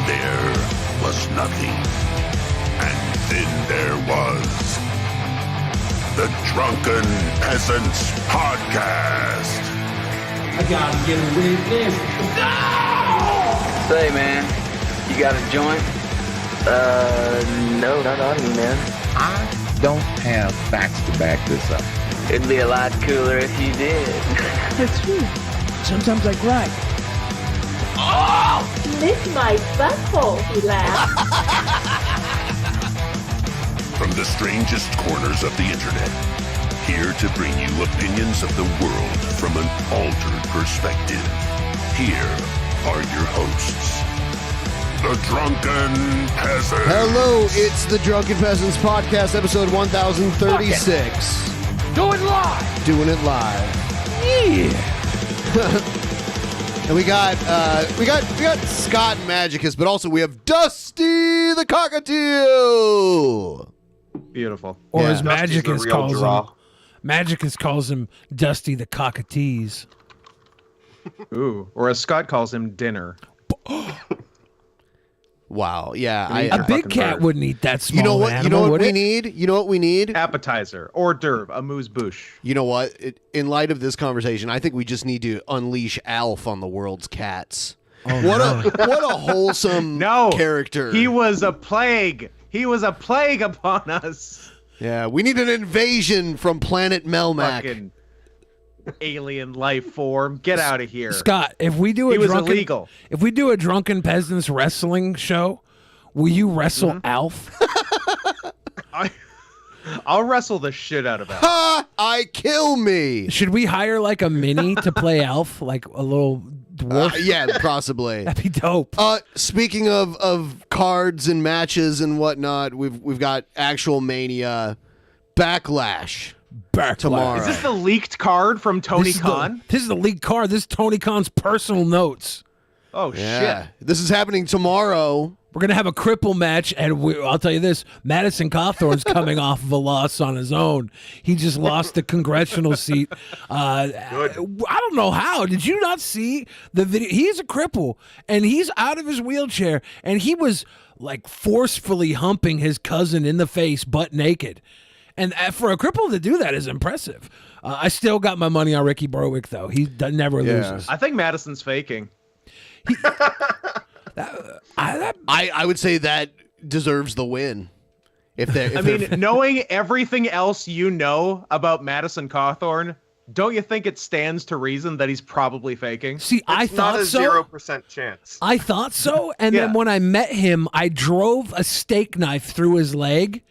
there was nothing. And then there was the Drunken Peasants Podcast. I gotta get a witness. No! Say, man, you got a joint? No, not on me, man. I don't have facts to back this up. It'd be a lot cooler if you did. That's true. Sometimes I cry. Oh! Lick my butthole, he laughed. From the strangest corners of the internet, here to bring you opinions of the world from an altered perspective. Here are your hosts, the Drunken Peasants. Hello, it's the Drunken Peasants Podcast, episode 1036. Do it live! Doing it live. Yeah! And we got Scott and Magicus, but also we have Dusty the Cockatoo. Beautiful. Or Yeah. as Magicus calls him, Dusty the Cockatees. Ooh. Or as Scott calls him, dinner. Wow, yeah. A big cat bird. wouldn't eat that small You know what? animal, You know what would we it? need? You know what we need? Appetizer. Hors d'oeuvre. Amuse-bouche. You know what? In light of this conversation, I think we just need to unleash Alf on the world's cats. Oh, What a wholesome character. He was a plague. He was a plague upon us. Yeah, we need an invasion from planet Melmac. Fucking alien life form. Get out of here. Scott, if we do He was illegal. If we do a Drunken Peasants wrestling show, will you wrestle Alf? I'll wrestle the shit out of Alf. Ha! I kill me. Should we hire like a mini to play Alf, like a little dwarf? Yeah, possibly. That'd be dope. Speaking of cards and matches and whatnot, we've got actual Mania Backlash tomorrow. Is this the leaked card from Tony Khan? This is the leaked card. This is Tony Khan's personal notes. Oh, Yeah, shit. this is happening tomorrow. We're going to have a cripple match, and I'll tell you this, Madison Cawthorn's coming off of a loss on his own. He just lost the congressional seat. I don't know how. Did you not see the video? He's a cripple, and he's out of his wheelchair, and he was like forcefully humping his cousin in the face, butt naked. And for a cripple to do that is impressive. I still got my money on Ricky Berwick, though. He never loses. I think Madison's faking. I would say that deserves the win. I mean, knowing everything else you know about Madison Cawthorn, don't you think it stands to reason that he's probably faking? See, I thought not a so. 0% chance. I thought so, and then when I met him, I drove a steak knife through his leg,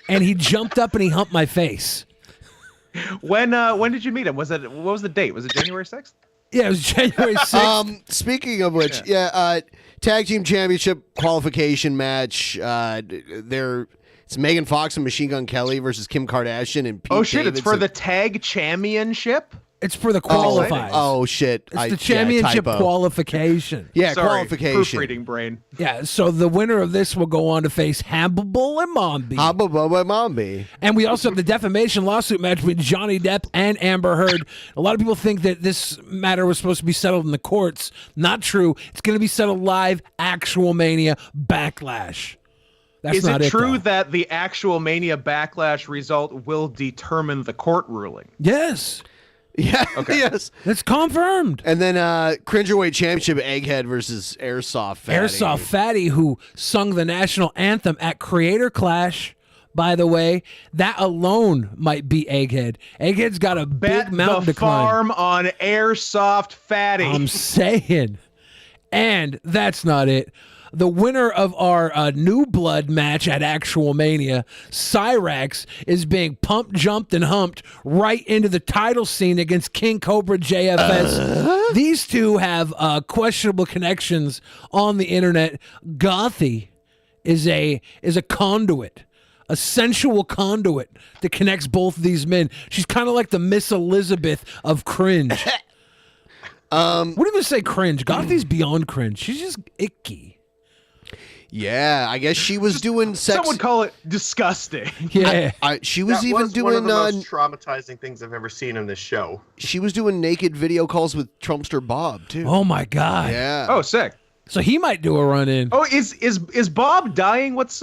and he jumped up and he humped my face. When did you meet him? What was the date? Was it January 6th? Yeah, it was January 6th. Speaking of which, Tag Team Championship qualification match. It's Megan Fox and Machine Gun Kelly versus Kim Kardashian and Pete Oh shit! Davidson. It's for the tag championship. It's for the qualifiers. Oh shit! It's the championship qualification. Yeah, Sorry, qualification. proofreading brain. Yeah, so the winner of this will go on to face Hannibal and Mombi. Mombi. And we also have the defamation lawsuit match between Johnny Depp and Amber Heard. A lot of people think that this matter was supposed to be settled in the courts. Not true. It's going to be settled live. Actual Mania Backlash. That's Is not it true though. that the actual Mania Backlash result will determine the court ruling? Yes. Yeah. Okay. Yes. It's confirmed. And then Cringerweight Championship Egghead versus Airsoft Fatty. Airsoft Fatty, who sung the national anthem at Creator Clash, by the way, that alone might be Egghead. Egghead's got a Bet big mountain the to climb. farm on Airsoft Fatty. I'm saying. And that's not it. The winner of our New Blood match at Actual Mania, Cyrax, is being pumped, jumped, and humped right into the title scene against King Cobra JFS. These two have questionable connections on the internet. Gothy is a conduit, a sensual conduit that connects both of these men. She's kind of like the Miss Elizabeth of cringe. What do you say cringe? Gothy's beyond cringe. She's just icky. Yeah, I guess she was doing sex. Some would call it disgusting. Yeah. She was That even was doing one of the most traumatizing things I've ever seen in this show. she was doing naked video calls with Trumpster Bob too. Oh my God. Yeah. Oh, sick. So he might do a run in. Oh, is Bob dying? What's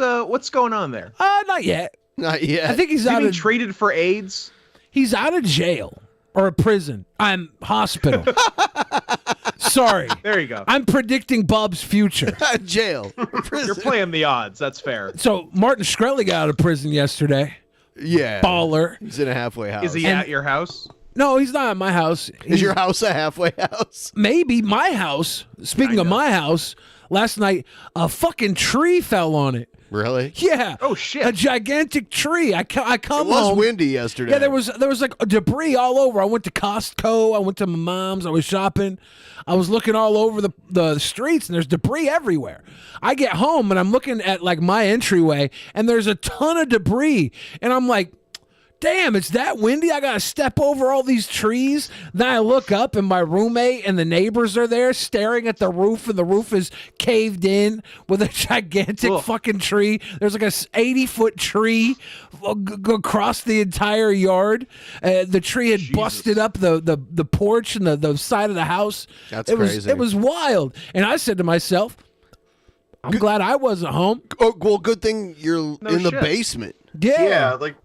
going on there? Not yet. Not yet. I think he's Is he out being of treated for AIDS? he's out of jail or a prison. I'm hospital. Sorry. There you go. I'm predicting Bob's future. Jail. You're playing the odds. That's fair. So Martin Shkreli got out of prison yesterday. Yeah. Baller. He's in a halfway house. Is he at your house? No, he's not at my house. Is your house a halfway house? Maybe my house. Speaking of my house, last night a fucking tree fell on it. Really? Yeah. Oh shit. A gigantic tree. I come It was home. windy yesterday. Yeah, there was like debris all over. I went to Costco. I went to my mom's. I was shopping. I was looking all over the streets, and there's debris everywhere. I get home and I'm looking at like my entryway, and there's a ton of debris, and I'm like, damn, it's that windy. I gotta step over all these trees. Then I look up, and my roommate and the neighbors are there staring at the roof, and the roof is caved in with a gigantic fucking tree. There's like a 80-foot tree across the entire yard. The tree had busted up the porch and the side of the house. That's crazy. It was wild. And I said to myself, I'm glad I wasn't home. Oh, well, good thing you're in the shit. basement. Yeah, like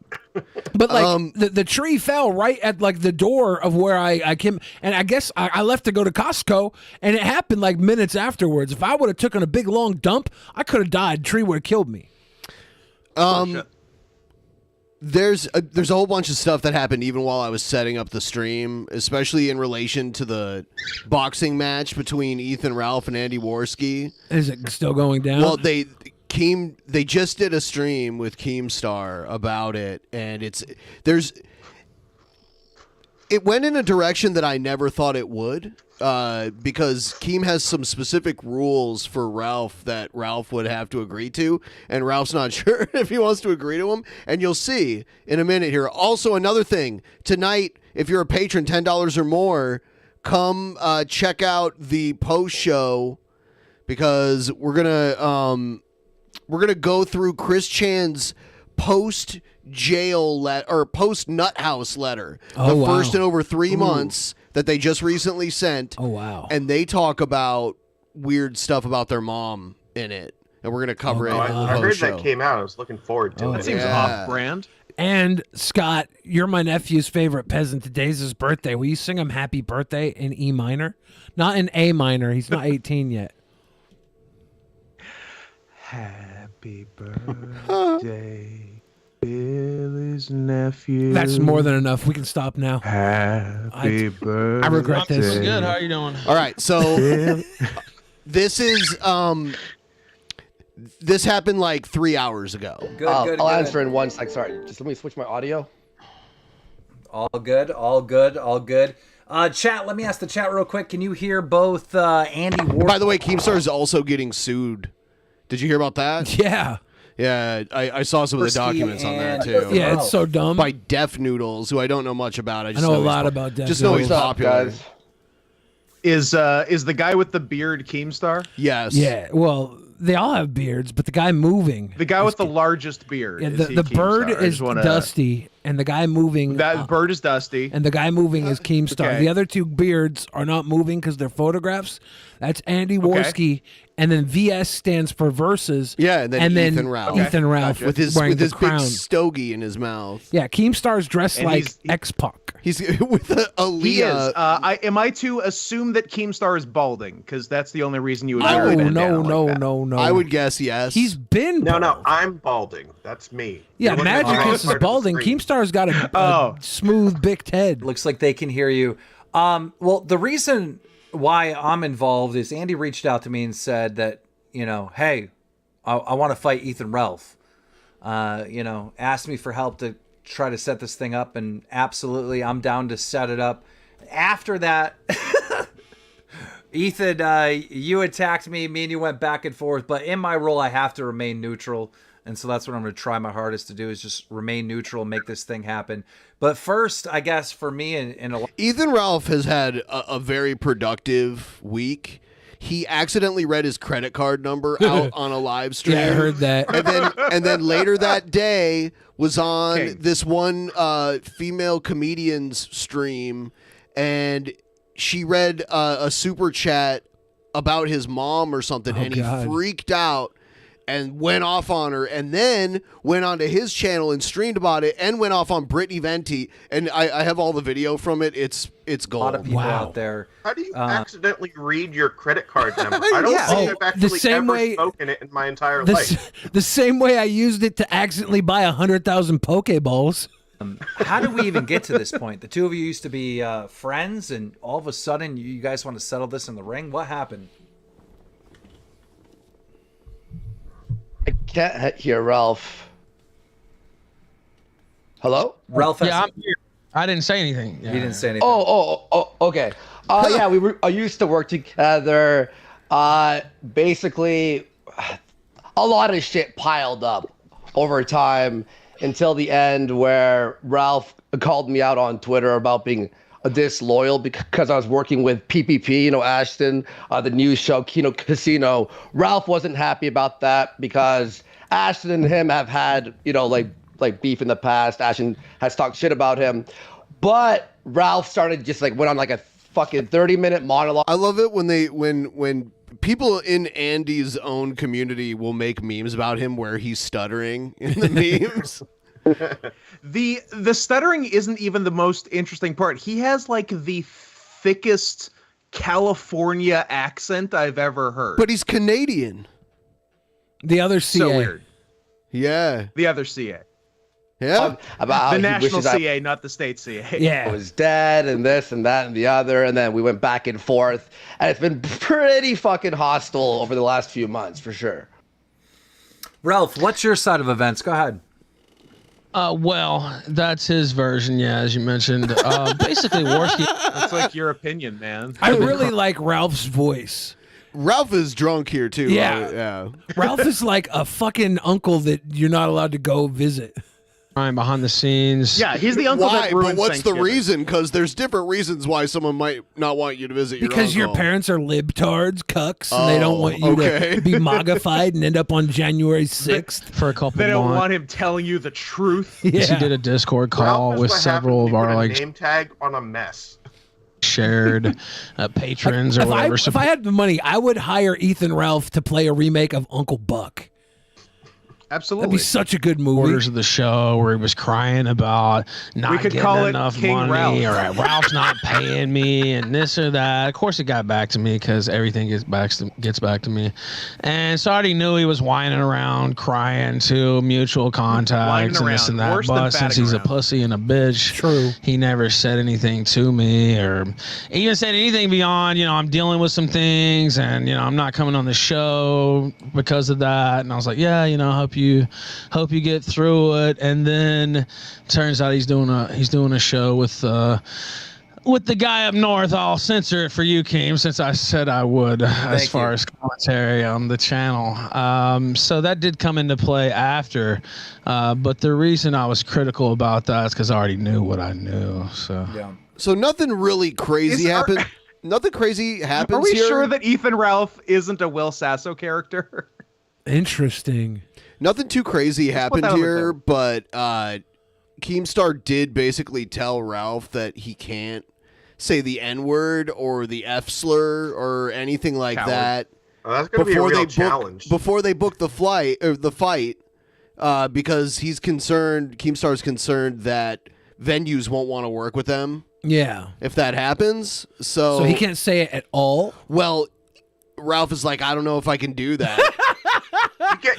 But like the tree fell right at like the door of where I came, and I guess I left to go to Costco, and it happened like minutes afterwards. If I would have taken a big long dump, I could have died. The tree would have killed me. There's a whole bunch of stuff that happened even while I was setting up the stream, especially in relation to the boxing match between Ethan Ralph and Andy Worski. Is it still going down? Well, they just did a stream with Keemstar about it, and it went in a direction that I never thought it would, because Keem has some specific rules for Ralph that Ralph would have to agree to, and Ralph's not sure if he wants to agree to them, and you'll see in a minute here. Also, another thing, tonight, if you're a patron, $10 or more, come check out the post show, because we're gonna go through Chris Chan's post jail or post nut house letter, the first in over 3 months that they just recently sent. Oh wow! And they talk about weird stuff about their mom in it, and we're gonna cover it. In the I heard post show. that came out. I was looking forward to it. That seems off-brand. And Scott, you're my nephew's favorite peasant. Today's his birthday. Will you sing him happy birthday in E minor? Not in A minor. He's not 18 yet. Happy birthday, Billy's nephew. That's more than enough. We can stop now. Happy birthday. I regret this. Good. How are you doing? All right, so this is this happened like 3 hours ago. Good, I'll answer in 1 sec. Sorry, just let me switch my audio. All good. Chat, let me ask the chat real quick. Can you hear both Andy Ward? By the way, Keemstar is also getting sued. Did you hear about that? Yeah. Yeah, I saw some of the documents on that too. Yeah, it's so dumb. By Deaf Noodles, who I don't know much about. I just know a he's lot about Deaf Just know he's What's up, popular. guys? Is the guy with the beard Keemstar? Yes. Yeah. Well, they all have beards, but the guy moving. The guy with the largest beard. Yeah, is he the bird Keemstar? I is just wanna- Dusty, and the guy moving. That bird is Dusty. And the guy moving is Keemstar. Okay. The other two beards are not moving because they're photographs. That's Andy Worski, and then VS stands for verses. Yeah, and then Ethan Ralph. Ethan Ralph with his wearing the big crown. stogie in his mouth. Yeah, Keemstar's dressed And like he's- X-Pac. He's with a He is. Aaliyah. Am I to assume that Keemstar is balding? Because that's the only reason you would No, wear a bandana no, like no, that. no. I would guess yes. He's been No, bald. I'm balding. That's me. Yeah, You're looking at the wrong Magicus is part of the balding. screen. Keemstar's got a smooth, big head. Looks like they can hear you. Well, the reason why I'm involved is Andy reached out to me and said that, hey, I want to fight Ethan Ralph. Asked me for help to try to set this thing up, and absolutely, I'm down to set it up. After that, Ethan, you attacked me. Me and you went back and forth, but in my role, I have to remain neutral. And so that's what I'm going to try my hardest to do is just remain neutral and make this thing happen. But first, I guess for me Ethan Ralph has had a very productive week. He accidentally read his credit card number out on a live stream. Yeah, I heard that. And then later that day was on this one female comedian's stream, and she read a super chat about his mom or something, and God. he freaked out and went off on her, and then went onto his channel and streamed about it, and went off on Brittany Venti, and I have all the video from it. It's gold. A lot of people out there. How do you accidentally read your credit card number? I don't think I've actually spoken it in my entire life. The same way I used it to accidentally buy 100,000 Pokeballs. How did we even get to this point? The two of you used to be friends, and all of a sudden you guys want to settle this in the ring. What happened? I can't hear Ralph. Hello? Ralph has I'm here. I didn't say anything. He didn't say anything. Oh, okay. Yeah, I used to work together. Basically, a lot of shit piled up over time until the end where Ralph called me out on Twitter about being disloyal because I was working with PPP, Ashton, the news show Kino Casino. Ralph wasn't happy about that because Ashton and him have had, like beef in the past. Ashton has talked shit about him. But Ralph started just went on a fucking 30-minute monologue. I love it when people in Andy's own community will make memes about him where he's stuttering in the memes. The stuttering isn't even the most interesting part. He has the thickest California accent I've ever heard. But he's Canadian. The other CA. So weird. Yeah. The other CA. Yeah. About the national CA, not the state CA. Yeah. I was dead and this and that and the other, and then we went back and forth, and it's been pretty fucking hostile over the last few months for sure. Ralph, what's your side of events? Go ahead. Well, that's his version, yeah, as you mentioned. Basically, Worski. That's your opinion, man. I really like Ralph's voice. Ralph is drunk here too. Yeah. Yeah. Ralph is like a fucking uncle that you're not allowed to go visit. Behind the scenes. Yeah, he's the uncle Why? that ruins But what's the Thanksgiving. reason? Because there's different reasons why someone might not want you to visit your Because your uncle. parents are libtards, cucks, and they don't want you to be MAGA-fied and end up on January 6th. For a couple They don't months. want him telling you the truth. Yes, he did a Discord call Ralph is with what several of happens when our you put a name tag on a mess. shared patrons or If whatever. if I had the money, I would hire Ethan Ralph to play a remake of Uncle Buck. Absolutely. That'd be such a good movie. Orders of the show where he was crying about not could getting call it enough King money Ralph. or Ralph's not paying me and this or that. Of course, it got back to me because everything gets back to me. And so I already knew he was whining around, crying to mutual contacts and this and that. Worse than But since batting he's around. a pussy and a bitch, True. he never said anything to me or even said anything beyond, I'm dealing with some things and, I'm not coming on the show because of that. And I was like, yeah, hope you get through it. And then turns out he's doing a show with the guy up north. I'll censor it for you, Keem, since I said I would as far as commentary on the channel. So that did come into play after. But the reason I was critical about that is because I already knew what I knew. So Yeah. So nothing really crazy happened. Nothing crazy happens Are we here. sure that Ethan Ralph isn't a Will Sasso character? Interesting. Nothing too crazy happened that on the here, table. but Keemstar did basically tell Ralph that he can't say the N-word or the F slur or anything like Coward. that That's going to be a real challenge. before they book the fight, because he's concerned. Keemstar's concerned that venues won't want to work with them Yeah. if that happens. So he can't say it at all? Well, Ralph is like, I don't know if I can do that.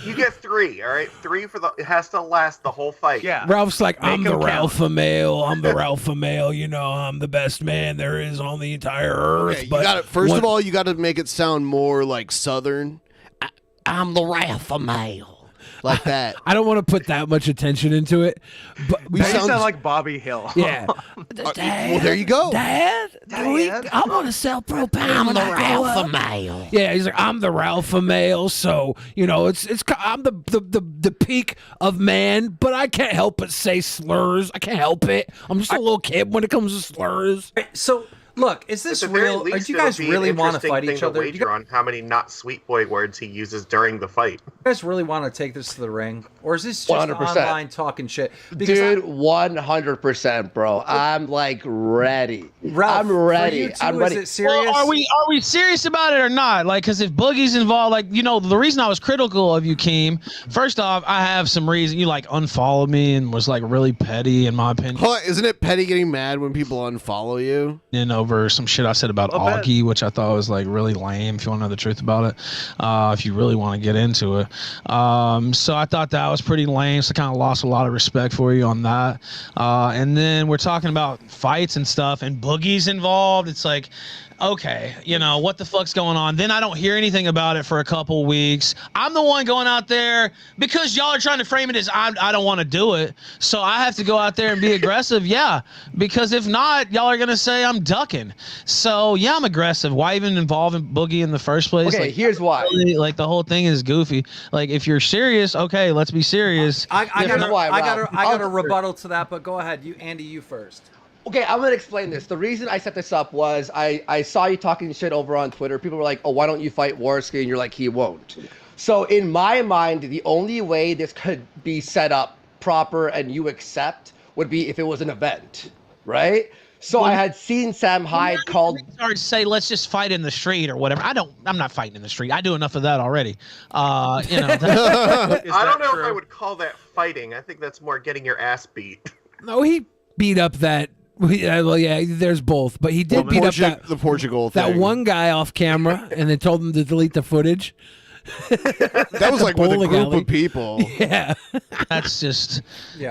You get 3, all right? 3 it has to last the whole fight. Yeah. Ralph's like, I'm Make the him count. Ralpha male. I'm the Ralpha male. I'm the best man there is on the entire earth. Okay, you but gotta, first when- of all, you got to make it sound more like Southern. I'm the Ralph male. Like that. I don't want to put that much attention into it. But We You sound- sound like Bobby Hill. yeah. Well, there you go. Dad, I want to sell propane. I'm the Ralpha male. Yeah, he's like, I'm the Ralpha male. So I'm the peak of man, but I can't help but say slurs. I can't help it. I'm just a little kid when it comes to slurs. So Look, is this At the very real? Or least, do you it'll guys be an really want to interesting fight thing each to other? Do wager on how many not sweet boy words he uses during the fight. You guys really want to take this to the ring, or is this just 100%. online talking shit? Dude, 100%, bro. I'm like ready. Ralph, I'm ready. For you too, I'm ready. Is it serious? Well, are we serious about it or not? Like, because if Boogie's involved, like, you know, the reason I was critical of you, Keem, first off, I have some reason. You like unfollowed me and was like really petty, in my opinion. Huh, isn't it petty getting mad when people unfollow you? And over some shit I said about Augie, which I thought was like really lame. If you want to know the truth about it, if you really want to get into it, so I thought that was pretty lame. So I kind of lost a lot of respect for you on that. And then we're talking about fights and stuff, and Boogie's involved. It's like, okay, you know, what the fuck's going on? Then I don't hear anything about it for a couple weeks. I'm the one going out there because y'all are trying to frame it as I don't want to do it. So I have to go out there and be aggressive. Yeah, because if not, y'all are going to say I'm ducking. So yeah, I'm aggressive. Why even involve Boogie in the first place? Okay, like, here's why. Really, like the whole thing is goofy. Like if you're serious, okay, let's be serious. I got a rebuttal to that, but go ahead. Andy, you first. Okay, I'm gonna explain this. The reason I set this up was I saw you talking shit over on Twitter. People were like, "Oh, why don't you fight Warski?" And you're like, "He won't." So in my mind, the only way this could be set up proper and you accept would be if it was an event, right? So I had seen Sam Hyde called or say, let's just fight in the street or whatever. I'm not fighting in the street. I do enough of that already. You know. I don't know if I would call that fighting. I think that's more getting your ass beat. No, he beat up that. Well, yeah, there's both, but he did beat up the Portugal that thing. one guy off camera, and then told him to delete the footage. That was like with a group of people. Yeah, that's just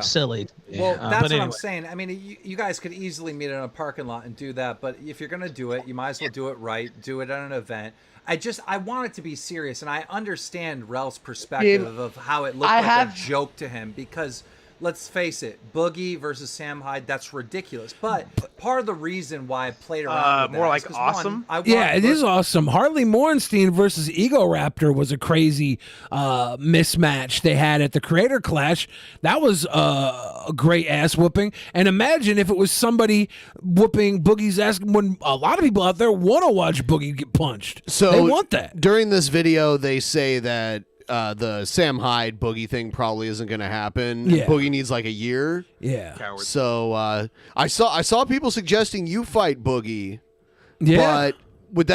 silly. Well, that's what I'm saying. I mean, you guys could easily meet in a parking lot and do that, but if you're gonna do it, you might as well do it right. Do it at an event. I want it to be serious, and I understand Ralph's perspective of how it looked like a joke to him because. Let's face it, Boogie versus Sam Hyde, that's ridiculous. But part of the reason why I played around with more that like is awesome. It is awesome. Harley Morenstein versus Ego Raptor was a crazy mismatch they had at the Creator Clash. That was a great ass whooping. And imagine if it was somebody whooping Boogie's ass when a lot of people out there want to watch Boogie get punched. So they want that. During this video, they say that the Sam Hyde Boogie thing probably isn't going to happen. Yeah. Boogie needs like a year. Yeah. Coward. So I saw people suggesting you fight Boogie. Yeah. But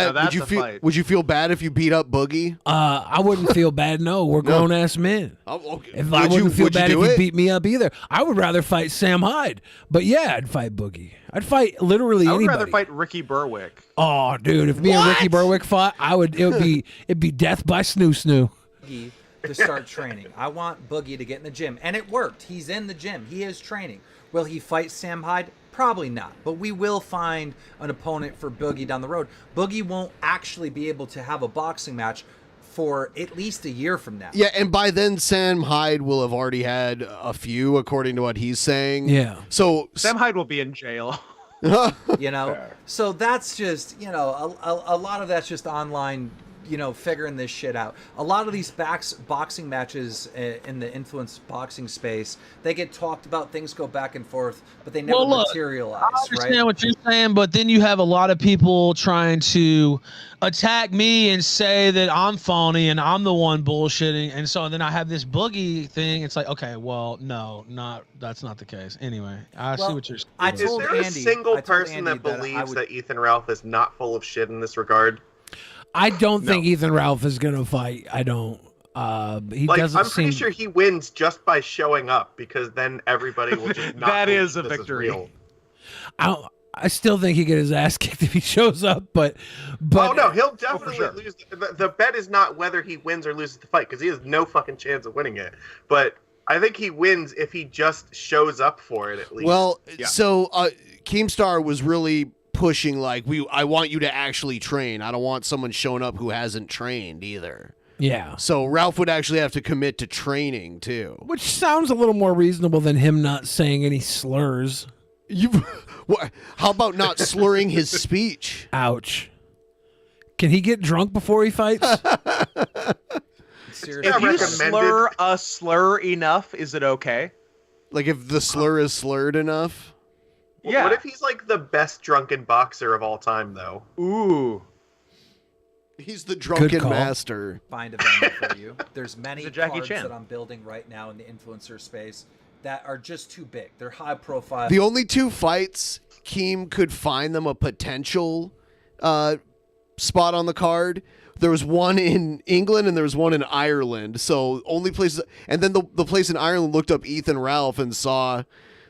would you feel bad if you beat up Boogie? I wouldn't feel bad. No, we're grown ass men. Oh, okay. If I wouldn't feel bad if you beat me up either. I would rather fight Sam Hyde. But yeah, I'd fight Boogie. I'd fight literally anybody. I would rather fight Ricky Berwick. Oh, dude, if me and Ricky Berwick fought, it'd be death by snoo snoo. To start training. I want Boogie to get in the gym. And it worked. He's in the gym. He is training. Will he fight Sam Hyde? Probably not. But we will find an opponent for Boogie down the road. Boogie won't actually be able to have a boxing match for at least a year from now. Yeah, and by then Sam Hyde will have already had a few, according to what he's saying. Yeah. So Sam Hyde will be in jail. You know? So that's just, you know, a lot of that's just online, you know, figuring this shit out. A lot of these boxing matches in the influence boxing space, they get talked about, things go back and forth, but they never materialize. I understand what you're saying, but then you have a lot of people trying to attack me and say that I'm phony and I'm the one bullshitting, and so then I have this Boogie thing. It's like, okay, well, no, that's not the case. Anyway, I see what you're saying. Is there a single person that believes that Ethan Ralph is not full of shit in this regard? I don't think Ethan Ralph is gonna fight. I don't. He doesn't. I'm pretty sure he wins just by showing up, because then everybody will just not. That is a this victory. Is real. I still think he get his ass kicked if he shows up, but oh no, he'll definitely lose. The bet is not whether he wins or loses the fight, because he has no fucking chance of winning it. But I think he wins if he just shows up for it at least. Well, so Keemstar was really pushing like I want you to actually train. I don't want someone showing up who hasn't trained either. Yeah. So Ralph would actually have to commit to training too. Which sounds a little more reasonable than him not saying any slurs. How about not slurring his speech? Ouch. Can he get drunk before he fights? Seriously. If you slur a slur enough, is it okay? Like if the slur is slurred enough? Yeah. What if he's like the best drunken boxer of all time, though? Ooh. He's the drunken call. master. Find a venue for you. There's many He's a Jackie cards Chan. that I'm building right now in the influencer space that are just too big. They're high profile. The only two fights Keem could find them a potential spot on the card. There was one in England and there was one in Ireland. So only places, and then the place in Ireland looked up Ethan Ralph and saw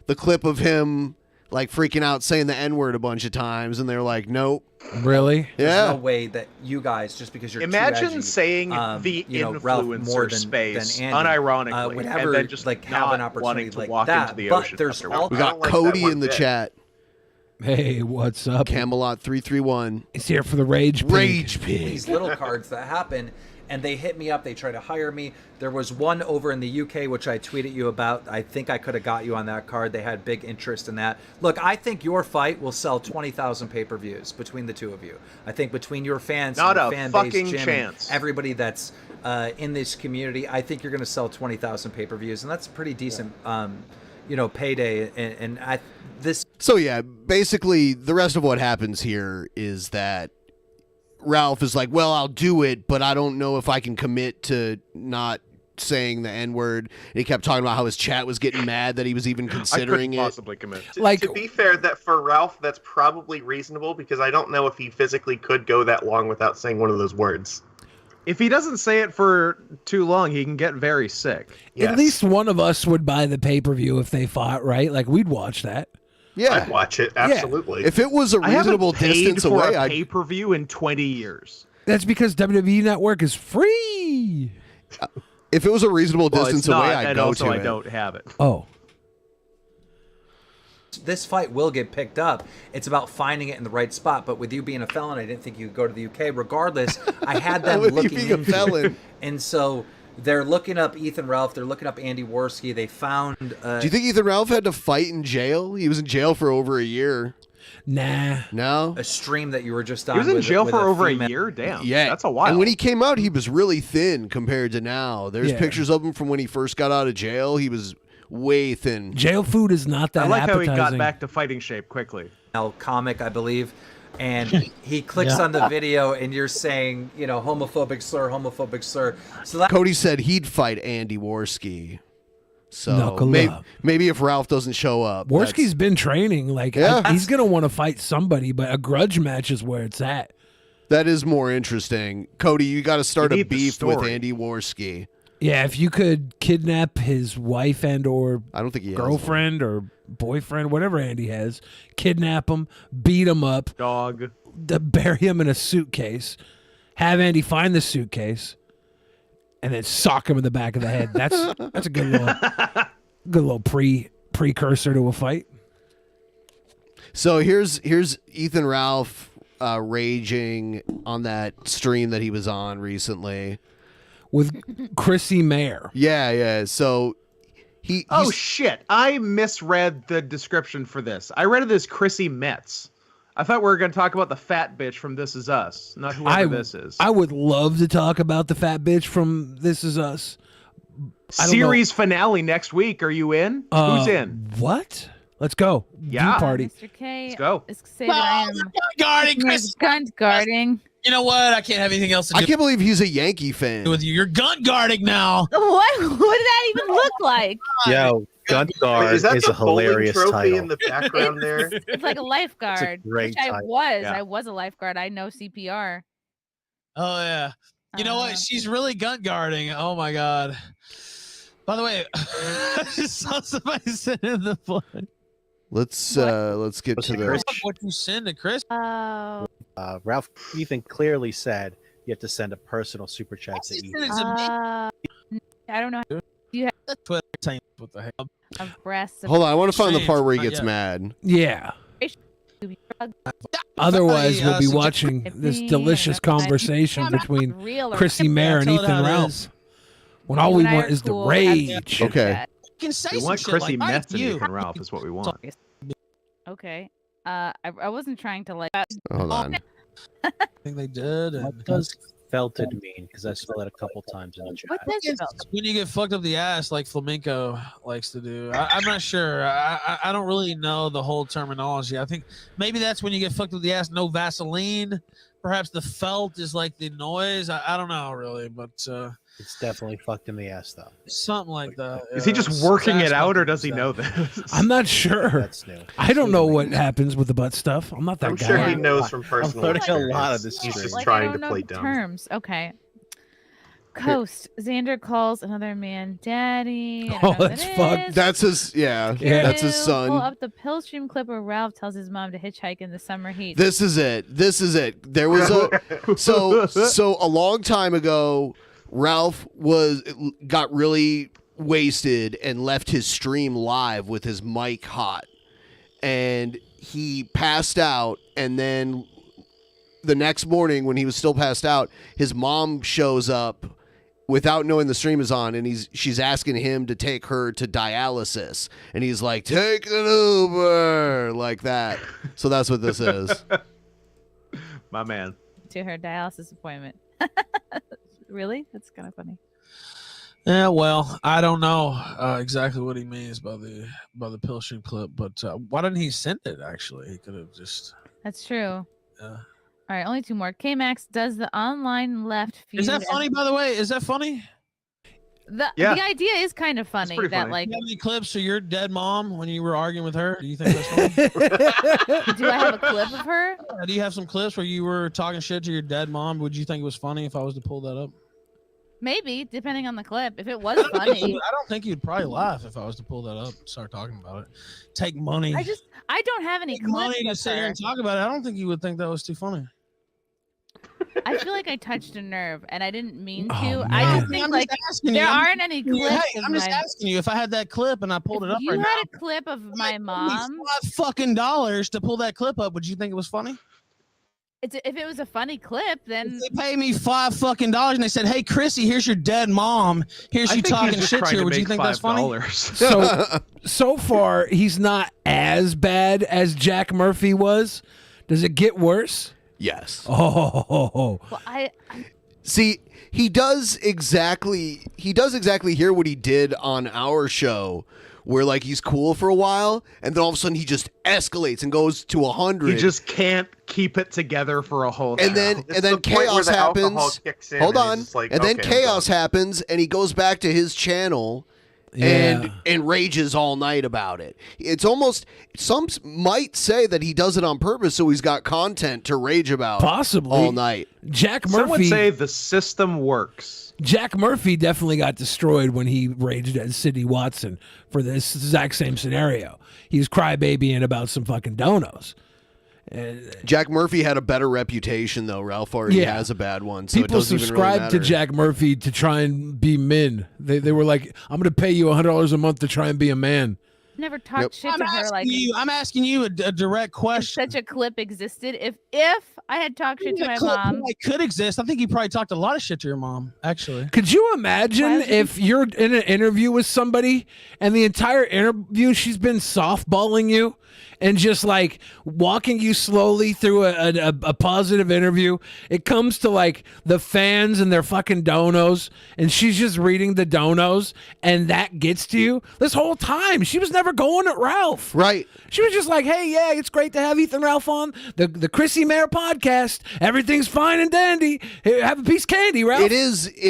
the clip of him like freaking out saying the N-word a bunch of times, and they're like, nope. Really? There's Yeah. no way that you guys, just because you're Imagine too edgy, saying the Ralph more space unironically, would and ever then just like have an not opportunity wanting to like walk that. into the But ocean there's afterwards. all We got like Cody that one in the bit. chat. Hey, what's up? Camelot 331. He's here for the Rage Pig. Rage Pig. these little cards that happen, and they hit me up. They try to hire me. There was one over in the UK, which I tweeted you about. I think I could have got you on that card. They had big interest in that. Look, I think your fight will sell 20,000 pay-per-views between the two of you. I think between your fans, Not and a your fan fucking base, Jim, chance. and everybody that's in this community, I think you're going to sell 20,000 pay-per-views, and that's a pretty decent, payday. And this. So yeah, basically the rest of what happens here is that Ralph is like, well, I'll do it, but I don't know if I can commit to not saying the N-word. And he kept talking about how his chat was getting mad that he was even considering it. Possibly commit. To be fair, that for Ralph, that's probably reasonable because I don't know if he physically could go that long without saying one of those words. If he doesn't say it for too long, he can get very sick. At least one of us would buy the pay-per-view if they fought, right? Like, we'd watch that. Yeah. I'd watch it, absolutely. If it was a reasonable I haven't paid distance for away, a I'd pay-per-view in 20 years. That's because WWE Network is free. if it was a reasonable Well, distance it's not, away, I'd and go also to I it. don't have it. Oh. This fight will get picked up. It's about finding it in the right spot. But with you being a felon, I didn't think you could go to the UK. Regardless, I had them With you looking being a into felon. it. And so they're looking up Ethan Ralph. They're looking up Andy Worski. They found... Do you think Ethan Ralph had to fight in jail? He was in jail for over a year. Nah. No? a stream that you were just on? He was in with- jail with for over female- a year? Damn. Yeah. That's a while. And when he came out, he was really thin compared to now. There's Yeah. pictures of him from when he first got out of jail. He was way thin. Jail food is not that I like how he appetizing. got back to fighting shape quickly. Comic, I believe. And he clicks on the video, and you're saying, homophobic slur. So that Cody said he'd fight Andy Worski. So Knuckle up. maybe if Ralph doesn't show up. Worski's been training. Like, Yeah. he's going to want to fight somebody, but a grudge match is where it's at. That is more interesting. Cody, you got to start You a need the beef with story. Andy Worski. Yeah, if you could kidnap his wife and or I don't think he has girlfriend or boyfriend, whatever Andy has, kidnap him, beat him up, Dog. bury him in a suitcase, have Andy find the suitcase, and then sock him in the back of the head. That's a good little precursor to a fight. So here's Ethan Ralph raging on that stream that he was on recently with Chrissie Mayr. Yeah. So Oh shit! I misread the description for this. I read it as Chrissy Metz. I thought we were going to talk about the fat bitch from This Is Us, not whoever this is. I would love to talk about the fat bitch from This Is Us. I don't Series finale next week. Are you in? Who's in? What? Let's go. Yeah. View party. Mr. K. Let's go. Is say that I am guarding, Chris. gun guarding. You know what? I can't have anything else to do I can't believe he's a Yankee fan. with you. You're gun guarding now. What does that even look like? Yo, gun guard Is that is the a hilarious bowling trophy title. in the background there? It's like a lifeguard, great which I title. was. Yeah. I was a lifeguard. I know CPR. Oh yeah. You know what? She's really gun guarding. Oh my god. By the way, I just saw somebody send in the blood. Let's get to the What you send to Chris? Ralph Ethan clearly said you have to send a personal super chat to Ethan. I don't know. Do you Twitter saying what the hell? have breasts? Hold on, I want to find the part where he Not gets yet. mad. Yeah. Otherwise, we'll be watching this delicious conversation between Chrissie Mayr and Ethan Ralph. When all we want is the rage. Okay. You can say We some want shit Chrissy like, Metz and you. Ethan Ralph is what we want. Okay. I wasn't trying to like. Hold on. I think they did. And felted mean? Because I saw that a couple times in the chat. What does It's when you get fucked up the ass like flamenco likes to do. I'm not sure. I don't really know the whole terminology. I think maybe that's when you get fucked up the ass. No Vaseline. Perhaps the felt is like the noise. I don't know really, but it's definitely fucked in the ass though. Something like that. Is he just working it out, or does he know this? I'm not sure. That's new. I don't know what happens with the butt stuff. I'm not that I'm guy. sure he knows from personal learning a experience. lot of this He's stream. just Like, I trying to don't play know dumb. terms. Okay. Coast. Xander calls another man daddy. I Oh, don't know that's what fucked. is. That's his. Yeah, that's his son. Pull up the pill stream clip where Ralph tells his mom to hitchhike in the summer heat. This is it. This is it. There was a so a long time ago, Ralph got really wasted and left his stream live with his mic hot, and he passed out. And then the next morning, when he was still passed out, his mom shows up without knowing the stream is on, and she's asking him to take her to dialysis, and he's like, "Take an Uber," like that. So that's what this is. My man. To her dialysis appointment. Really? That's kind of funny. Yeah, well, I don't know exactly what he means by the pill stream clip, but why didn't he send it? Actually, he could have just. That's true. Yeah. All right, only two more. K-Max does the online left feud. Is that funny, by the way? Is that funny? The idea is kind of funny. Pretty That funny. like, Do you have any clips of your dead mom when you were arguing with her? Do you think that's funny? do I have a clip of her? Do you have some clips where you were talking shit to your dead mom? Would you think it was funny if I was to pull that up? Maybe, depending on the clip. If it was funny, I don't think you'd probably laugh if I was to pull that up and start talking about it. Take money. I don't have any clips money to of sit here her. and talk about it. I don't think you would think that was too funny. I feel like I touched a nerve, and I didn't mean to. Oh, I man. just think I'm like just asking you. there I'm aren't just any asking you. clips. Hey, of I'm just my- asking you if I had that clip and I pulled it up You right had now. a clip of my mom. $5 to pull that clip up. Would you think it was funny? If it was a funny clip, then They paid me $5 and they said, "Hey, Chrissy, here's your dead mom. Here's I you think he's talking just shit trying to her. to Would you make think that's funny?" $5. So far, he's not as bad as Jack Murphy was. Does it get worse? Yes. Oh. well, I See, he does exactly hear what he did on our show, where like he's cool for a while, and then all of a sudden he just escalates and goes to 100. He just can't keep it together for a whole. and then chaos happens. Hold on, and then chaos happens, and he goes back to his channel. And rages all night about it. It's almost, some might say that he does it on purpose so he's got content to rage about Possibly. all night. Jack Murphy. Some would say the system works. Jack Murphy definitely got destroyed when he raged at Sidney Watson for this exact same scenario. He was crybabying about some fucking donos. Jack Murphy had a better reputation, though. Ralph already has a bad one, so it People doesn't even really subscribed to matter. Jack Murphy to try and be men. They were like, "I'm going to pay you $100 a month to try and be a man." never talked shit I'm to her. asking Like you. I'm asking you a direct question. such a clip existed. If I had talked shit to my Clip mom, probably could exist. I think you probably talked a lot of shit to your mom, actually. Could you imagine if you're in an interview with somebody and the entire interview she's been softballing you and just like walking you slowly through a positive interview? It comes to like the fans and their fucking donos, and she's just reading the donos, and that gets to you. This whole time she was never going at Ralph. Right. She was just like, "Hey, yeah, it's great to have Ethan Ralph on the Chrissie Mayr podcast. Everything's fine and dandy. Here, have a piece of candy, Ralph." It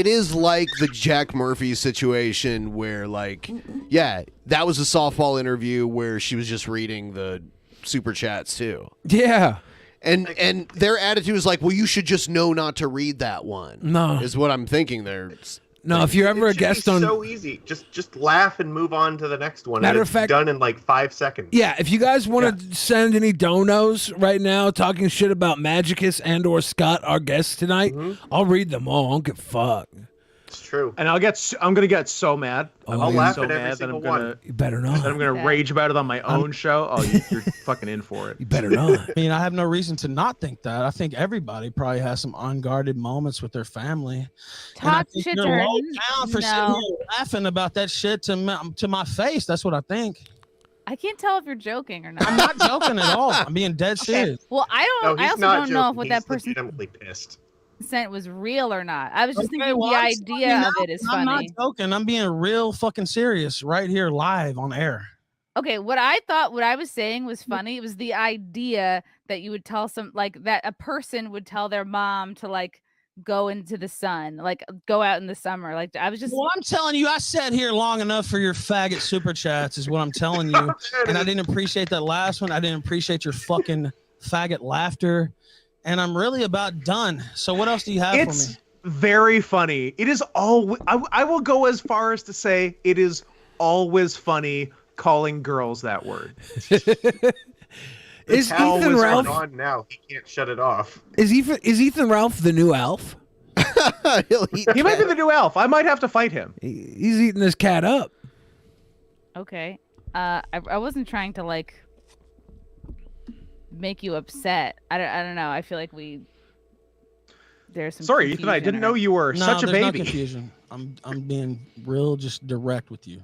is like the Jack Murphy situation where, like, yeah, that was a softball interview where she was just reading the super chats too. Yeah. And their attitude is like, well, you should just know not to read that one. No. Is what I'm thinking there. No, if you're ever a It should guest be on, so easy. Just laugh and move on to the next one. Matter and of it's fact- done in like 5 seconds. yeah, if you guys want to send any donos right now talking shit about Magicus and or Scott, our guests tonight, I'll read them all. I don't give a fuck. It's true. And I'm gonna get so mad. Oh, I'll yeah. laugh So at mad every that single I'm one. gonna- You better And not. I'm gonna rage about it on my own show. Oh, you're fucking in for it. You better not. I mean, I have no reason to not think that. I think everybody probably has some unguarded moments with their family. And I talk think shit you're to her. low down for sitting No. here laughing about that shit to my face. That's what I think. I can't tell if you're joking or not. I'm not joking at all. I'm being dead serious. Well, I No, don't. I he's also not don't know if joking. what He's that person. legitimately pissed. consent was real or not. I was just Okay, thinking well, the I'm idea telling of you it is now, I'm not funny. joking. I'm being real fucking serious right here live on air. Okay, what I was saying was funny. It was the idea that you would tell that a person would tell their mom to like go into the sun, like go out in the summer. Like I was just. Well, I'm telling you, I sat here long enough for your faggot super chats, is what I'm telling you. And I didn't appreciate that last one. I didn't appreciate your fucking faggot laughter. And I'm really about done. So what else do you have for me? It's very funny. It is I will go as far as to say it is always funny calling girls that word. Is Ethan Ralph on now? He can't shut it off. Is Ethan Ralph the new Alf? He might be the new Alf. I might have to fight him. He's eating this cat up. Okay. I wasn't trying to like make you upset. I don't know. I feel like there's some. Sorry, Ethan. I didn't know you were such a there's baby. No confusion. I'm being real, just direct with you.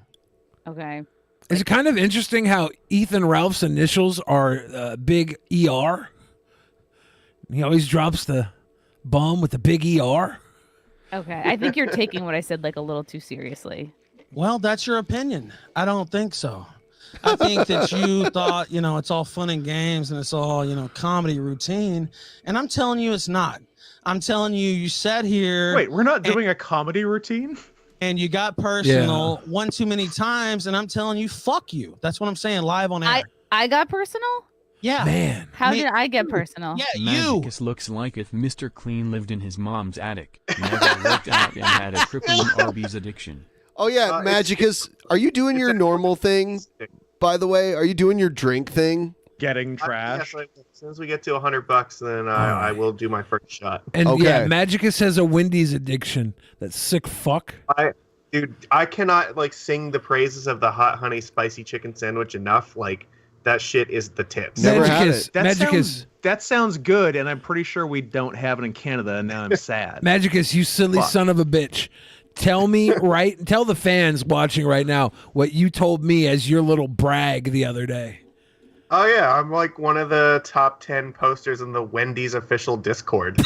Okay. Is it kind of interesting how Ethan Ralph's initials are big ER? He always drops the bomb with the big ER. Okay. I think you're taking what I said like a little too seriously. Well, that's your opinion. I don't think so. I think that you thought, it's all fun and games and it's all, comedy routine. And I'm telling you it's not. I'm telling you, you sat here. Wait, we're not doing a comedy routine? And you got personal one too many times. And I'm telling you, fuck you. That's what I'm saying live on air. I got personal? Yeah. Man. How did I get personal? Yeah, you. Magicus looks like if Mr. Clean lived in his mom's attic, never worked out, and had a crippling Arby's addiction. Oh yeah, Magicus, are you doing your normal thing? By the way, are you doing your drink thing? Getting trash. Yes, as soon as we get to $100, then I will do my first shot. And yeah, Magicus has a Wendy's addiction. That sick fuck. Dude, I cannot like sing the praises of the hot honey spicy chicken sandwich enough. Like that shit is the tits. Never had it. That sounds good, and I'm pretty sure we don't have it in Canada, and now I'm sad. Magicus, you silly son of a bitch. Tell the fans watching right now what you told me as your little brag the other day. Oh yeah, I'm like one of the top 10 posters in the Wendy's official Discord.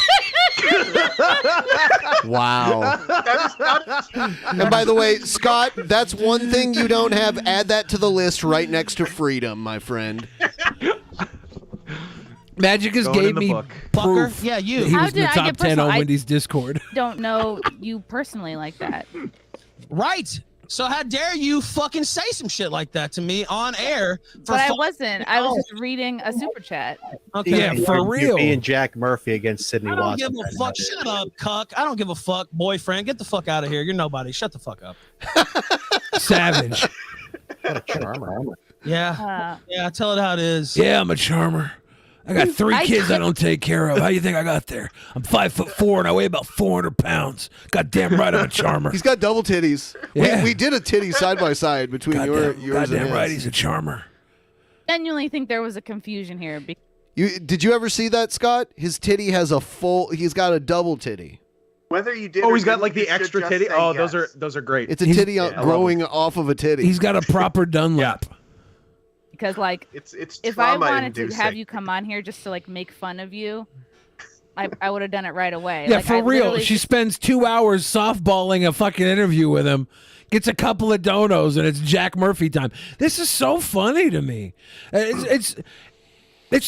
Wow. And by the way, Scott, that's one thing you don't have. Add that to the list right next to freedom, my friend. Magicus gave me proof yeah, you. that he was in the I top get 10 personal? on I Wendy's Discord. Don't know you personally like that. Right. So how dare you fucking say some shit like that to me on air? But I wasn't. I was just reading a super chat. Okay. Yeah, for real. Me and Jack Murphy against Sydney I don't Watson. give a fuck. Shut up, cuck. I don't give a fuck, boyfriend. Get the fuck out of here. You're nobody. Shut the fuck up. Savage. What a charmer. Yeah. Yeah, tell it how it is. Yeah, I'm a charmer. I got 3 kids I don't take care of. How do you think I got there? I'm 5'4" and I weigh about 400 pounds. God damn right I'm a charmer. He's got double titties. Yeah. We did a titty side by side between yours and goddamn his. right he's a charmer. Genuinely think there was a confusion here. Did you ever see that, Scott? His titty has he's got a double titty. Whether you did, Oh, or he's got didn't, like the you should extra just titty. say Oh, yes. those are great. It's a titty growing off of a titty. He's got a proper Dunlap. Because like it's if I wanted to trauma-inducing. have you come on here just to like make fun of you, I would have done it right away. Yeah, like, for I real. literally She spends 2 hours softballing a fucking interview with him, gets a couple of donos, and it's Jack Murphy time. This is so funny to me. It's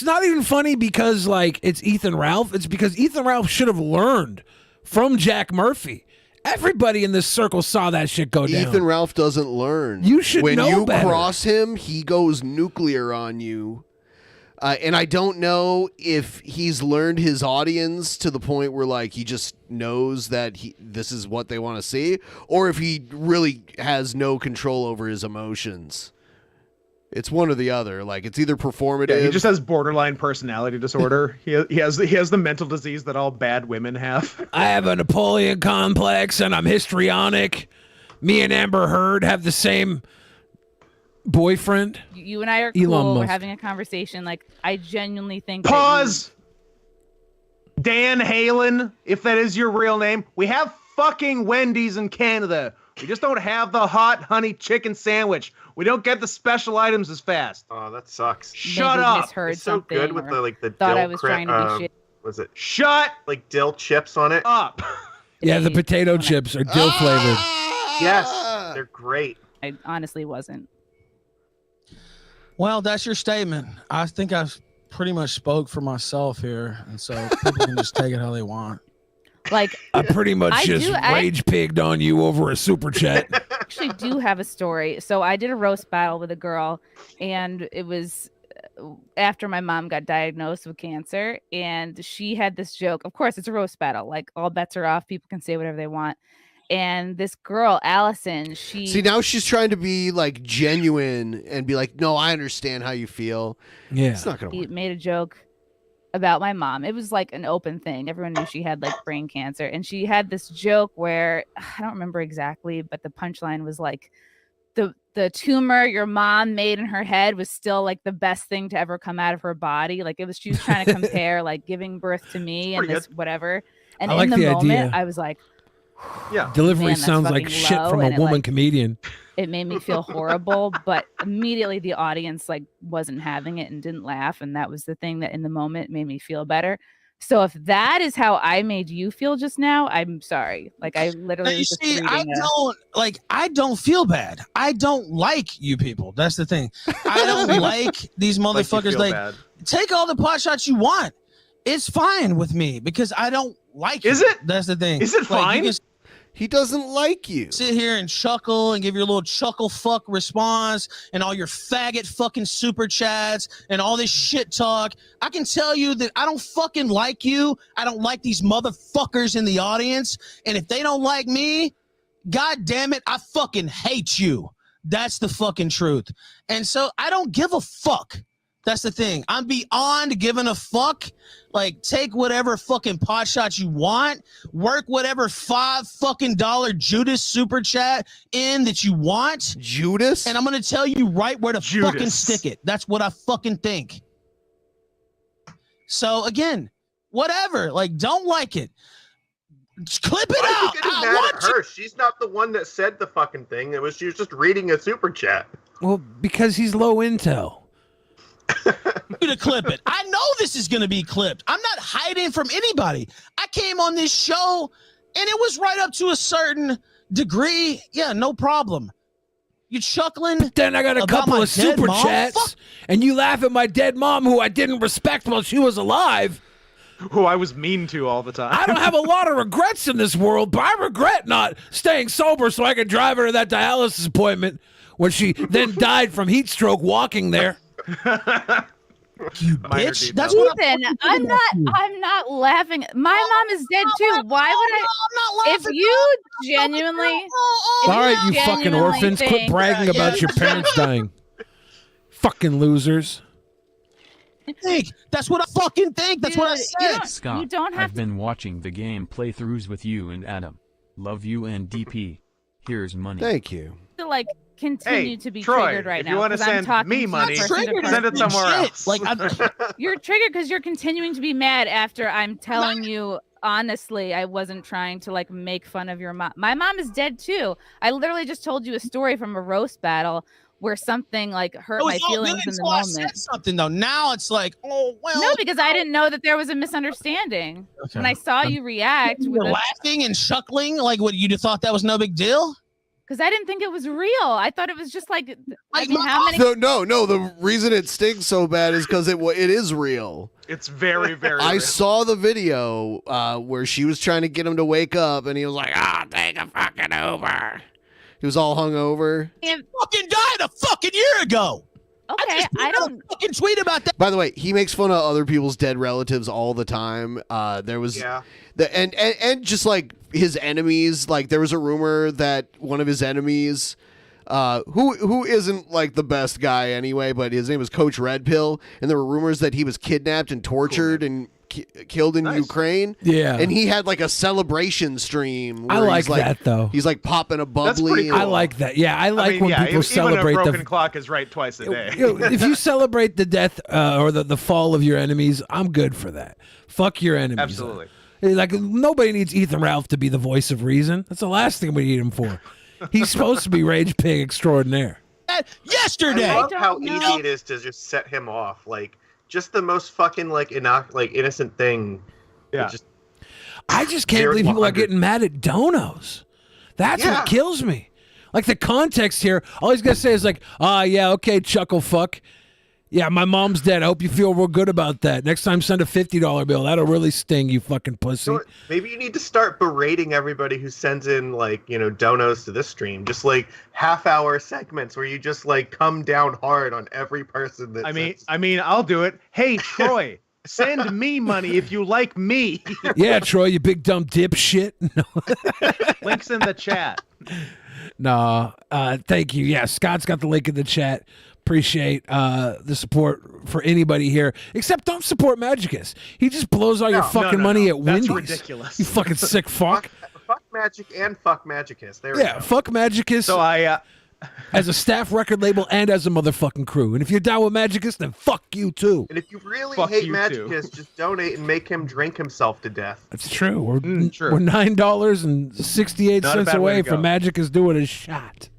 not even funny because like it's Ethan Ralph. It's because Ethan Ralph should have learned from Jack Murphy. Everybody in this circle saw that shit go down. Ethan Ralph doesn't learn. You should when know you better. cross him, he goes nuclear on you. And I don't know if he's learned his audience to the point where like he just knows that this is what they want to see, or if he really has no control over his emotions. It's one or the other. Like it's either performative. Yeah, he just has borderline personality disorder. he has the mental disease that all bad women have. I have a Napoleon complex and I'm histrionic. Me and Amber Heard have the same boyfriend. You and I are Elon cool. We're Musk. having a conversation. Like I genuinely think. Pause. Dan Halen, if that is your real name, we have fucking Wendy's in Canada. We just don't have the hot honey chicken sandwich. We don't get the special items as fast. Oh, that sucks. Shut Maybe up. misheard It's so something good with or the thought I dill was trying to be shit. was it Shut like dill chips on it? up. Yeah, the potato chips are dill flavored. Yes, they're great. I honestly wasn't. Well, that's your statement. I think I've pretty much spoke for myself here, and so people can just take it how they want. Like I pretty much I just rage pigged on you over a super chat. actually do have a story. So I did a roast battle with a girl, and it was after my mom got diagnosed with cancer, and she had this joke. Of course, it's a roast battle. Like all bets are off. People can say whatever they want. And this girl, Allison, she See, now she's trying to be like genuine and be like, no, I understand how you feel. Yeah. It's not going to work. made a joke about my mom. It was like an open thing. Everyone knew she had like brain cancer. And she had this joke where I don't remember exactly, but the punchline was like the tumor your mom made in her head was still like the best thing to ever come out of her body. Like she was trying to compare like giving birth to me and this whatever. And I like in the moment, idea. I was like, yeah, Delivery man, that's sounds like fucking shit low, from a and it, woman like, comedian. it made me feel horrible, but immediately the audience like wasn't having it and didn't laugh, and that was the thing that in the moment made me feel better. So if that is how I made you feel just now, I'm sorry. Like I literally was just reading I don't feel bad. I don't like you people. That's the thing. I don't like these motherfuckers. Like, take all the pot shots you want. It's fine with me because I don't like Is you. it? That's the thing. Is it fine? He doesn't like you. Sit here and chuckle and give your little chuckle fuck response and all your faggot fucking super chats and all this shit talk. I can tell you that I don't fucking like you. I don't like these motherfuckers in the audience. And if they don't like me, God damn it, I fucking hate you. That's the fucking truth. And so I don't give a fuck. That's the thing. I'm beyond giving a fuck. Like, take whatever fucking pot shots you want. Work whatever $5 fucking Judas super chat in that you want. Judas? And I'm going to tell you right where to fucking stick it. That's what I fucking think. So, again, whatever. Like, don't like it. Clip it Why out. are you getting mad at her? She's not the one that said the fucking thing. She was just reading a super chat. Well, because he's low intel. I'm gonna clip it. I know this is gonna be clipped. I'm not hiding from anybody. I came on this show and it was right up to a certain degree. Yeah, no problem. You chuckling? But then I got a couple of super chats, and you laugh at my dead mom, who I didn't respect while she was alive. Who I was mean to all the time. I don't have a lot of regrets in this world, but I regret not staying sober so I could drive her to that dialysis appointment when she then died from heat stroke walking there. You bitch. That's what I'm not laughing. My mom is dead too. Why would I? I'm not laughing. If you genuinely, All right, you fucking orphans, quit bragging about your parents dying. Fucking losers. That's what I fucking think. That's what I said. Scott, you don't have I've been watching the game playthroughs with you and Adam. Love you and DP. Here's money. Thank you. to like continue to be Troy, triggered right if now. you want to 'cause I'm send talking me to money, person to send it person. somewhere else. Like You're triggered because you're continuing to be mad after I'm telling you honestly I wasn't trying to like make fun of your mom. My mom is dead too. I literally just told you a story from a roast battle where something like hurt my feelings in the I moment. said something though. Now it's like, oh well. No, because I didn't know that there was a misunderstanding. Okay. When I saw you react, You were laughing and chuckling like what you'd have thought that was no big deal. because I didn't think it was real. I thought it was just like, I mean, how many? No. The reason it stings so bad is because it is real. It's very, very. I real. saw the video where she was trying to get him to wake up, and he was like, "Ah, take a fucking Uber." He was all hungover. He fucking died a fucking year ago. Okay, I don't fucking tweet about that. By the way, he makes fun of other people's dead relatives all the time. There was and just like his enemies. Like there was a rumor that one of his enemies, who isn't like the best guy anyway, but his name was Coach Red Pill, and there were rumors that he was kidnapped and tortured and killed in Ukraine. Yeah. And he had like a celebration stream. I where like he's, like that, though. He's like popping a That's bubbly. pretty cool. I like that. Yeah, I like when people even celebrate a broken the. clock is right twice a day. You know, if you celebrate the death or the fall of your enemies, I'm good for that. Fuck your enemies. Absolutely. Like nobody needs Ethan Ralph to be the voice of reason. That's the last thing we need him for. He's supposed to be Rage Pig extraordinaire. Yesterday. I love how easy it is to just set him off. Like, just the most fucking like innocent thing. Yeah. I just can't believe people are getting mad at donos. That's what kills me. Like the context here, all he's gonna say is like, yeah, okay, chuckle fuck. Yeah, my mom's dead. I hope you feel real good about that. Next time, send a $50 bill. That'll really sting, you fucking pussy. So maybe you need to start berating everybody who sends in donos to this stream. Just like half-hour segments where you just like come down hard on every person that. I mean, I'll do it. Hey, Troy, send me money if you like me. Yeah, Troy, you big dumb dipshit. No. Links in the chat. No, thank you. Yeah, Scott's got the link in the chat. Appreciate the support for anybody here, except don't support Magicus. He just blows all your fucking money at Wendy's. That's ridiculous. You fucking sick fuck. Fuck Magic and fuck Magicus. There we go. Fuck Magicus. So as a staff record label and as a motherfucking crew. And if you're down with Magicus, then fuck you too. And if you really hate Magicus, just donate and make him drink himself to death. That's true. We're $9.68 away from Magicus doing a shot.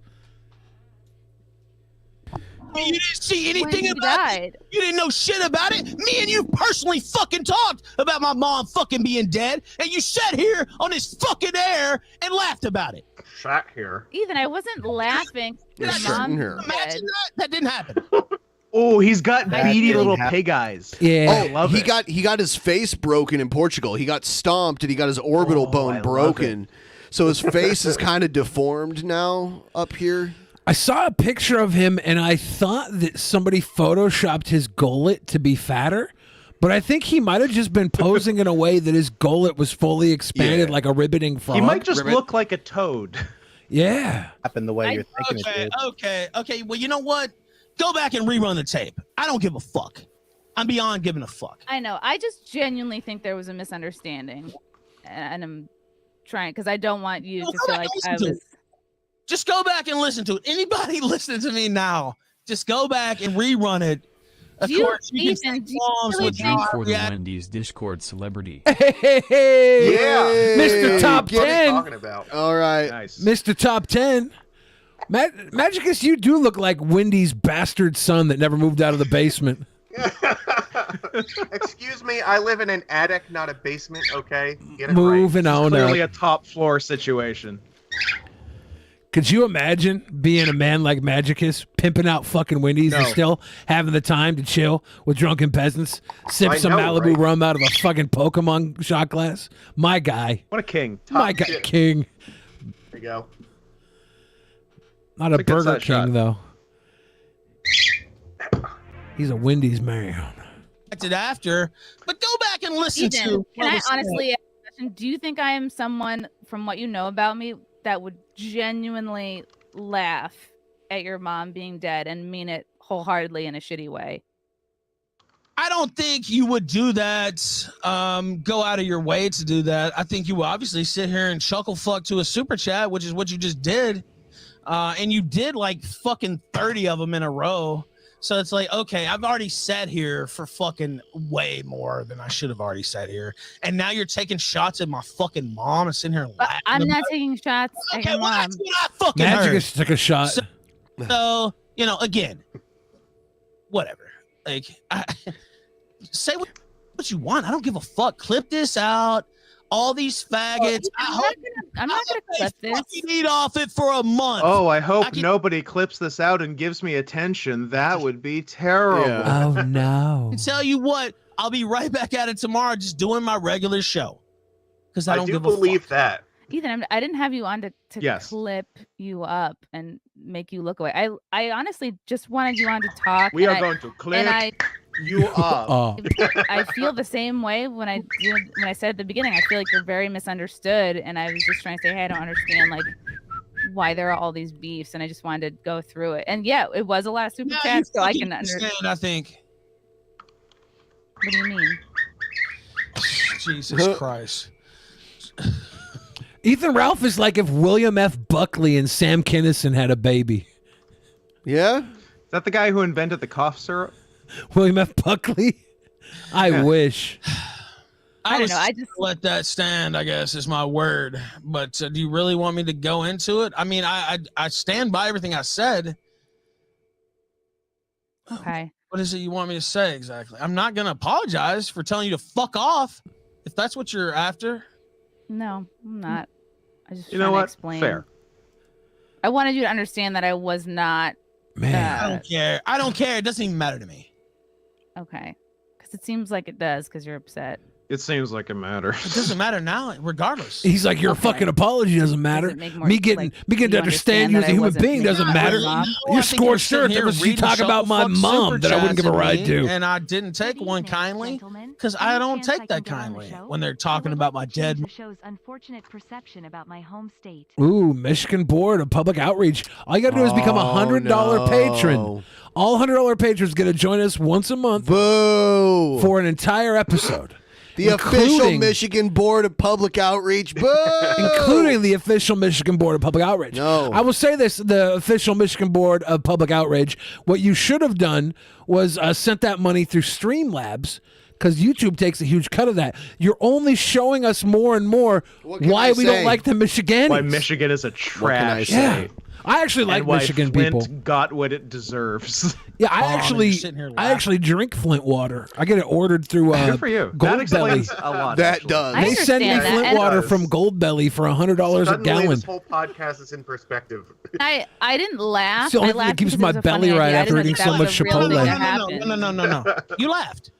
You didn't see anything about it. You didn't know shit about it. Me and you personally fucking talked about my mom fucking being dead, and you sat here on this fucking air and laughed about it. Sat here. Ethan, I wasn't laughing. Imagine that didn't happen. Oh, he's got beady little pig eyes. Yeah. Oh, he got his face broken in Portugal. He got stomped and he got his orbital bone broken. So his face is kind of deformed now up here. I saw a picture of him and I thought that somebody photoshopped his gullet to be fatter, but I think he might have just been posing in a way that his gullet was fully expanded like a ribbiting frog. He might just look like a toad. Yeah. Happen the way you're thinking it did. Okay. Well, you know what? Go back and rerun the tape. I don't give a fuck. I'm beyond giving a fuck. I know. I just genuinely think there was a misunderstanding, and I'm trying because I don't want you to feel like I was. Just go back and listen to it. Anybody listening to me now, just go back and rerun it. Of course, you can for the Wendy's Discord celebrity. Hey, yeah, Mr. Top 10. All right, nice. Mr. Top 10. Magicus, you do look like Wendy's bastard son that never moved out of the basement. Excuse me, I live in an attic, not a basement. Okay, get it Moving right. on. Clearly a top floor situation. Could you imagine being a man like Magicus, pimping out fucking Wendy's and still having the time to chill with drunken peasants, sip some Malibu rum out of a fucking Pokemon shot glass? My guy. What a king. My guy, king. There you go. Not a Burger King, though. He's a Wendy's man. It after, but go back and listen to. Can I honestly ask a question? Do you think I am someone, from what you know about me, that would genuinely laugh at your mom being dead and mean it wholeheartedly in a shitty way? I don't think you would do that, go out of your way to do that. I think you would obviously sit here and chuckle fuck to a super chat, which is what you just did. And you did like fucking 30 of them in a row. So it's like, okay, I've already sat here for fucking way more than I should have already sat here. And now you're taking shots at my fucking mom and sitting here and laughing. I'm not taking shots at your mom. That's what I fucking Magicus took a shot. So, you know, again, whatever. Like, say what you want. I don't give a fuck. Clip this out. All these faggots. I'm not gonna clip this. Eat off it for a month. Oh, I hope nobody clips this out and gives me attention. That would be terrible. Yeah. Oh no! I tell you what, I'll be right back at it tomorrow, just doing my regular show. Because I don't do give believe a fuck. that. Ethan, I didn't have you on to Yes. clip you up and make you look away. I honestly just wanted you on to talk. We and are going to clip and you up. I feel the same way when I said at the beginning. I feel like you're very misunderstood, and I was just trying to say, hey, I don't understand like why there are all these beefs, and I just wanted to go through it. And yeah, it was a lot of super chats, so I can understand. I think. What do you mean? Jesus Christ. Ethan Ralph is like if William F. Buckley and Sam Kinison had a baby. Yeah? Is that the guy who invented the cough syrup? William F. Buckley? I wish. I don't know. I just let that stand, I guess, is my word. But do you really want me to go into it? I mean, I stand by everything I said. Okay. What is it you want me to say exactly? I'm not going to apologize for telling you to fuck off if that's what you're after. No, I'm not. I just You know trying to what? explain. Fair. I wanted you to understand that I was not. I don't care. I don't care. It doesn't even matter to me. Okay. Because it seems like it does because you're upset. It seems like it matters. It doesn't matter now, regardless. He's like, your fucking apology doesn't matter. Does it make more- Me getting to understand you as a human being doesn't matter. You're scorched earth ever since you talk about my mom that I wouldn't give a ride to. And I didn't take one kindly because I don't take that kindly when they're talking about my dead. The show's unfortunate perception about my home state. Ooh, Michigan Board of Public Outreach. All you got to do is become a $100 patron. All $100 patrons get to join us once a month. Boo! For an entire episode. The official Michigan Board of Public Outreach. Boo! Including the official Michigan Board of Public Outrage. No. I will say this, the official Michigan Board of Public Outrage, what you should have done was sent that money through Streamlabs, because YouTube takes a huge cut of that. You're only showing us more and more why we don't like the Michiganders. Why Michigan is a trash state. I actually like And why Michigan Flint people. got what it deserves. Yeah, I actually drink Flint water. I get it ordered through Good for you. That Gold Belly. explains a lot. That actually. does. They send me understand that. Flint And- water from Gold Belly for $100 a Suddenly, gallon. this whole podcast is in perspective. I didn't laugh. It's the only I thing that laughed keeps because my it was a belly funny right idea. I after didn't eating think so that much was a real thing Chipotle. that happened. No. You laughed.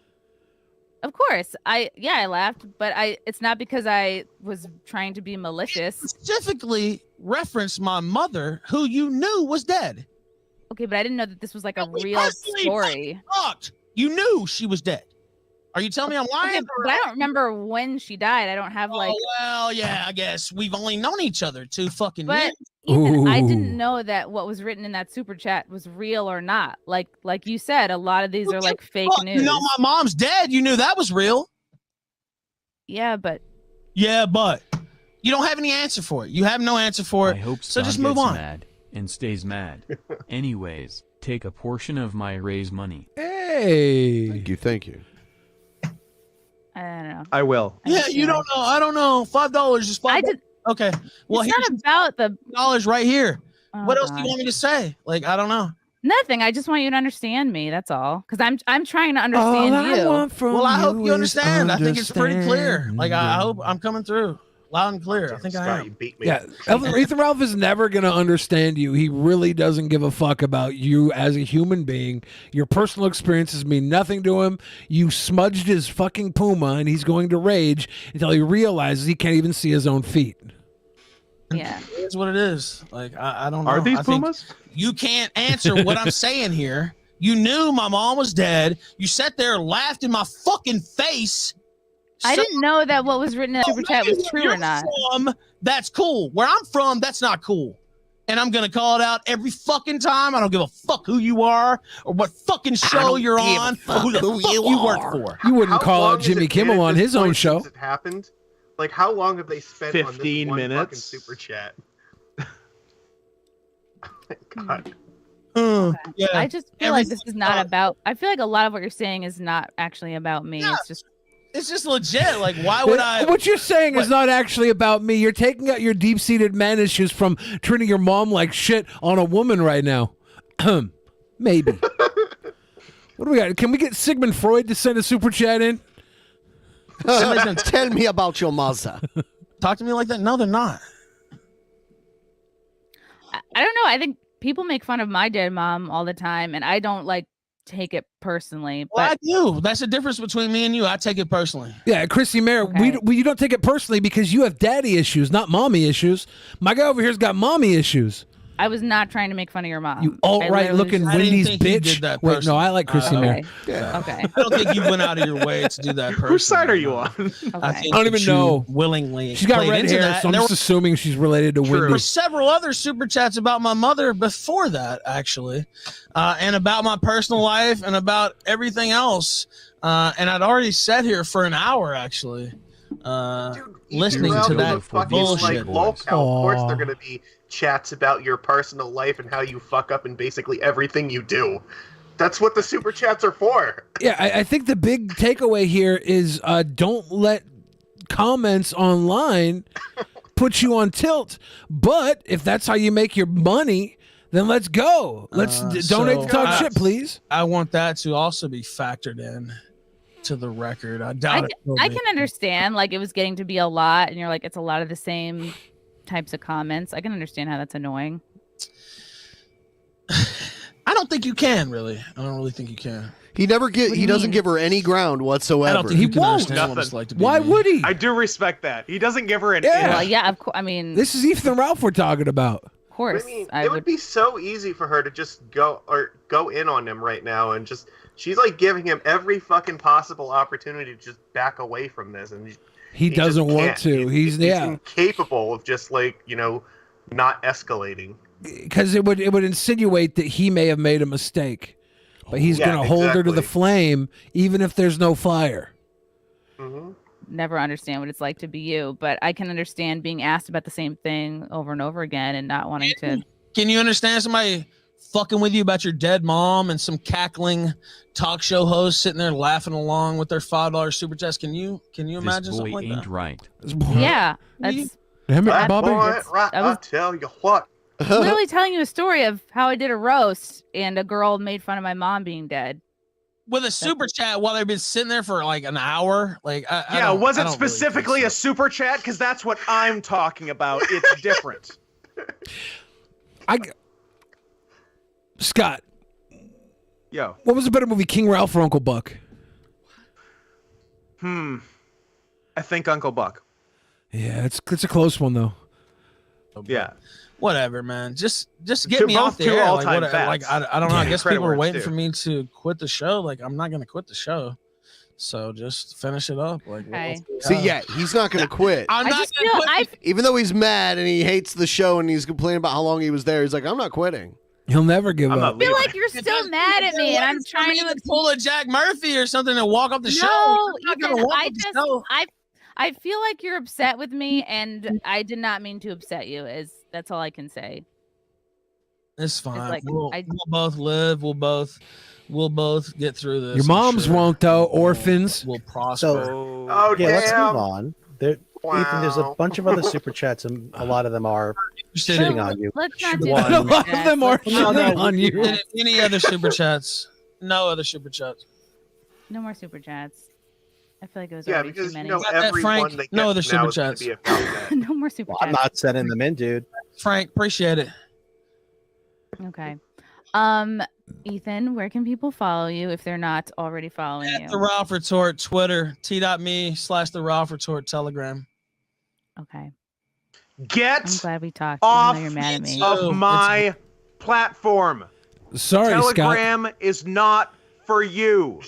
Of course. I laughed, but it's not because I was trying to be malicious. Specifically referenced my mother, who you knew was dead. Okay, but I didn't know that this was like a We real personally story. fucked. You knew she was dead. Are you telling me I'm lying? Okay, but I don't remember when she died. I don't have like. Oh, well, yeah, I guess we've only known each other 2 fucking But years. Ethan, I didn't know that what was written in that super chat was real or not. Like you said, a lot of these are like fake news. You know my mom's dead. You knew that was real. Yeah, but you don't have any answer for it. You have no answer for it. I hope so Stan just move gets on. mad and stays mad. Anyways, take a portion of my raise money. Hey. Thank you. I don't know. I will. Yeah, you don't know. I don't know. $5 is $5. Okay. Well, It's not about the $5 right here. Oh, What else do you God. want me to say? Like, I don't know. Nothing. I just want you to understand me. That's all. Because I'm trying to understand you. Well, I hope you understand. I think it's pretty clear. Like, I hope I'm coming through loud and clear. I think I am. Yeah, Ethan Ralph is never going to understand you. He really doesn't give a fuck about you as a human being. Your personal experiences mean nothing to him. You smudged his fucking Puma, and he's going to rage until he realizes he can't even see his own feet. Yeah. It's what it is. Like, I don't know. Are these I think Pumas? You can't answer what I'm saying here. You knew my mom was dead. You sat there and laughed in my fucking face. I didn't know that what was written in the super chat was true or not. That's cool. Where I'm from, that's not cool. And I'm going to call it out every fucking time. I don't give a fuck who you are or what fucking show you're on or who the fuck you work for. You wouldn't How call long out has Jimmy it been Kimmel at on this his own point show. since it happened? Like, how long have they spent on this 15 one fucking minutes. super chat? God. Yeah. I just feel like this is not about. I feel like a lot of what you're saying is not actually about me. Yeah. It's just legit. Like, why would I? What you're saying is not actually about me. You're taking out your deep-seated man issues from treating your mom like shit on a woman right now. Maybe. What do we got? Can we get Sigmund Freud to send a super chat in? Tell me about your mother. Talk to me like that? No, they're not. I don't know. I think people make fun of my dead mom all the time, and I don't like take it personally. Well, But I do. That's the difference between me and you. I take it personally. Yeah, Chrissie Mayr, you don't take it personally because you have daddy issues, not mommy issues. My guy over here's got mommy issues. I was not trying to make fun of your mom. You alt-right looking I didn't Wendy's think you bitch. did that Wait, no, personally. I like Chrissie Mayr. Okay. I don't think you went out of your way to do that personally. Whose side are you on? I think I don't that even you know. Willingly. She's got played red into hair, that, so I'm and there just assuming she's related to were Wendy. several other super chats about my mother before that, actually, and about my personal life and about everything else. And I'd already sat here for an hour, actually, listening to that bullshit. Like, of course, they're gonna be chats about your personal life and how you fuck up in basically everything you do. That's what the super chats are for. Yeah, I think the big takeaway here is don't let comments online put you on tilt. But if that's how you make your money, Then let's go. Let's donate to talk shit, please. I want that to also be factored in to the record. I doubt it. I can understand, like, it was getting to be a lot, and you're like, it's a lot of the same types of comments. I can understand how that's annoying. I don't think you can, really. I don't really think you can. He doesn't give her any ground whatsoever. I don't think he won't. What it's like to be Why me. would he? I do respect that. He doesn't give her an Yeah. Well, yeah, of course. I mean, This is Ethan Ralph we're talking about. of course. I mean, I it would. would be so easy for her to just go in on him right now, and just she's like giving him every fucking possible opportunity to just back away from this, and He doesn't just want can't. to. He's incapable of just like not escalating. because it would insinuate that he may have made a mistake, but he's Yeah, gonna hold her to the exactly. flame even if there's no fire. Never understand what it's like to be you, but I can understand being asked about the same thing over and over again and not wanting to. Can you understand somebody fucking with you about your dead mom and some cackling talk show host sitting there laughing along with their $5 super chats? Can you imagine This boy something like ain't that? right. Yeah, that's Damn it, That Bobby. boy, right, I was- I tell you what. literally telling you a story of how I did a roast and a girl made fun of my mom being dead. With a super chat while they've been sitting there for like an hour? Like, Was I it don't specifically a super chat? Because that's what I'm talking about. It's different. Scott, Yo. what was a better movie, King Ralph or Uncle Buck? I think Uncle Buck. Yeah, it's a close one though. Yeah. Whatever, man. Just Two- get me off both the two air. Like, all-time what, bats. like I don't know. I Yeah, guess credit people are where it's waiting due. for me to quit the show. Like, I'm not gonna quit the show. So just finish it up. Like, Okay. See, he's not going to quit. I'm I not just gonna feel quit. Even though he's mad and he hates the show and he's complaining about how long he was there, he's like, I'm not quitting. He'll never give I'm up. not I feel leaving. like you're still mad at me, and I'm trying to. pull a Jack Murphy or something and walk off the show. No, I'm not gonna Ethan, walk off the show. I feel like you're upset with me, and I did not mean to upset you. That's all I can say. It's fine. like, we'll I- both live. We'll both get through this. Your I'm moms sure. won't though. Orphans. We'll prosper. So Oh, yeah, let's damn. move on. Ethan, there's a bunch of other super chats, and a lot of them are shitting on you. Let's not do One. A lot of them are No, shitting on you. Any other super chats? No other super chats. No more super chats. I feel like it was Yeah, already too because many. every Frank, one they get no other now super is gonna chats. be a comeback. No more super Well, chats. I'm not sending them in, dude. Frank, appreciate it. Okay. Ethan, where can people follow you if they're not already following At you? the Ralph Retort, Twitter, t.me/the Ralph Retort, Telegram. Okay. I'm Get glad we talked. off Even though you're mad at me. of my platform. Sorry, Scott. Telegram is not for you.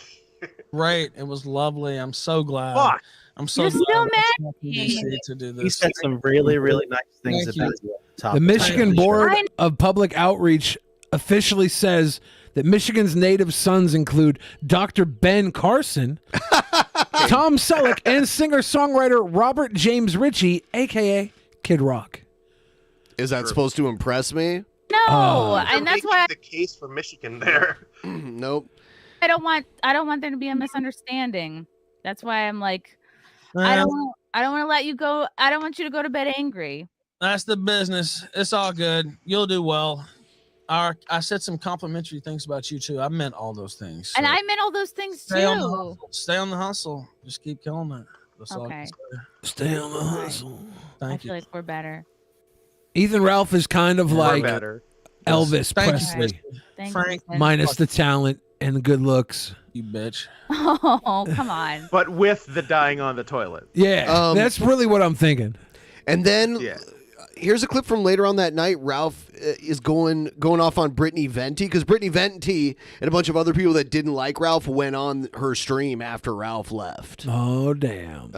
Right. It was lovely. I'm so glad. Fuck. I'm so You're glad still I was mad at talking me. to DC to do He this. said some really, really nice things Thank about you. you at the top. The of Michigan show. Board of Public Outreach officially says that Michigan's native sons include Dr. Ben Carson, Tom Selleck, and singer-songwriter Robert James Ritchie, a.k.a. Kid Rock. Is that supposed to impress me? No, You're and that's making why the case for Michigan there. Nope. I don't want there to be a misunderstanding. That's why I'm like, I don't want to let you go. I don't want you to go to bed angry. That's the business. It's all good. You'll do well. I said some complimentary things about you too. I meant all those things. And so I meant all those things stay on the too. hustle. Stay on the hustle. Just keep killing it. That's all I Okay. can say. Stay on the hustle. I Thank feel you. like we're better. Ethan Ralph is kind of like better. Elvis Thank you, Presley, Thank Frank, you. Ethan. minus the talent and the good looks. you bitch. Oh, come on. But with the dying on the toilet. Yeah, that's really what I'm thinking. And then Yeah. here's a clip from later on that night. Ralph is going off on Brittany Venti because Brittany Venti and a bunch of other people that didn't like Ralph went on her stream after Ralph left. Oh, damn.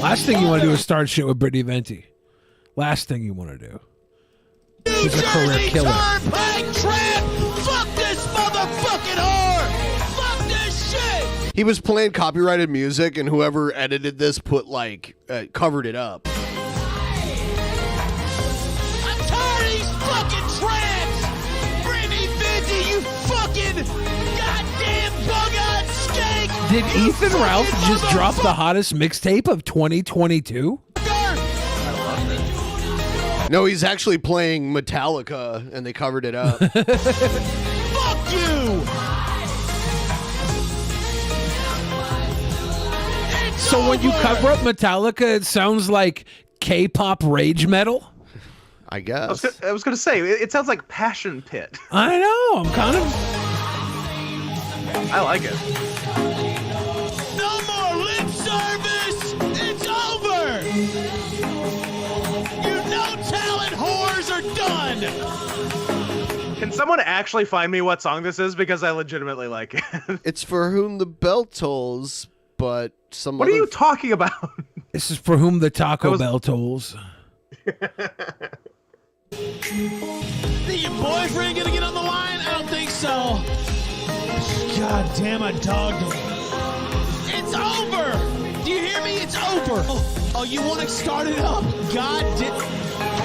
Last thing you want to do is start shit with Brittany Venti. Last thing you want to do. She's a career killer. Fuck this motherfucking whore! Fuck this shit! He was playing copyrighted music, and whoever edited this put covered it up. I'm tired of these fucking tramps! Brittany Venti, you fucking goddamn bug-eyed skank! Did Ethan Ralph just drop the hottest mixtape of 2022? No, he's actually playing Metallica, and they covered it up. Fuck you! So when you cover up Metallica, it sounds like K-pop rage metal? I guess. I was gonna say, it sounds like Passion Pit. I know, I'm kind of... I like it. No more lip service! It's over! You no-talent whores are done! Can someone actually find me what song this is? Because I legitimately like it. It's For Whom the Bell Tolls, but some What are you talking about? This is For Whom the Taco Bell Tolls. Think your boyfriend gonna get on the line? I don't think so. God damn, I dogged him. It's over! Do you hear me? It's over! Oh, you want to start it up? God damn.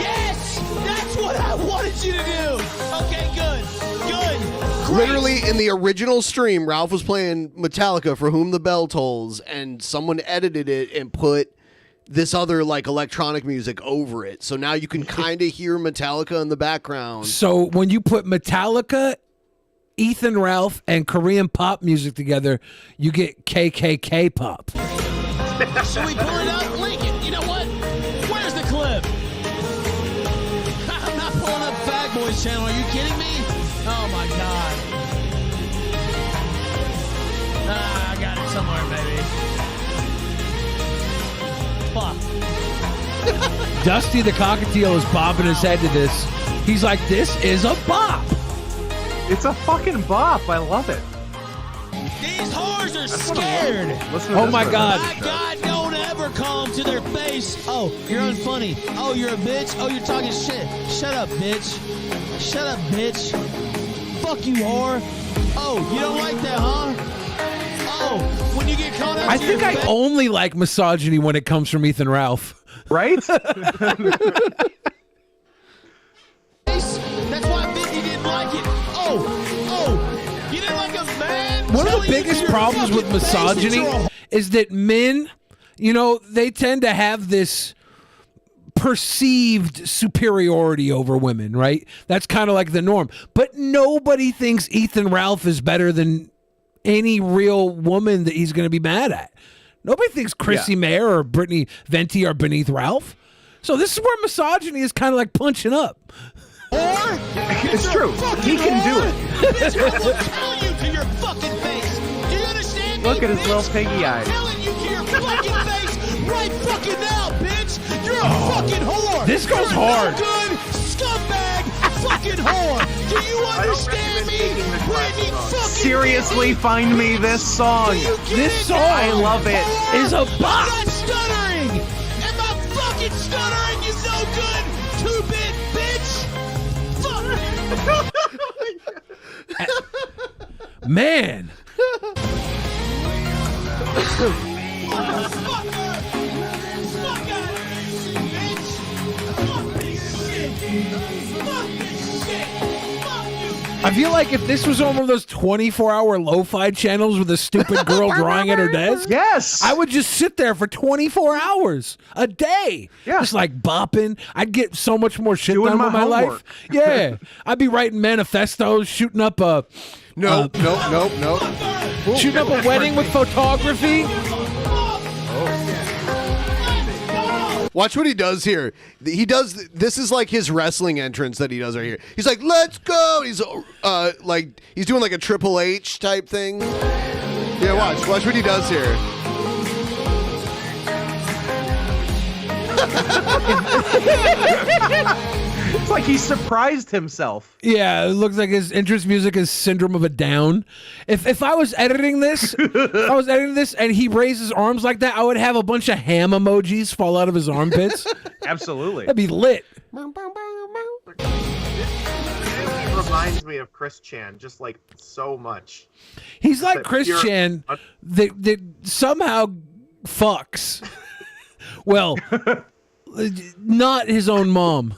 Yes! That's what I wanted you to do! Okay, good. Good. Great. Literally, in the original stream, Ralph was playing Metallica, For Whom the Bell Tolls, and someone edited it and put this other like electronic music over it. So now you can kind of hear Metallica in the background. So when you put Metallica, Ethan Ralph, and Korean pop music together, you get KKK pop. Should we pull it up? Lincoln, you know what? Where's the clip? I'm not pulling up Fag Boys channel. Are you kidding me? Oh my god. I got it somewhere, baby. Fuck. Dusty the Cockatiel is bobbing his head to this. He's like, this is a bop. It's a fucking bop. I love it. These whores are scared. Oh my god. My god, don't ever call them to their face. Oh, you're unfunny. Oh, you're a bitch. Oh, you're talking shit. Shut up, bitch. Shut up, bitch. Fuck you, whore. Oh, you don't like that, huh? Oh, when you get caught out I think I only like misogyny when it comes from Ethan Ralph. Right? That's why Vicky didn't like it. Oh, you didn't like a man? One of the biggest problems with misogyny is that men, they tend to have this perceived superiority over women, right? That's kind of like the norm. But nobody thinks Ethan Ralph is better than any real woman that he's going to be mad at. Nobody thinks Chrissie Mayr or Brittany Venti are beneath Ralph. So this is where misogyny is kind of like punching up. It's true. He can do it. Bitch, I will tell you to your fucking face. Do you understand me? Look at his little piggy eyes. I'm telling you to your fucking face right fucking now, bitch. You're a fucking whore. This goes You're hard. No good scumbag fucking whore. Do you understand me? Brittany fucking Seriously, find me this song. This song, I love it. Is a bop. I'm not stuttering. Am I fucking stuttering? You no good two-bit bitch. Fuck. Man. I feel like if this was on one of those 24-hour lo-fi channels with a stupid girl drawing at her desk, yes, I would just sit there for 24 hours a day, just like bopping. I'd get so much more shit done with my life. Yeah, I'd be writing manifestos, shooting up a Nope. shooting up a wedding with photography. Watch what he does here. This is like his wrestling entrance that he does right here. He's like, let's go. He's like, he's doing like a Triple H type thing. Yeah, watch what he does here. It's like he surprised himself. Yeah, it looks like his entrance music is Syndrome of a Down. If I was editing this, and he raised his arms like that, I would have a bunch of ham emojis fall out of his armpits. Absolutely. That'd be lit. It reminds me of Chris Chan, just like so much. He's like Chris Chan that somehow fucks. Well, not his own mom,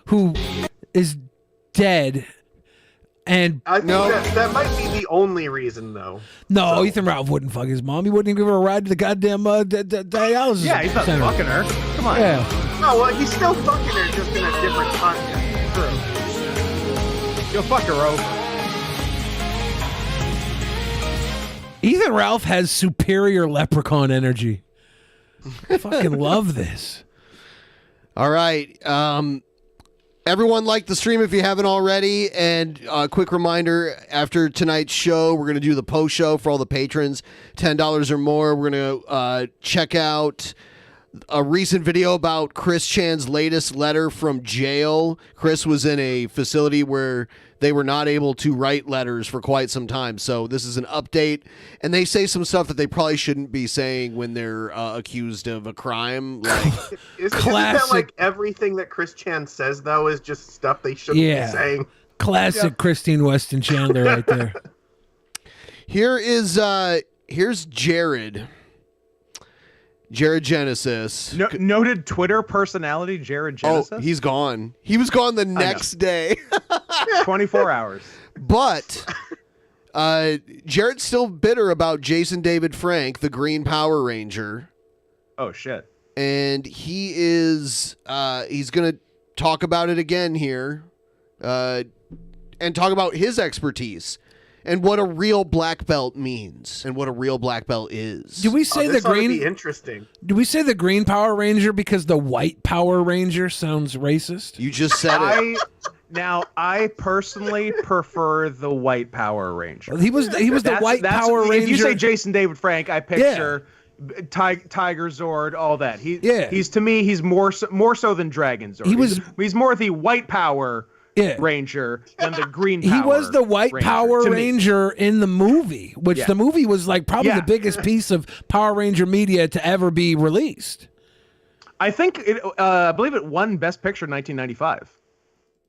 who is dead. And I think that might be the only reason, though. No, Ethan Ralph wouldn't fuck his mom. He wouldn't even give her a ride to the goddamn dialysis. Yeah, he's not center. fucking her. Come on. Yeah. Oh, well, he's still fucking her, just in a different context. True. You'll fuck her over. Ethan Ralph has superior leprechaun energy. I fucking love this. All right. Everyone like the stream if you haven't already. And a quick reminder, after tonight's show, we're going to do the post show for all the patrons, $10 or more. We're going to check out a recent video about Chris Chan's latest letter from jail. Chris was in a facility where they were not able to write letters for quite some time. So this is an update. And they say some stuff that they probably shouldn't be saying when they're accused of a crime. Like, Isn't that like everything that Chris Chan says, though, is just stuff they shouldn't be saying? Classic Christine Weston Chandler right there. Here's Jared. Jared Genesis. Noted Twitter personality, Jared Genesis. Oh, he's gone. He was gone the next day. 24 hours. But Jared's still bitter about Jason David Frank, the Green Power Ranger. Oh, shit. And he is, he's going to talk about it again here and talk about his expertise. And what a real black belt means, and what a real black belt is. Do we say the green? Be interesting. Do we say the Green Power Ranger because the White Power Ranger sounds racist? You just said it. Now, I personally prefer the White Power Ranger. He was the White Power Ranger. If you say Jason David Frank, I picture Tiger Zord, all that. He's to me, he's more so than Dragon Zord. He's more the White Power Ranger than the Green Power. He was the White Power Ranger in the movie, which the movie was like probably the biggest piece of Power Ranger media to ever be released. I think I believe it won Best Picture in 1995.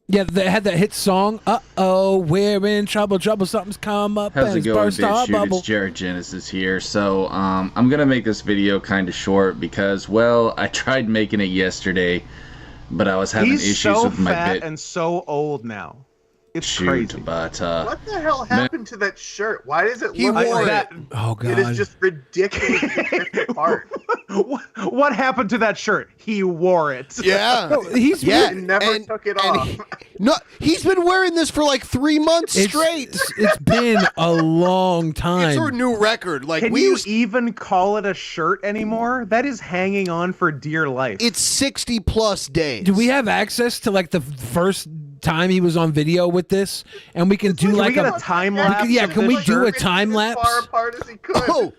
Yeah, they had that hit song. Uh-oh, we're in trouble. Something's come up. How's and it going, burst our BitChute? bubble. It's Jared Genesis here. So I'm going to make this video kind of short because, well, I tried making it yesterday, but I was having issues with my bit. And so old now. It's crazy. But what the hell happened to that shirt? Why does it He look wore like it. that? Oh god, it is just ridiculously ripped apart. What happened to that shirt? He wore it. Yeah, He never took it off. He's been wearing this for like 3 months straight. It's been a long time. It's our new record. Like, Can you even call it a shirt anymore? That is hanging on for dear life. It's 60 plus days. Do we have access to like the first time he was on video with this, and we can do Can like we get a time lapse? Yeah, of can this we do a shirt? time lapse? As far apart as he could. Oh,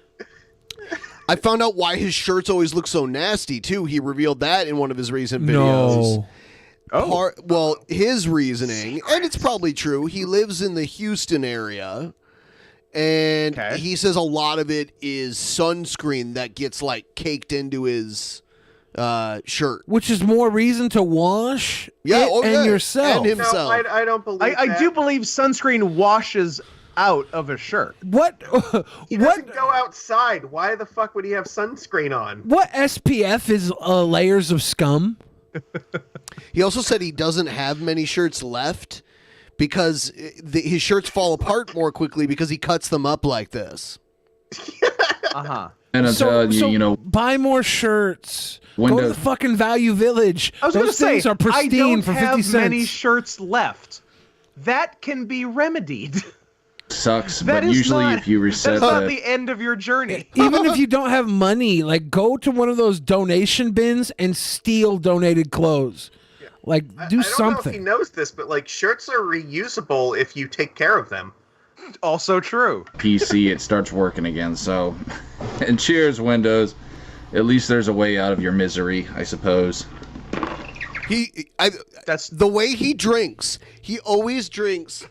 I found out why his shirts always look so nasty too. He revealed that in one of his recent videos. No. Well, his reasoning, and it's probably true. He lives in the Houston area, and he says a lot of it is sunscreen that gets like caked into his shirt, which is more reason to wash and yourself and himself. No, I don't believe that. I do believe sunscreen washes out of a shirt. What? He doesn't go outside. Why the fuck would he have sunscreen on? What SPF is layers of scum? He also said he doesn't have many shirts left because his shirts fall apart more quickly because he cuts them up like this. And I'm telling you, you know, buy more shirts. Go to Windows- the fucking Value Village. I was going to Those say, things are pristine I don't for 50 have cents. many shirts left. That can be remedied. sucks, That but is usually not- if you reset that's not that, the end of your journey. Even if you don't have money, like go to one of those donation bins and steal donated clothes. Like do I don't know if something. he knows this, but like shirts are reusable if you take care of them. Also true. PC, it starts working again. So, and cheers, Windows. At least there's a way out of your misery, I suppose. That's the way he drinks. He always drinks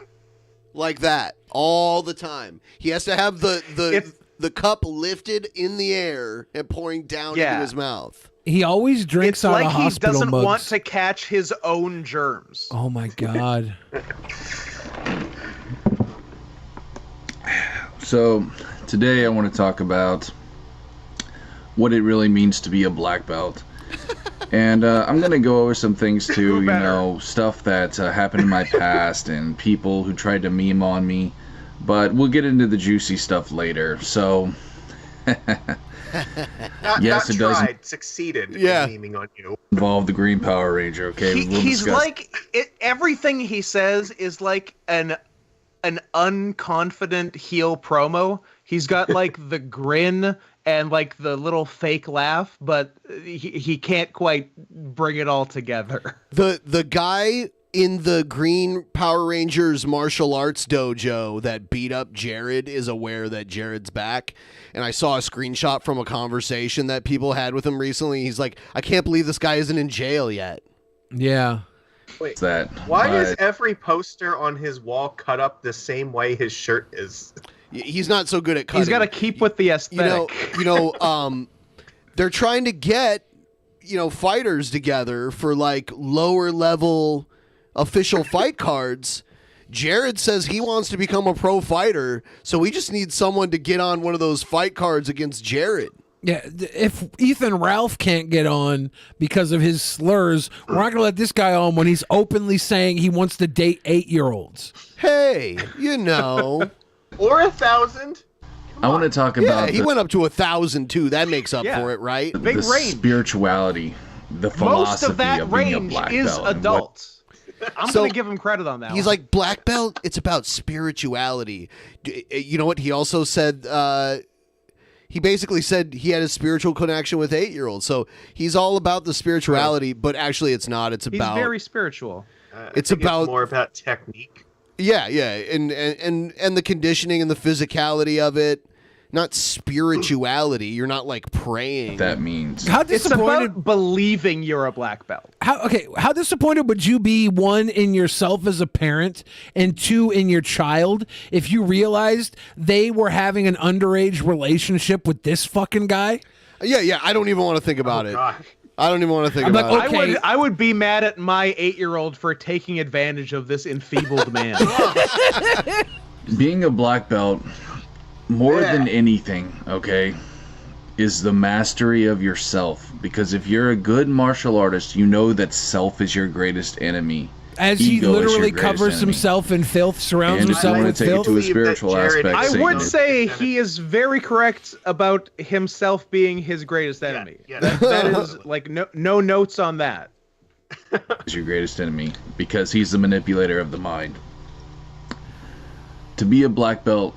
like that all the time. He has to have the cup lifted in the air and pouring down into his mouth. He always drinks It's out like of he hospital doesn't mugs. want to catch his own germs. Oh my god. So, today I want to talk about what it really means to be a black belt. And I'm going to go over some things too, you know, stuff that happened in my past and people who tried to meme on me. But we'll get into the juicy stuff later. So, Yes, it does succeeded Yeah. in memeing on you. involve the Green Power Ranger. Okay, we'll He's discuss. like everything he says is like an unconfident heel promo. He's got like the grin and like the little fake laugh, but he can't quite bring it all together. The guy in the Green Power Rangers martial arts dojo that beat up Jared is aware that Jared's back. And I saw a screenshot from a conversation that people had with him recently. He's like, I can't believe this guy isn't in jail yet. Yeah. Wait, that. why is every poster on his wall cut up the same way his shirt is? He's not so good at cutting. He's got to keep with the aesthetic. They're trying to get, fighters together for like lower level official fight cards. Jared says he wants to become a pro fighter, so we just need someone to get on one of those fight cards against Jared. Yeah, if Ethan Ralph can't get on because of his slurs, we're not going to let this guy on when he's openly saying he wants to date 8-year-olds. Hey, Or 1,000. I want to talk about. He went up to 1,000 too. That makes up for it, right? the spirituality, the philosophy Most of that being a range black is belt and what- adult. I'm going to give him credit on that. He's like, black belt, it's about spirituality. You know what he also said? He basically said he had a spiritual connection with 8-year-olds. So he's all about the spirituality, but actually it's not. It's He's about very spiritual. it's more about technique. Yeah, and the conditioning and the physicality of it, not spirituality. You're not like praying. That means How It's disappointed? about believing you're a black belt. How disappointed would you be, one, in yourself as a parent, and two, in your child, if you realized they were having an underage relationship with this fucking guy? Yeah. I don't even want to think about it. I don't even want to think about it. I would be mad at my 8-year-old for taking advantage of this enfeebled man. being a black belt, more than anything, okay, is the mastery of yourself. Because if you're a good martial artist, you know that self is your greatest enemy. As he Ego is your literally greatest covers enemy. himself in filth, surrounds And if you himself want with to take it filth. to a spiritual aspect, I Satan would is- say he is very correct about himself being his greatest enemy. That is like no notes on that. is your greatest enemy because he's the manipulator of the mind. To be a black belt,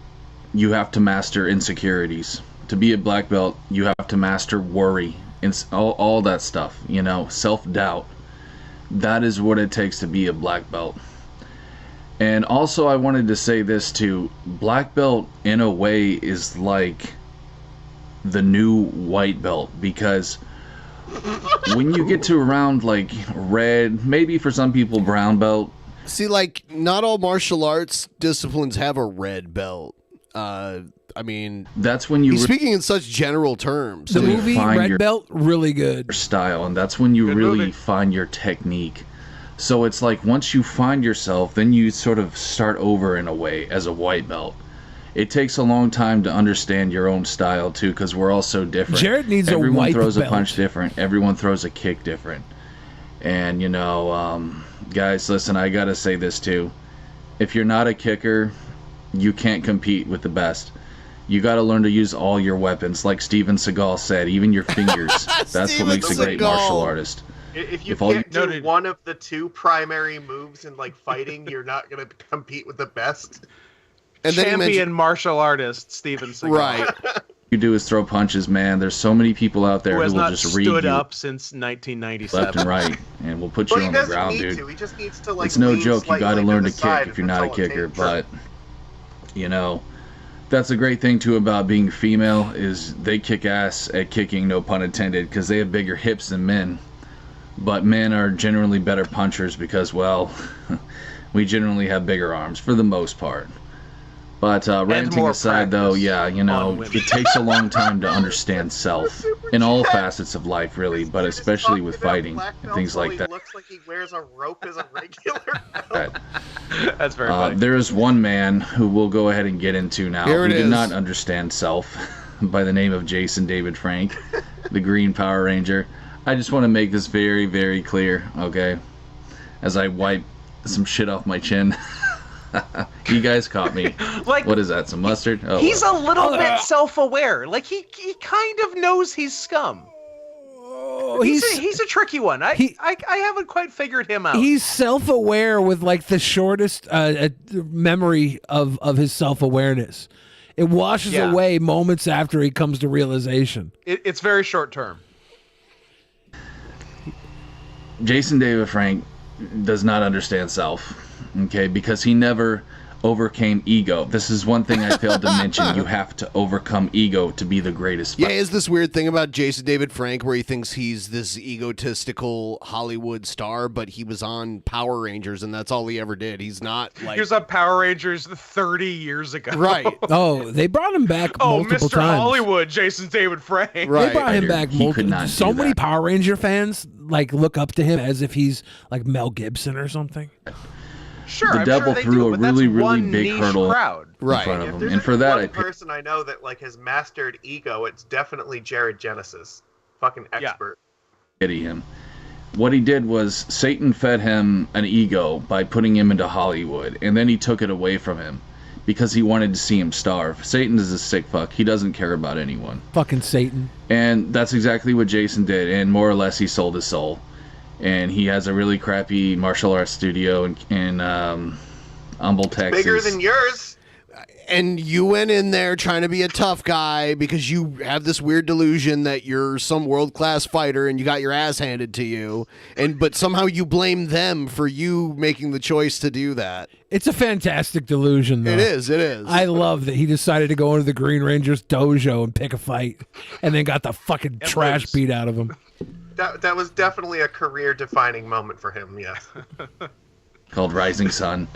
you have to master insecurities. To be a black belt, you have to master worry and all that stuff, self-doubt. That is what it takes to be a black belt. And also I wanted to say this too. Black belt in a way is like the new white belt, because when you get to around like red, maybe for some people brown belt. See, like, not all martial arts disciplines have a red belt. I mean, that's when you he's speaking in such general terms. The movie Red Belt, really good. Style, and that's when you really find your technique. So it's like once you find yourself, then you sort of start over in a way as a white belt. It takes a long time to understand your own style too, because we're all so different. Jared needs a Everyone white throws belt. a punch different. Everyone throws a kick different. And guys, listen, I gotta say this too. If you're not a kicker, you can't compete with the best. You got to learn to use all your weapons, like Steven Seagal said, even your fingers. That's what makes a great martial artist. If you If all can't do one of the two primary moves in like fighting, you're not going to compete with the best. And then he Champion mentioned- martial artist Steven Seagal. Right. You do is throw punches, man. There's so many people out there Who who has will not just read stood you up since 1997. left and right, and will put But you he on the doesn't ground, need dude. to. He just needs to like. It's no lean joke. You got to slightly learn the to side kick if you're not a until it kicker. takes But that's a great thing too about being female is they kick ass at kicking, no pun intended, because they have bigger hips than men. But men are generally better punchers because, well, we generally have bigger arms for the most part. But ranting more aside, though, yeah, women. it takes a long time to understand self in all facets of life, really, but especially with fighting and things like that. Looks like he wears a rope as a regular. That's very funny. There is one man who we'll go ahead and get into now Here who it did is. not understand self by the name of Jason David Frank, the Green Power Ranger. I just want to make this very, very clear, okay? As I wipe some shit off my chin. You guys caught me. Like, what is that? Some mustard? Oh, He's well. a little bit self-aware. Like he kind of knows he's scum. He's a tricky one. I haven't quite figured him out. He's self-aware with like the shortest memory of his self-awareness. It washes away moments after he comes to realization. It's very short term. Jason David Frank does not understand self, okay, because he never overcame ego. This is one thing I failed to mention. You have to overcome ego to be the greatest. Yeah, is this weird thing about Jason David Frank where he thinks he's this egotistical Hollywood star, but he was on Power Rangers and that's all he ever did. He's not like... He was on Power Rangers 30 years ago. Right. Oh, they brought him back multiple Mr. times. Hollywood, Jason David Frank. Right. They brought him back multiple. So many Power Ranger fans like look up to him as if he's like Mel Gibson or something. Sure, the devil threw a really big hurdle in right. front of If him, there's and for that, one person I know that like has mastered ego, it's definitely Jared Genesis, fucking expert. pity him. What he did was Satan fed him an ego by putting him into Hollywood, and then he took it away from him because he wanted to see him starve. Satan is a sick fuck. He doesn't care about anyone. Fucking Satan. And that's exactly what Jason did, and more or less he sold his soul. And he has a really crappy martial arts studio in Humble, Texas. Bigger than yours. And you went in there trying to be a tough guy because you have this weird delusion that you're some world-class fighter and you got your ass handed to you. But somehow you blame them for you making the choice to do that. It's a fantastic delusion, though. It is. I love that he decided to go into the Green Ranger's dojo and pick a fight and then got the fucking trash beat out of him. That was definitely a career-defining moment for him, yes. Called Rising Sun.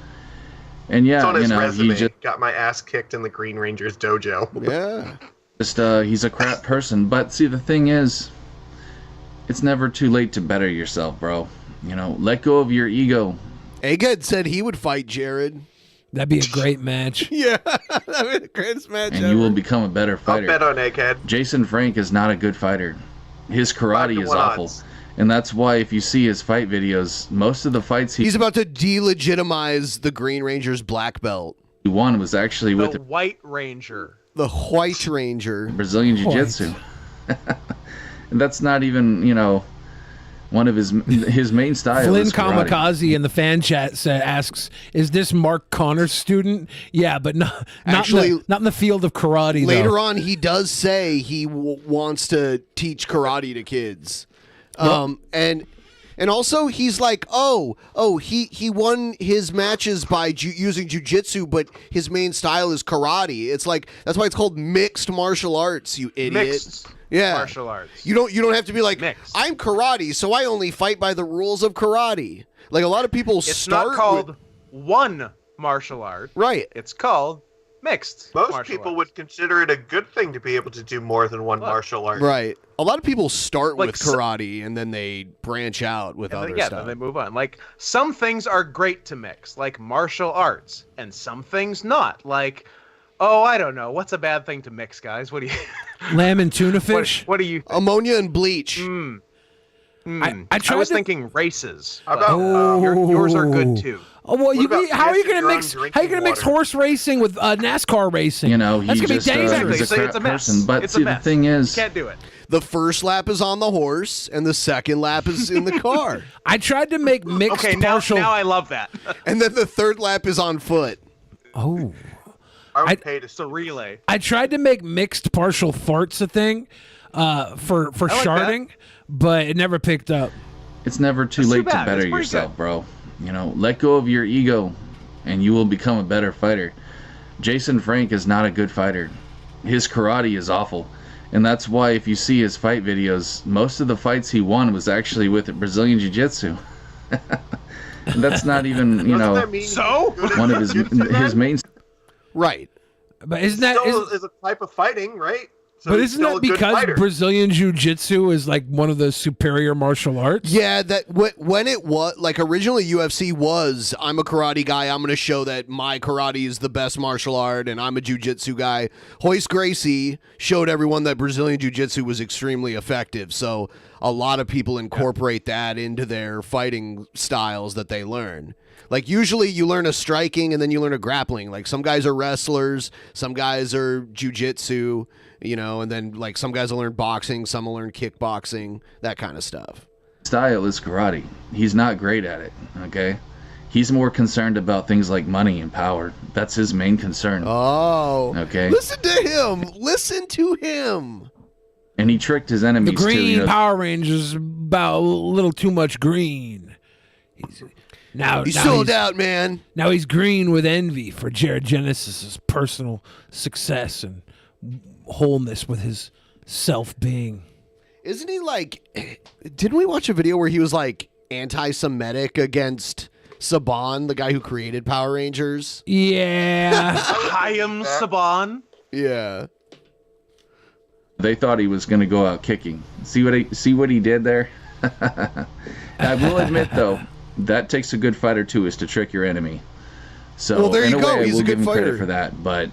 And yeah, it's on his you know, resume. he just Got my ass kicked in the Green Ranger's dojo. Yeah. he's a crap person. But see, the thing is, it's never too late to better yourself, bro. You know, let go of your ego. Egghead said he would fight Jared. That'd be a great match. Yeah, that'd be the greatest match And ever. you will become a better fighter. I'll bet on Egghead. Jason Frank is not a good fighter. His karate is 5-1 awful. odds. And that's why if you see his fight videos, most of the fights He's about to delegitimize the Green Ranger's black belt. he won was actually with The White Ranger. The White Ranger. Brazilian Jiu-Jitsu. And that's not even, you know, one of his main styles. Flynn is karate. Kamikaze in the fan chat asks, "Is this Mark Connor's student?" Yeah, but not Actually, not in the field of karate. Later though. on, he does say he wants to teach karate to kids. And also he's like, he won his matches by using jujitsu, but his main style is karate. It's like that's why it's called mixed martial arts, you idiot. Mixed martial arts. You don't have to be like I'm karate, so I only fight by the rules of karate. Like a lot of people It's start not called one martial art. Right. It's called mixed. Most people would consider it a good thing to be able to do more than one martial art. Right. A lot of people start Like with karate and then they branch out with other Then stuff. they move on. Like some things are great to mix, like martial arts, and some things not. Like, oh, I don't know. What's a bad thing to mix, guys? What do you? Lamb and tuna fish. What do you? Ammonia and bleach. I was thinking races. How about yours are good too. Oh well, how are you dancing gonna around mix? How are you drinking gonna mix water? horse racing with NASCAR racing? You know, That's he gonna just be dangerous. is a crap It's a mess. person. But It's a see, the mess. thing is, Can't do it. The first lap is on the horse, and the second lap is in the car. I tried to make mixed Okay, now partial. I love that. And then the third lap is on foot. Oh. I would pay to It's a relay. I tried to make mixed partial farts a thing for like that. sharding, but it never picked up. it's never too That's too late to bad. better It's pretty yourself, bro. You know, let go of your ego, and you will become a better fighter. Jason Frank is not a good fighter. His karate is awful. And that's why if you see his fight videos, most of the fights he won was actually with Brazilian Jiu-Jitsu. That's not even, you know, one of his main. Right. But isn't that Still is a type of fighting, right? So but he's isn't still that a good because fighter. Brazilian Jiu-Jitsu is like one of the superior martial arts? Yeah, that when it was like originally UFC was I'm a karate guy. I'm going to show that my karate is the best martial art, and I'm a jiu-jitsu guy. Hoist Gracie showed everyone that Brazilian jiu-jitsu was extremely effective. So a lot of people incorporate that into their fighting styles that they learn. Like usually you learn a striking and then you learn a grappling. Like some guys are wrestlers, some guys are jujitsu, you know, and then like some guys will learn boxing, some will learn kickboxing, that kind of stuff. Style is karate. He's not great at it, okay? He's more concerned about things like money and power. That's his main concern. Oh. Okay. Listen to him. Listen to him. And he tricked his enemies The green too. You know, Power Rangers about a little too much green. He's sold out, man. Now he's green with envy for Jared Genesis's personal success and wholeness with his self-being. Isn't he like, didn't we watch a video where he was like anti-Semitic against Saban, the guy who created Power Rangers? Yeah. Chaim Saban. Yeah. they thought he was going to go out kicking. See what he did there? I will admit though, that takes a good fighter too, is to trick your enemy. So well, there in you a go. way, He's we'll a good give him fighter credit for that, but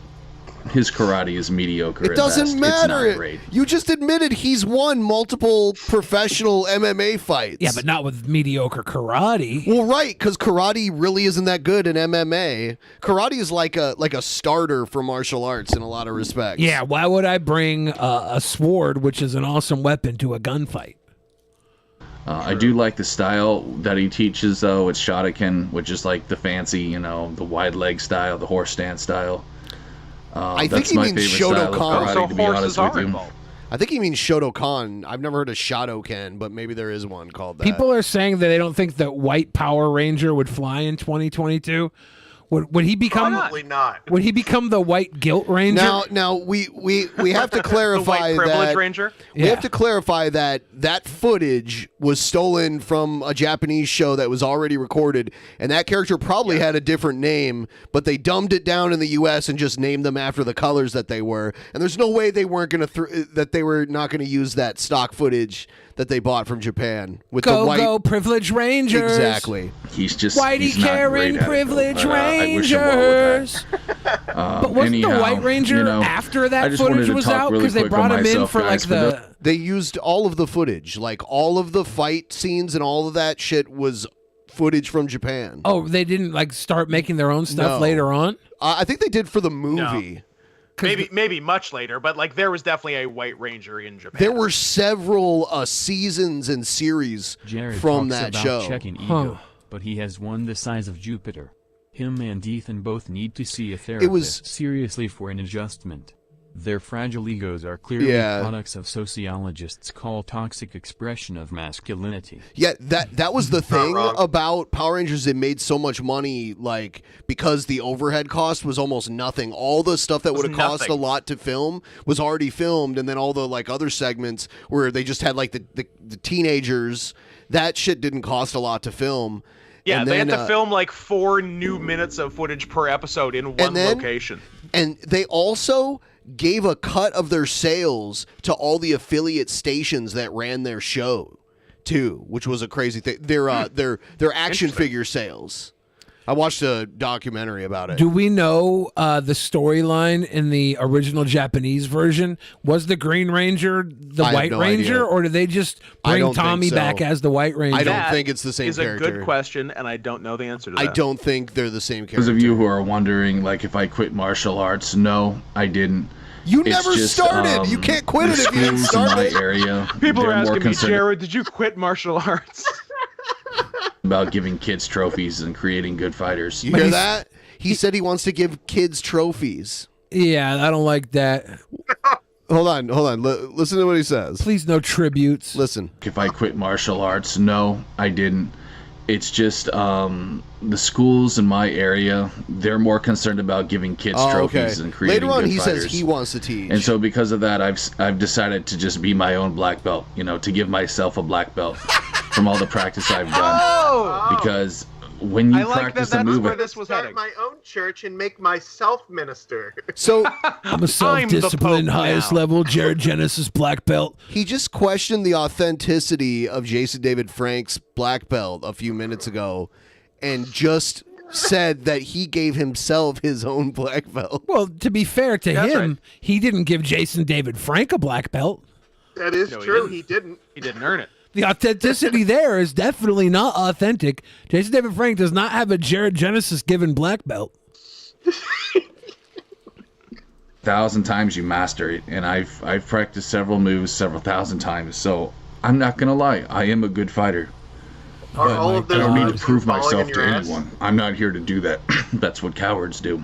his karate is mediocre. It doesn't at best. matter. It's not great. You just admitted he's won multiple professional MMA fights. Yeah, but not with mediocre karate. Well, right, because karate really isn't that good in MMA. Karate is like a starter for martial arts in a lot of respects. Yeah, why would I bring a sword, which is an awesome weapon, to a gunfight? I do like the style that he teaches, though. It's Shotokan, which is like the fancy, the wide leg style, the horse stance style. I think that's he my means favorite style of Shotokan. karate, to be honest with you. I think he means Shotokan. I've never heard of Shotokan, but maybe there is one called that. People are saying that they don't think that White Power Ranger would fly in 2022. Would he become? Probably not. Would he become the White Guilt Ranger? Now we have to clarify the White Privilege that Ranger? we have to clarify that footage was stolen from a Japanese show that was already recorded, and that character probably had a different name, but they dumbed it down in the U.S. and just named them after the colors that they were. And there's no way they weren't going to that they were not going to use that stock footage that they bought from Japan with the white Go Privilege Rangers. Exactly. He's just Whitey he's not Karen great at it, Privilege though, but, I wish him well with Rangers. that. But wasn't the Anyhow, White Ranger after that I just wanted footage to was talk out? really Because they quick brought on him in myself, for guys, like for They used all of the footage, like all of the fight scenes and all of that shit was footage from Japan. Oh, they didn't like start making their own stuff No. later on? I think they did for the movie. Maybe much later, but like there was definitely a White Ranger in Japan. There were several seasons and series Jared from talks that about show. checking ego, but he has one the size of Jupiter. Him and Ethan both need to see a therapist seriously for an adjustment. Their fragile egos are clearly products of sociologists call toxic expression of masculinity. Yeah, that was the thing about Power Rangers. It made so much money, like because the overhead cost was almost nothing. All the stuff that would have cost a lot to film was already filmed, and then all the like other segments where they just had like the teenagers. That shit didn't cost a lot to film. Yeah, And they then, had to film like 4 new minutes of footage per episode in one location. And they also gave a cut of their sales to all the affiliate stations that ran their show, too, which was a crazy thing. Their action figure sales. I watched a documentary about it. Do we know the storyline in the original Japanese version? Was the Green Ranger the I have White no Ranger, idea. or did they just I bring don't think Tommy so. back as the White Ranger? I don't think it's the same Is character. a good question, and I don't know the answer to that. I don't think they're the same character. Those of you who are wondering, like, if I quit martial arts, no, I didn't. You It's never just, started. You can't quit the it if you didn't schools in start my it. area, People are they're more asking me, concerned Jared, did you quit martial arts? about giving kids trophies and creating good fighters. You hear that? He said he wants to give kids trophies. Yeah, I don't like that. Hold on. Listen to what he says. Please, no tributes. Listen. If I quit martial arts, no, I didn't. It's just the schools in my area, they're more concerned about giving kids trophies and creating Later on, good he fighters. says he wants to teach. And so because of that, I've decided to just be my own black belt, to give myself a black belt from all the practice I've done. Because when you I like practice that. a That's move, where this was heading. My own church and make myself minister. So I'm a self-disciplined, highest level Jared Genesis black belt. he just questioned the authenticity of Jason David Frank's black belt a few minutes ago and just said that he gave himself his own black belt. Well, to be fair to That's him, right. he didn't give Jason David Frank a black belt. That is No, he true. didn't. He didn't. He didn't earn it. The authenticity there is definitely not authentic. Jason David Frank does not have a Jared Genesis given black belt. 1,000 times you master it, and I've practiced several moves several thousand times, so I'm not gonna lie, I am a good fighter. Are But all of I those don't need to moves prove falling myself in to your ass? anyone. I'm not here to do that. That's what cowards do.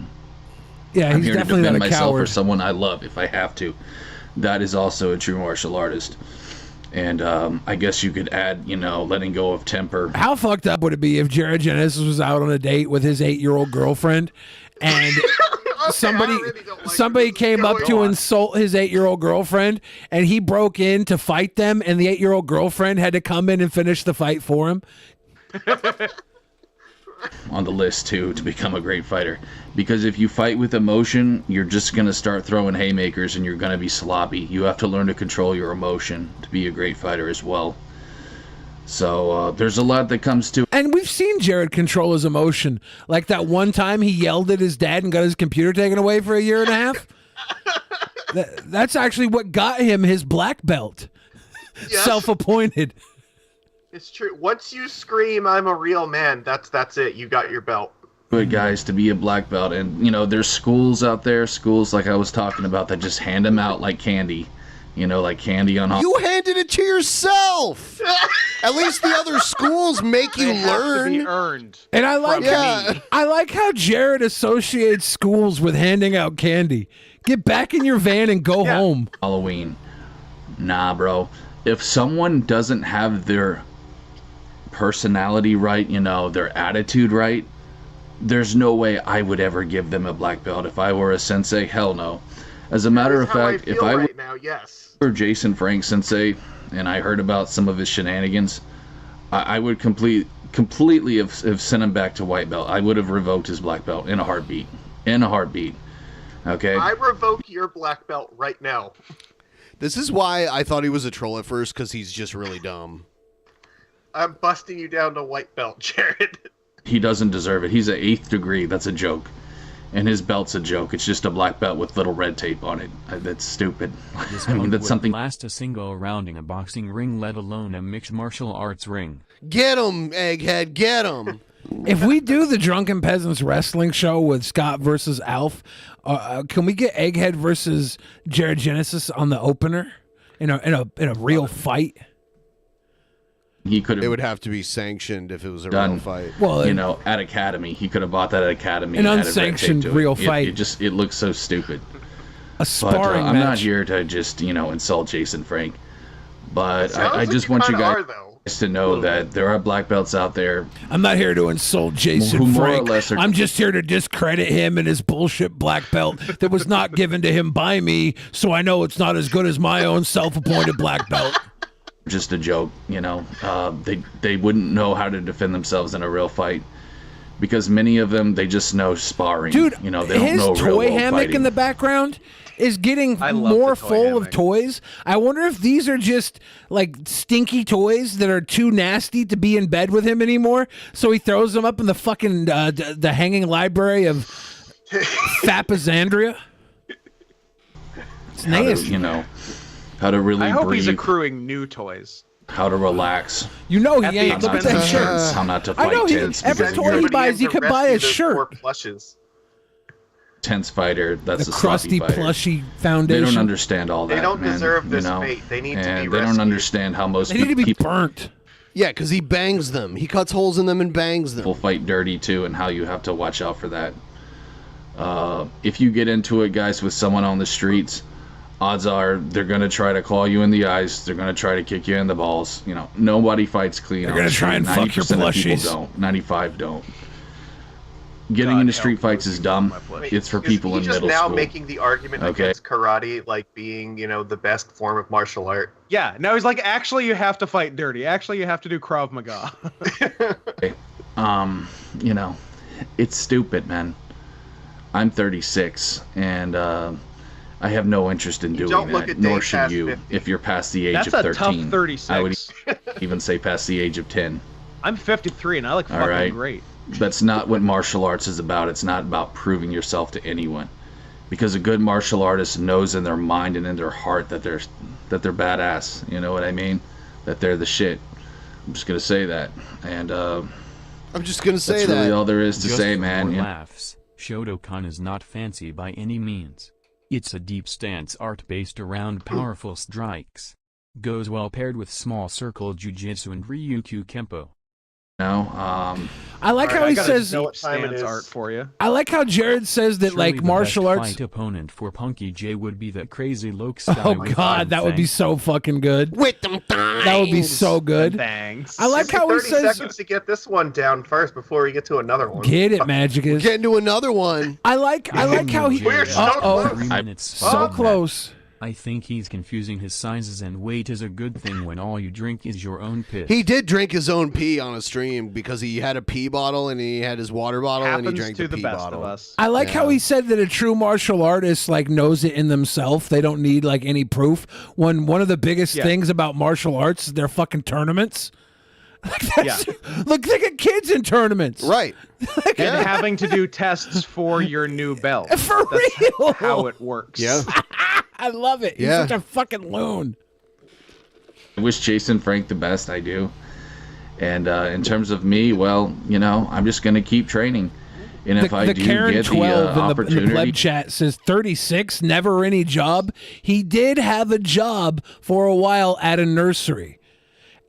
Yeah, I'm he's here to definitely defend not a myself or coward. someone I love if I have to. That is also a true martial artist. And I guess you could add, letting go of temper. How fucked up would it be if Jared Genesis was out on a date with his 8-year-old girlfriend and somebody came up to insult his 8-year-old girlfriend and he broke in to fight them and the 8-year-old girlfriend had to come in and finish the fight for him? On the list too to become a great fighter, because if you fight with emotion, you're just gonna start throwing haymakers and you're gonna be sloppy. You have to learn to control your emotion to be a great fighter as well. So there's a lot that comes to. And we've seen Jared control his emotion, like that one time he yelled at his dad and got his computer taken away for a year and a half. That's actually what got him his black belt. Yes. Self-appointed. It's true. Once you scream, "I'm a real man," that's it. You got your belt. Good guys to be a black belt, and there's schools out there, schools like I was talking about, that just hand them out like candy, like candy on. You handed it to yourself. At least the other schools make you learn. To be earned. And I like how Jared associates schools with handing out candy. Get back in your van and go home. Halloween, nah, bro. If someone doesn't have their personality right, their attitude right, there's no way I would ever give them a black belt. If I were a sensei, hell no. As a matter of fact, if I were Jason Frank sensei and I heard about some of his shenanigans, I would completely have sent him back to white belt. I would have revoked his black belt in a heartbeat. Okay? I revoke your black belt right now. This is why I thought he was a troll at first, because he's just really dumb. I'm busting you down to white belt, Jared. He doesn't deserve it. He's an 8th degree. That's a joke. And his belt's a joke. It's just a black belt with little red tape on it. That's stupid. This I mean, punk that's something. wouldn't last a single round in a boxing ring, let alone a mixed martial arts ring. Get him, Egghead, get him. If we do the Drunken Peasants wrestling show with Scott versus Alf, can we get Egghead versus Jared Genesis on the opener in a real fight? He could have. It would have to be sanctioned if it was a done, real fight. Well, at Academy, he could have bought that at Academy. An and added red unsanctioned tape to real it. fight. It looks so stupid. A sparring I'm not match. here to just insult Jason Frank, but Sounds I like just you want you kinda guys are, though. to know that there are black belts out there. I'm not here to insult Jason Who more or Frank. less are- I'm just here to discredit him and his bullshit black belt that was not given to him by me, so I know it's not as good as my own self-appointed black belt. Just a joke, they wouldn't know how to defend themselves in a real fight, because many of them, they just know sparring. Dude, they don't his know real toy world hammock fighting. in the background is getting more full of toys. I wonder if these are just like stinky toys that are too nasty to be in bed with him anymore. So he throws them up in the fucking the hanging library of Fapazandria. It's nasty. How to really I hope breathe, he's accruing new toys. how to relax. You know he At the ain't. Look at that expense shirt. of- How not to I fight know tense. every because toy he buys, he could buy a shirt. Plushes. Tense fighter, that's The a crusty, sloppy fighter. plushy They foundation. don't understand all that. They don't man, deserve this you know? fate. They need to And be they don't rescued. understand how most They need to be people burnt. Yeah, because he bangs them. He cuts holes in them and bangs them. fight dirty too, and how you have to watch out for that. If you get into it, guys, with someone on the streets, odds are they're going to try to claw you in the eyes. They're going to try to kick you in the balls. Nobody fights clean. They're on gonna the try street. and fuck your 90% of people plushies. don't. 95 don't. Getting into street fights is dumb. It's for people in He's just middle now school. making the argument Okay. against karate like being, the best form of martial art. Yeah, now he's like, actually, you have to fight dirty. Actually, you have to do Krav Maga. It's stupid, man. I'm 36, and I have no interest in doing don't look that, a nor day should past you 50. if you're past the age That's of a 13. tough 36. I would even say past the age of 10. I'm 53 and I look All fucking right? great. That's not what martial arts is about. It's not about proving yourself to anyone. Because a good martial artist knows in their mind and in their heart that they're badass. You know what I mean? that they're the shit. I'm just gonna say that, and I'm just gonna say that's that. really all there is to Just say, for man. more Yeah. laughs, Shotokan is not fancy by any means. It's a deep stance art based around powerful strikes. Goes well paired with small circle jujitsu and Ryukyu Kempo. I like how he says art for you. I like how Jared says that Surely like the martial best arts. fight opponent for Punky J would be that crazy Loke style. Oh God, that would be so fucking good. With them things. That would be so good. Thanks. I like how he 30 says. seconds to get this one down first before we get to another one. Get it, Magicus. Getting to another one. I like how he. We're so Uh-oh. 3 minutes. So close. I think he's confusing his sizes, and weight is a good thing when all you drink is your own piss. He did drink his own pee on a stream because he had a pee bottle and he had his water bottle and he Happens drank to the the pee best bottle. of us. I like how he said that a true martial artist like knows it in themselves. They don't need like any proof. When one of the biggest things about martial arts is their fucking tournaments. Look, they get kids in tournaments. Right. And having to do tests for your new belt. For real. How it works. Yeah. I love it. He's Yeah. such a fucking loon. I wish Jason Frank the best. I do. And in terms of me, well, you know, I'm just going to keep training. And if I do Karen get the 12 in the opportunity, pleb chat says 36, never any job. He did have a job for a while at a nursery.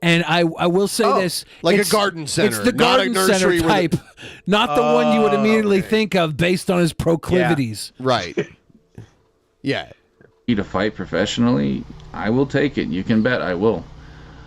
And I will say this. like a it's- garden center, It's the not a garden nursery center where the- type, not the one you would immediately think of based on his proclivities. Right. Yeah. to fight professionally, I will take it. You can bet I will.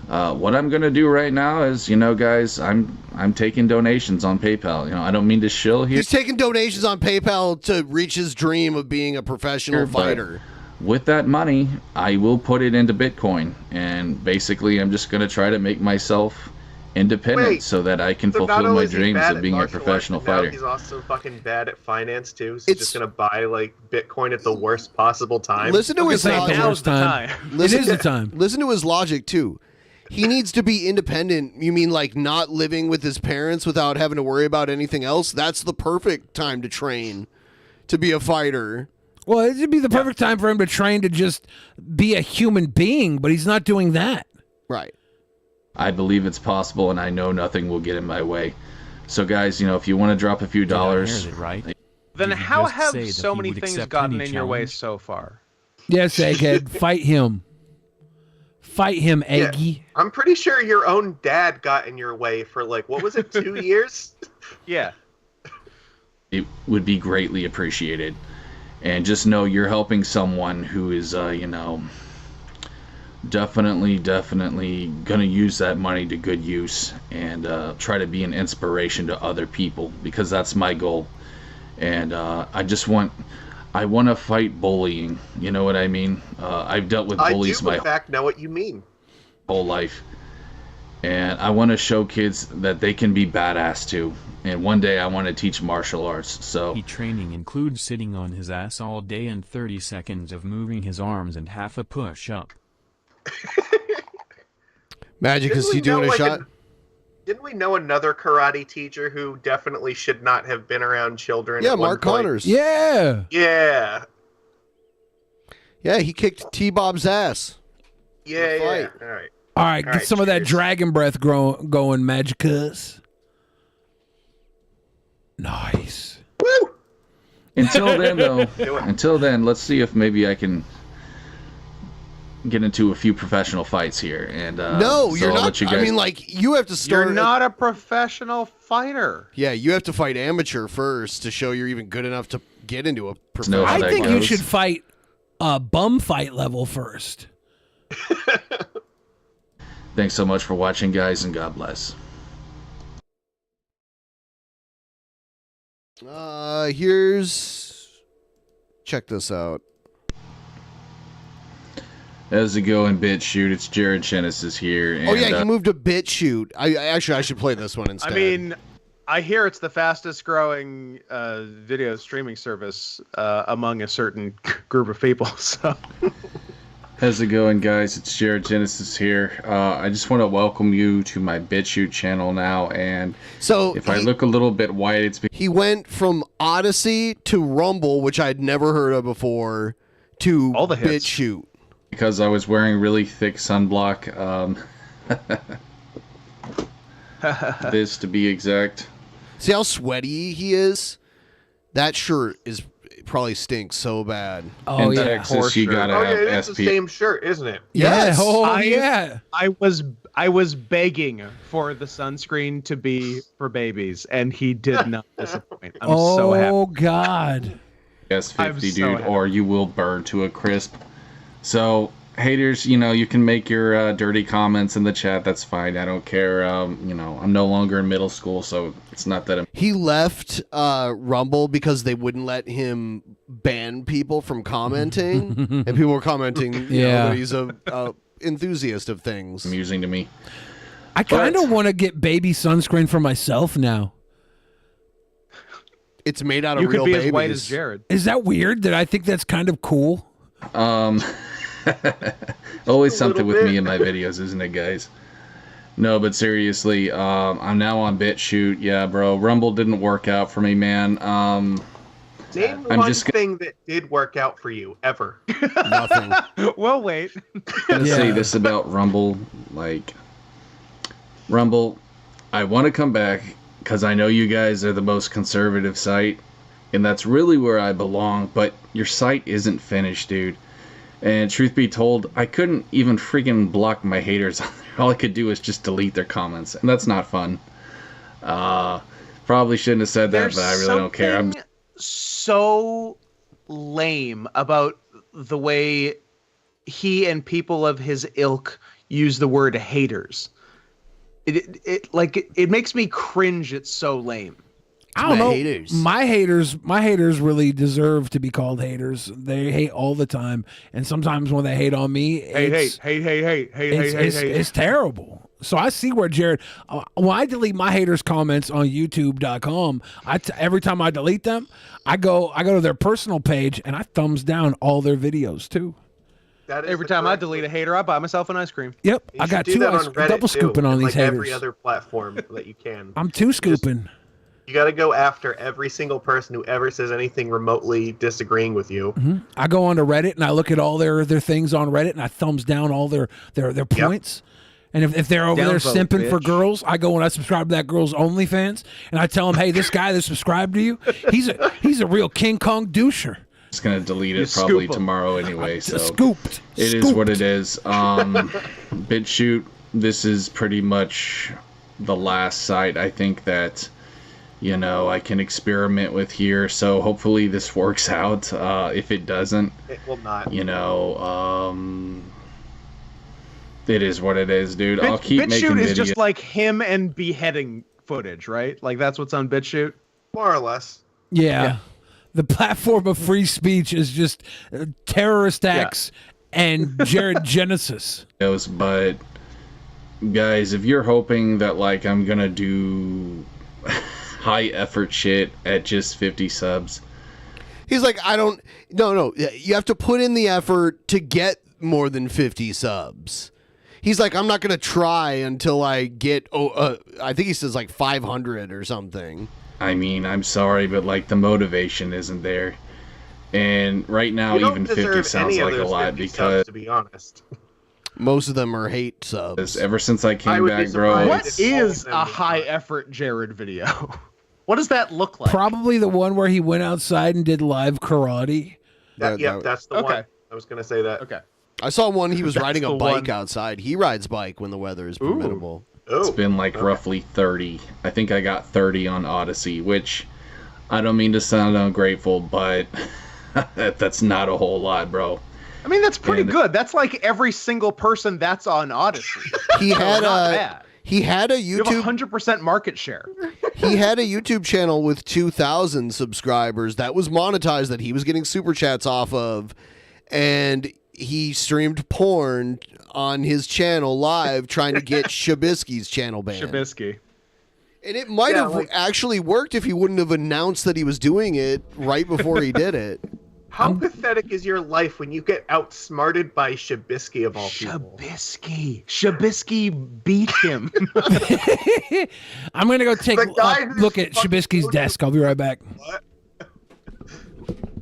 What I'm gonna do right now is, you know, guys, I'm taking donations on PayPal. You know, I don't mean to shill here. He's taking donations on PayPal to reach his dream of being a professional but fighter. With that money, I will put it into Bitcoin, and basically, I'm just gonna try to make myself independent Wait, so that I can So not fulfill only my is he dreams bad of at being a martial arts, professional but now fighter. He's also fucking bad at finance too. So he's just gonna buy like Bitcoin at the worst possible time. Listen to his logic. Now's the time. It is the time. Listen to his logic too. He needs to be independent. You mean like not living with his parents without having to worry about anything else? That's the perfect time to train to be a fighter. Well, it'd be the perfect time for him to train to just be a human being, but he's not doing that. Right. I believe it's possible, and I know nothing will get in my way. So, guys, you know, if you want to drop a few dollars, Then Did you how just have say that so he many would things accept gotten any in your way challenge? so far? Yes, Egghead, fight him. Fight him, Yeah, Eggy. I'm pretty sure your own dad got in your way for like what was it, 2 years? Yeah. it would be greatly appreciated. And just know you're helping someone who is, you know, definitely going to use that money to good use and try to be an inspiration to other people, because that's my goal. And I want to fight bullying. You know what I mean? I've dealt with bullies I do, my in fact, know what you mean. whole life. And I want to show kids that they can be badass too. And one day I want to teach martial arts. So Training includes sitting on his ass all day and 30 seconds of moving his arms and half a push-up. Magic, Didn't is we he doing know, a like, shot? Didn't we know another karate teacher who definitely should not have been around children? Yeah, at one Mark point? Connors. Yeah. Yeah. Yeah, he kicked T-Bob's ass. Yeah, yeah. fight. All right. All right, get some of that dragon breath going, Magicus. Nice. until then, though, let's see if maybe I can get into a few professional fights here. And No, so you're I'll not. let you I guys- mean, like, you have to start. You're not a professional fighter. Yeah, you have to fight amateur first to show you're even good enough to get into a professional. I think you should fight a bum fight level first. Thanks so much for watching, guys, and God bless. Check this out. How's it going, BitChute? It's Jared Genesis here. And, Oh yeah, he moved to BitChute. I should play this one instead. I mean, I hear it's the fastest growing video streaming service among a certain group of people. So, how's it going, guys? It's Jared Genesis here. I just want to welcome you to my BitChute channel now. And so if I look a little bit white, it's because he went from Odyssey to Rumble, which I'd never heard of before, to the hits. BitChute. because I was wearing really thick sunblock. This to be exact. See how sweaty he is? That shirt probably stinks so bad. Oh, in Texas, you gotta have it's SP. the same shirt, isn't it? Yes. I was begging for the sunscreen to be for babies, and he did not disappoint. I'm so happy. Oh God. S50, so dude, happy. or you will burn to a crisp. So, haters, you know, you can make your dirty comments in the chat. That's fine. I don't care. You know, I'm no longer in middle school, so it's not that I'm. He left Rumble because they wouldn't let him ban people from commenting, and people were commenting, you know, that he's a enthusiast of things. Amusing to me. I kind of want to get baby sunscreen for myself now. It's made out of You real could be babies. as white as Jared. Is that weird? That I think that's kind of cool. Always something with me in my videos, isn't it, guys? No, but seriously, I'm now on BitChute. Yeah, bro, Rumble didn't work out for me, man. Name I'm one just thing that did work out for you ever. Nothing. Well, wait. gonna say this about Rumble, like Rumble, I want to come back because I know you guys are the most conservative site, and that's really where I belong. But your site isn't finished, dude. And truth be told, I couldn't even freaking block my haters on there. All I could do is just delete their comments, and that's not fun. Probably shouldn't have said that, but I really don't care. I'm so lame about the way he and people of his ilk use the word haters. It makes me cringe. It's so lame. I don't know. My haters really deserve to be called haters. They hate all the time, and sometimes when they hate on me, it's terrible. So I see where Jared. When I delete my haters' comments on YouTube.com, every time I delete them, I go to their personal page and I thumbs down all their videos too. Every time I delete a hater, I buy myself an ice cream. Yep, You I should got do two that on Reddit, double scooping too, on and, these like haters. every other platform that you can. I'm two scooping. You got to go after every single person who ever says anything remotely disagreeing with you. I go onto Reddit and I look at all their things on Reddit and I thumbs down all their points. And if they're over there Downvote, simping for bitch. girls, I go and I subscribe to that girl's OnlyFans and I tell them, hey, this guy that subscribed to you, he's a real King Kong doucher. just gonna delete You it probably scoop 'em. tomorrow anyway. So Scooped. it is what it is. BitChute, this is pretty much the last site I think that I can experiment with here. So hopefully this works out. If it doesn't, it will not. It is what it is, dude. I'll keep making BitChute videos. is just like him and beheading footage, right? Like that's what's on BitChute. More or less. Yeah. The platform of free speech is just terrorist acts and Jared Genesis. But guys, if you're hoping that like I'm gonna do high effort shit at just 50 subs, he's like, no, you have to put in the effort to get more than 50 subs. He's like, I'm not gonna try until I get I think he says like 500 or something. I mean, I'm sorry, but like the motivation isn't there. And right now, You don't even 50 deserve sounds any of like a those lot 50 because subs, to be honest. Most of them are hate subs. ever since I I came would be back, bro. surprised What is a high effort Jared video? What does that look like? Probably the one where he went outside and did live karate. That's the one. I was gonna say that. Okay. I saw one. He was That's riding a the bike one. outside. He rides bike when the weather is permittable. It's been like roughly 30. I think I got 30 on Odyssey, which I don't mean to sound ungrateful, but that's not a whole lot, bro. I mean, that's pretty good. That's like every single person that's on Odyssey. He had not a bad. he had a You YouTube have 100% market share. he had a YouTube channel with 2,000 subscribers that was monetized that he was getting super chats off of, and he streamed porn on his channel live trying to get Shabisky's channel banned. Shabisky. And it might have actually worked if he wouldn't have announced that he was doing it right before he did it. How pathetic is your life when you get outsmarted by Shabisky of all people? Shabisky beat him. I'm going to go take The guy a who's look at Shabisky's desk. I'll be right back.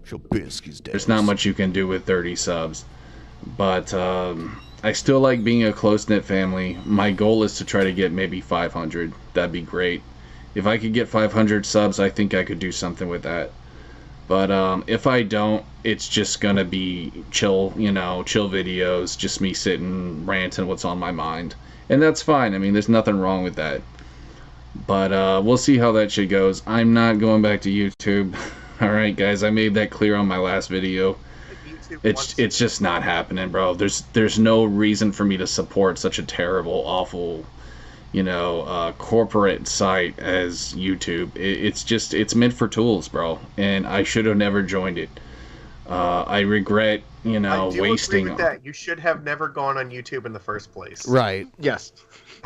Shabisky's desk. There's not much you can do with 30 subs. But I still like being a close-knit family. My goal is to try to get maybe 500. That'd be great. If I could get 500 subs, I think I could do something with that. But if I don't, it's just gonna be chill videos, just me sitting, ranting what's on my mind. And that's fine. I mean, there's nothing wrong with that. But we'll see how that shit goes. I'm not going back to YouTube. Alright, guys, I made that clear on my last video. It's just not happening, bro. There's no reason for me to support such a terrible, awful, corporate site as YouTube. It's meant for tools, bro. And I should have never joined it. I regret, I do wasting. agree with that. You should have never gone on YouTube in the first place. Right. Yes.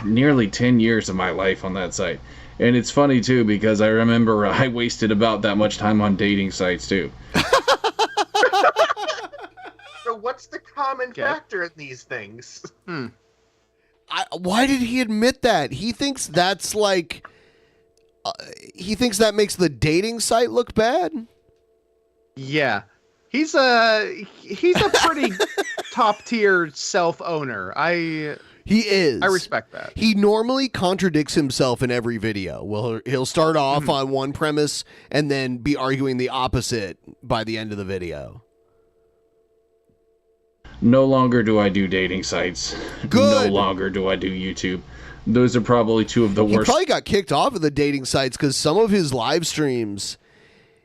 Nearly 10 years of my life on that site. And it's funny, too, because I remember I wasted about that much time on dating sites, too. So what's the common factor in these things? Why did he admit that? He thinks that's like... he thinks that makes the dating site look bad? Yeah. He's a pretty top-tier self-owner. He is. I respect that. He normally contradicts himself in every video. Well, he'll start off on one premise and then be arguing the opposite by the end of the video. No longer do I do dating sites. Good. No longer do I do YouTube. Those are probably two of the He worst. probably got kicked off of the dating sites because some of his live streams,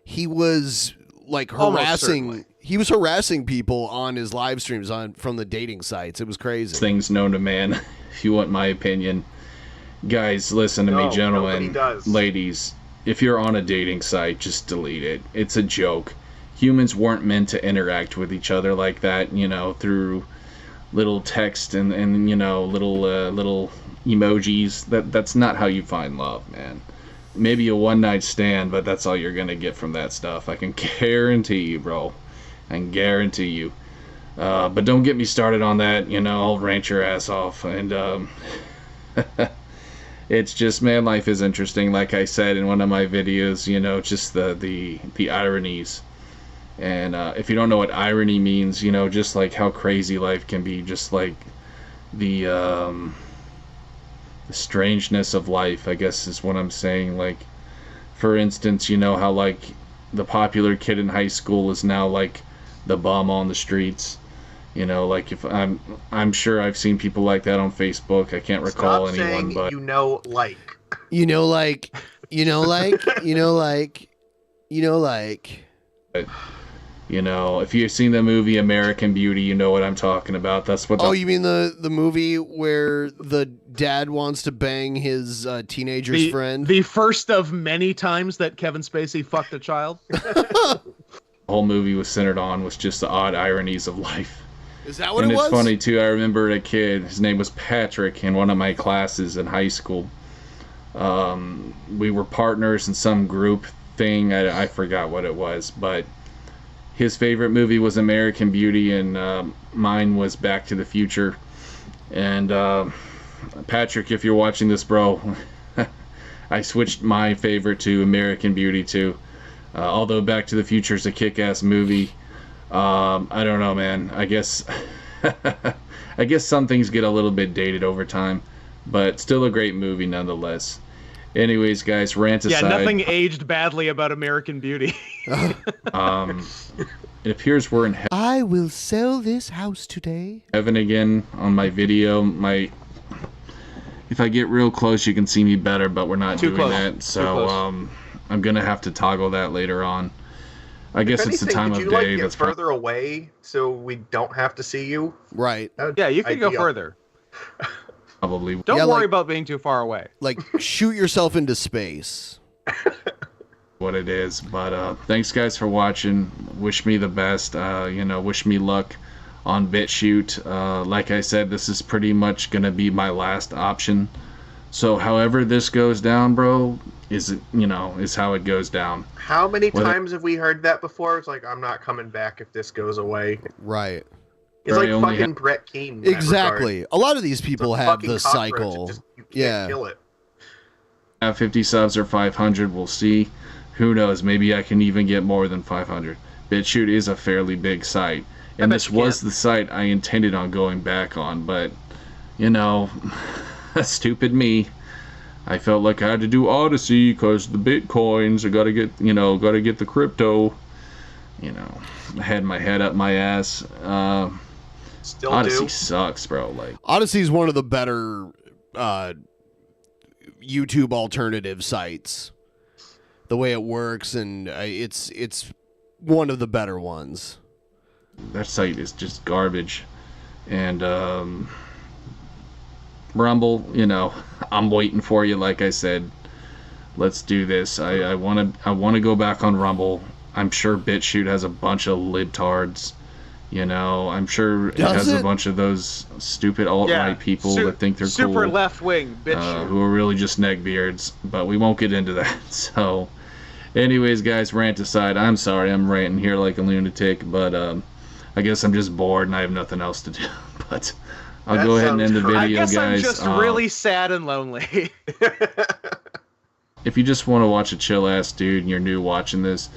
he was like harassing. He was harassing people on his live streams from the dating sites. It was crazy. Things known to man, if you want my opinion. Guys, listen to me, gentlemen, ladies. If you're on a dating site, just delete it. It's a joke. Humans weren't meant to interact with each other like that, through little text and little emojis. That's not how you find love, man. Maybe a one-night stand, but that's all you're gonna get from that stuff. I can guarantee you, bro. I can guarantee you. But don't get me started on that. I'll rant your ass off. And it's just, man, life is interesting. Like I said in one of my videos, just the ironies. And if you don't know what irony means, just like how crazy life can be, just like the strangeness of life, I guess is what I'm saying. Like, for instance, how like the popular kid in high school is now like the bum on the streets. Like if I'm sure I've seen people like that on Facebook. I can't recall anyone, but if you've seen the movie American Beauty, you know what I'm talking about. That's what. You mean the movie where the dad wants to bang his teenager's friend? The first of many times that Kevin Spacey fucked a child. The whole movie was centered on was just the odd ironies of life. Is that what it was? And it's funny too. I remember a kid. His name was Patrick in one of my classes in high school. We were partners in some group thing. I forgot what it was, but his favorite movie was American Beauty, and mine was Back to the Future. And Patrick, if you're watching this, bro, I switched my favorite to American Beauty too. Although Back to the Future is a kick-ass movie, I don't know, man. I guess some things get a little bit dated over time, but still a great movie nonetheless. Anyways, guys, rant aside. Yeah, nothing aged badly about American Beauty. It appears we're in I will sell this house today. heaven again on my video. If I get real close, you can see me better, but we're not doing that. So I'm gonna have to toggle that later on. I guess it's the time of day. That's further away, so we don't have to see you. Right. Yeah, you can go further. Probably. Don't worry about being too far away. Like, shoot yourself into space. What it is. But thanks, guys, for watching. Wish me the best. Wish me luck on BitChute. Like I said, this is pretty much gonna be my last option. So however this goes down, bro, is how it goes down. How many times have we heard that before? It's like, I'm not coming back if this goes away. Right. It's like fucking Brett Keane. Exactly. A lot of these people have the cycle. You can't kill it. 50 subs or 500, we'll see. Who knows? Maybe I can even get more than 500. BitChute is a fairly big site, and this was the site I intended on going back on, but you know, stupid me. I felt like I had to do Odyssey because the bitcoins. I gotta get the crypto. You know, I had my head up my ass. Still Odyssey do. sucks, bro. Like Odyssey is one of the better YouTube alternative sites. The way it works, and it's one of the better ones. That site is just garbage, and Rumble. You know, I'm waiting for you. Like I said, let's do this. I want to go back on Rumble. I'm sure BitChute has a bunch of libtards. You know, I'm sure it has a bunch of those stupid alt-right people that think they're super cool. left-wing BitChute. Who are really just neckbeards, but we won't get into that. So, anyways, guys, rant aside, I'm sorry I'm ranting here like a lunatic, but I guess I'm just bored and I have nothing else to do. But I'll go ahead and end the video, I guess guys. I'm just really sad and lonely. If you just want to watch a chill-ass dude and you're new watching this,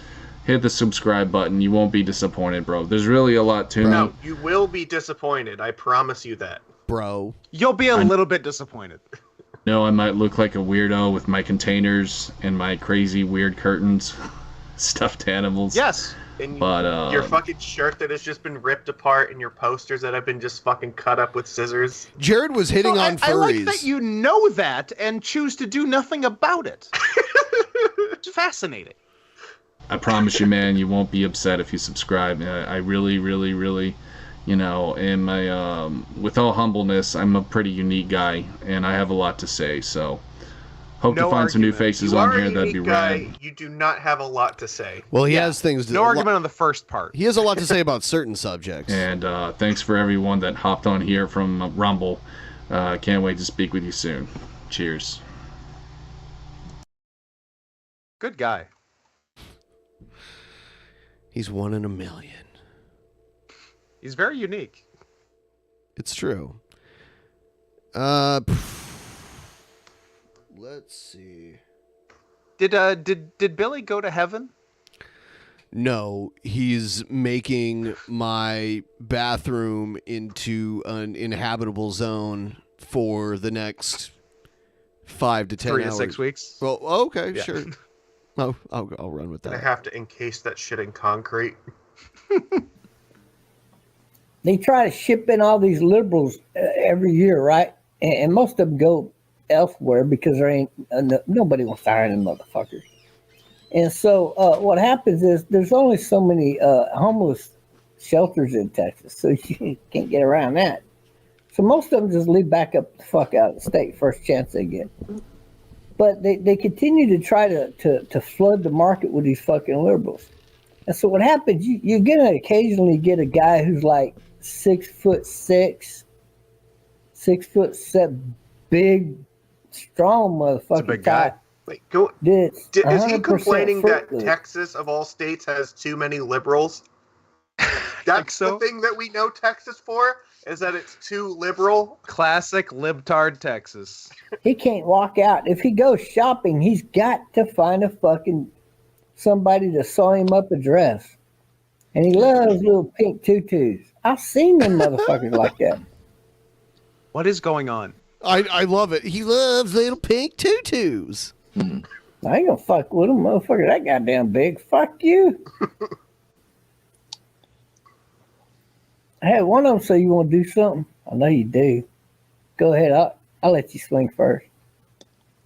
hit the subscribe button. You won't be disappointed, bro. There's really a lot to No, me. you will be disappointed. I promise you that. Bro. You'll be a little bit disappointed. No, I might look like a weirdo with my containers and my crazy weird curtains, stuffed animals. Yes. And but your fucking shirt that has just been ripped apart and your posters that have been just fucking cut up with scissors. Jared was hitting on furries. I like that you know that and choose to do nothing about it. It's fascinating. I promise you, man, you won't be upset if you subscribe. I really, really, really, you know, with all humbleness, I'm a pretty unique guy, and I have a lot to say. So, hope to find some new faces on here. That'd be rad. You do not have a lot to say. Well, he has things to... No argument on the first part. He has a lot to say about certain subjects. And thanks for everyone that hopped on here from Rumble. Can't wait to speak with you soon. Cheers. Good guy. He's one in a million. He's very unique. It's true. Let's see. Did Billy go to heaven? No, he's making my bathroom into an inhabitable zone for the next 5 to 10 3 hours. to 6 weeks. Well, okay, Yeah. sure. I'll run with I that. have to encase that shit in concrete. They try to ship in all these liberals every year, right? And most of them go elsewhere because there ain't nobody wants to hire them motherfuckers. And so what happens is there's only so many homeless shelters in Texas, so you can't get around that. So most of them just leave back up the fuck out of the state first chance they get. But they continue to try to flood the market with these fucking liberals. And so what happens, you're going to occasionally get a guy who's like 6'6", 6'7", big, strong motherfucker. It's a big guy. Wait, is he complaining that fruitless. Texas, of all states, has too many liberals? That's the thing that we know Texas for, is that it's too liberal. Classic libtard Texas. He can't walk out. If he goes shopping, he's got to find a fucking somebody to sew him up a dress. And he loves little pink tutus. I've seen them motherfuckers like that. What is going on? I love it. He loves little pink tutus. I ain't gonna fuck with him, motherfucker. That goddamn big. Fuck you. I had one of them say you want to do something. I know you do. Go ahead. I'll let you swing first.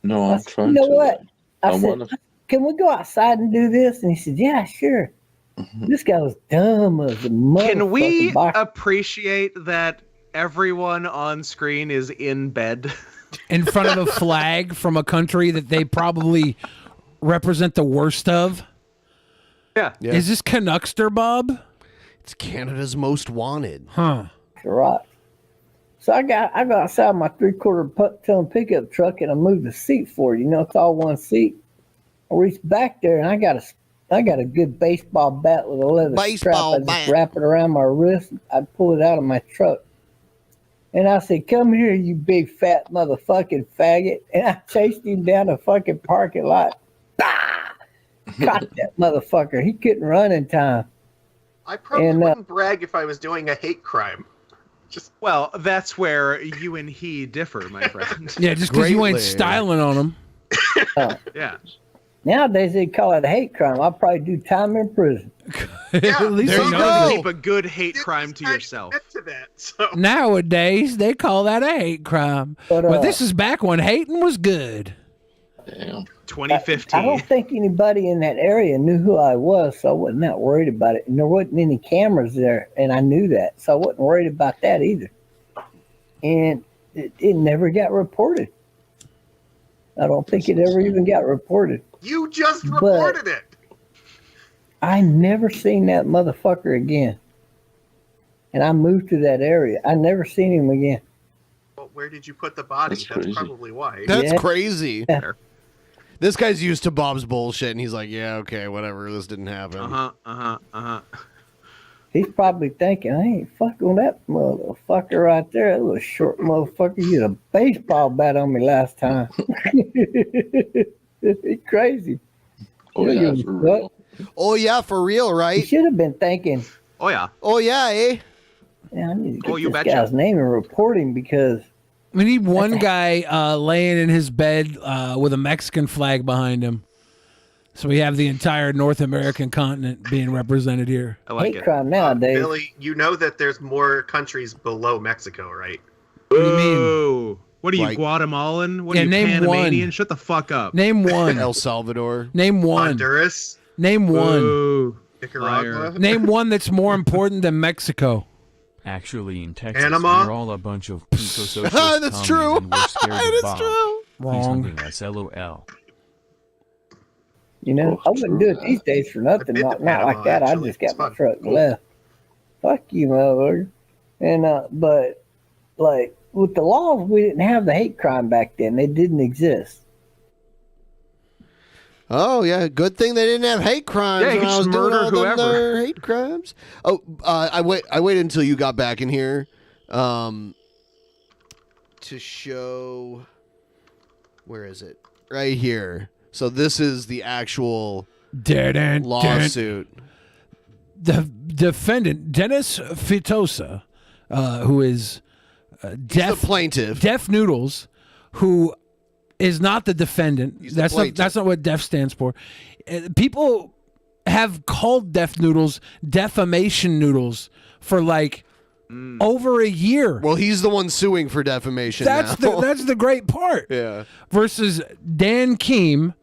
No, I'm trying You know to. what? I I'm said, one of- can we go outside and do this? And he said, yeah, sure. This guy was dumb as a motherfucker. Can we appreciate that everyone on screen is in bed? In front of a flag from a country that they probably represent the worst of? Yeah. Is this Canuckster, Bob? It's Canada's most wanted. Huh. Right. So I go outside my 3/4-ton pickup truck and I moved the seat forward. You know, it's all one seat. I reached back there and I got a good baseball bat with a leather strap. I just wrap it around my wrist. I'd pull it out of my truck. And I said, come here, you big fat motherfucking faggot. And I chased him down the fucking parking lot. Bah! Caught that motherfucker. He couldn't run in time. I probably And, wouldn't brag if I was doing a hate crime. Well, that's where you and he differ, my friend. Yeah, just because you ain't styling on them. Yeah. Nowadays they call it a hate crime. I'll probably do time in prison. At least There you you know. keep a good hate crime to yourself. Nowadays they call that a hate crime. But this is back when hating was good. Damn. 2015. I don't think anybody in that area knew who I was, so I wasn't that worried about it. And there wasn't any cameras there, and I knew that, so I wasn't worried about that either. And it never got reported. I don't think it ever even got reported. You just reported it. I never seen that motherfucker again. And I moved to that area. I never seen him again. Well, where did you put the body? That's probably why. That's crazy. This guy's used to Bob's bullshit, and he's like, yeah, okay, whatever, this didn't happen. He's probably thinking, I ain't fucking with that motherfucker right there. That little short motherfucker used a baseball bat on me last time. He's crazy. Oh, yeah, for real. Oh, yeah, for real, right? He should have been thinking, Oh, yeah. Oh, yeah, eh? yeah, I need to Oh, get you this betcha. guy's name and report him because We need one guy laying in his bed with a Mexican flag behind him. So we have the entire North American continent being represented here. I like hate it. crime nowadays. Billy, you know that there's more countries below Mexico, right? What do you mean? Whoa. What are you, Like- Guatemalan? What Yeah, are you, name Panamanian? one. Shut the fuck up. Name one. El Salvador. Name one. Honduras, Name one. Whoa. Nicaragua. Name one that's more important than Mexico. Actually, in Texas, Panama? we're all a bunch of pico-socialist That's true. commies and we're scared of That's Bob. true. He's Wrong. hunting us, LOL. You know, I wouldn't do it these days for nothing. been to Not Panama, like that. actually. I just got It's my fun. truck and Cool. left. Fuck you, motherfucker. And but like with the laws, we didn't have the hate crime back then. They didn't exist. Oh, yeah, good thing they didn't have hate crimes Yeah, you when could I was just doing murder all them whoever. there hate crimes. Oh, I waited until you got back in here to show... Where is it? Right here. So this is the actual lawsuit. The defendant, Dennis Fitosa, who is deaf, the plaintiff. Deaf Noodles, who is not the defendant. He's the That's not, plaintiff. that's not what deaf stands for. People have called Deaf Noodles defamation noodles for like over a year. Well, he's the one suing for defamation That's now. that's the great part. Yeah. Versus Dan Keem,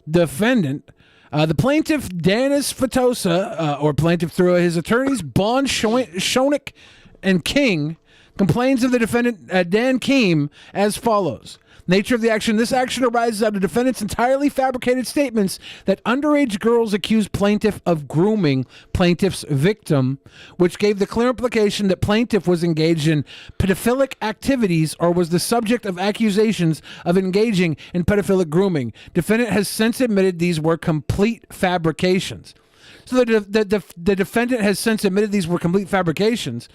defendant. The plaintiff, Dennis Fitosa, or plaintiff through his attorneys, Bond, Schoenig, and King, complains of the defendant, Dan Keem, as follows. Nature of the action. This action arises out of defendant's entirely fabricated statements that underage girls accuse plaintiff of grooming plaintiff's victim, which gave the clear implication that plaintiff was engaged in pedophilic activities or was the subject of accusations of engaging in pedophilic grooming. Defendant has since admitted these were complete fabrications. So the defendant has since admitted these were complete fabrications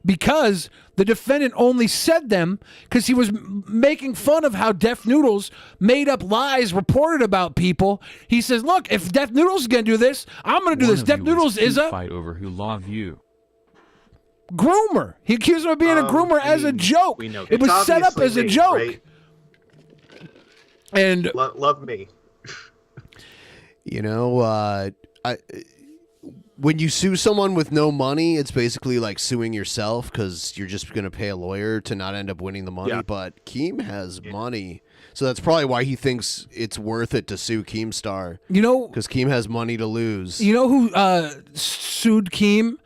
because the defendant only said them because he was making fun of how Deaf Noodles made up lies reported about people. He says, look, if Deaf Noodles is going to do this, I'm going to do this. Deaf Noodles is a fight over who love you. groomer. He accused him of being a groomer as a joke. we know It was It's set up as a obviously me, joke. right? And Love me. You know, when you sue someone with no money, it's basically like suing yourself because you're just going to pay a lawyer to not end up winning the money. Yeah. But Keem has money. So that's probably why he thinks it's worth it to sue Keemstar. You know, because Keem has money to lose. You know who sued Keem?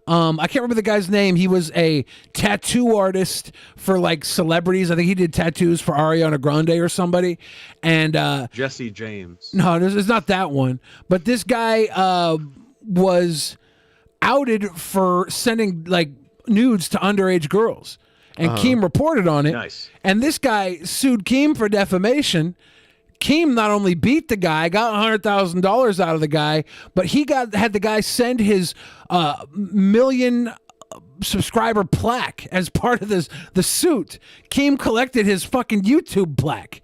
I can't remember the guy's name. He was a tattoo artist for like celebrities. I think he did tattoos for Ariana Grande or somebody. And Jesse James. no, it's not that one. But this guy was outed for sending like nudes to underage girls. And Keem reported on it. Nice. And this guy sued Keem for defamation. Keem not only beat the guy, got $100,000 out of the guy, but he had the guy send his million subscriber plaque as part of the suit. Keem collected his fucking YouTube plaque.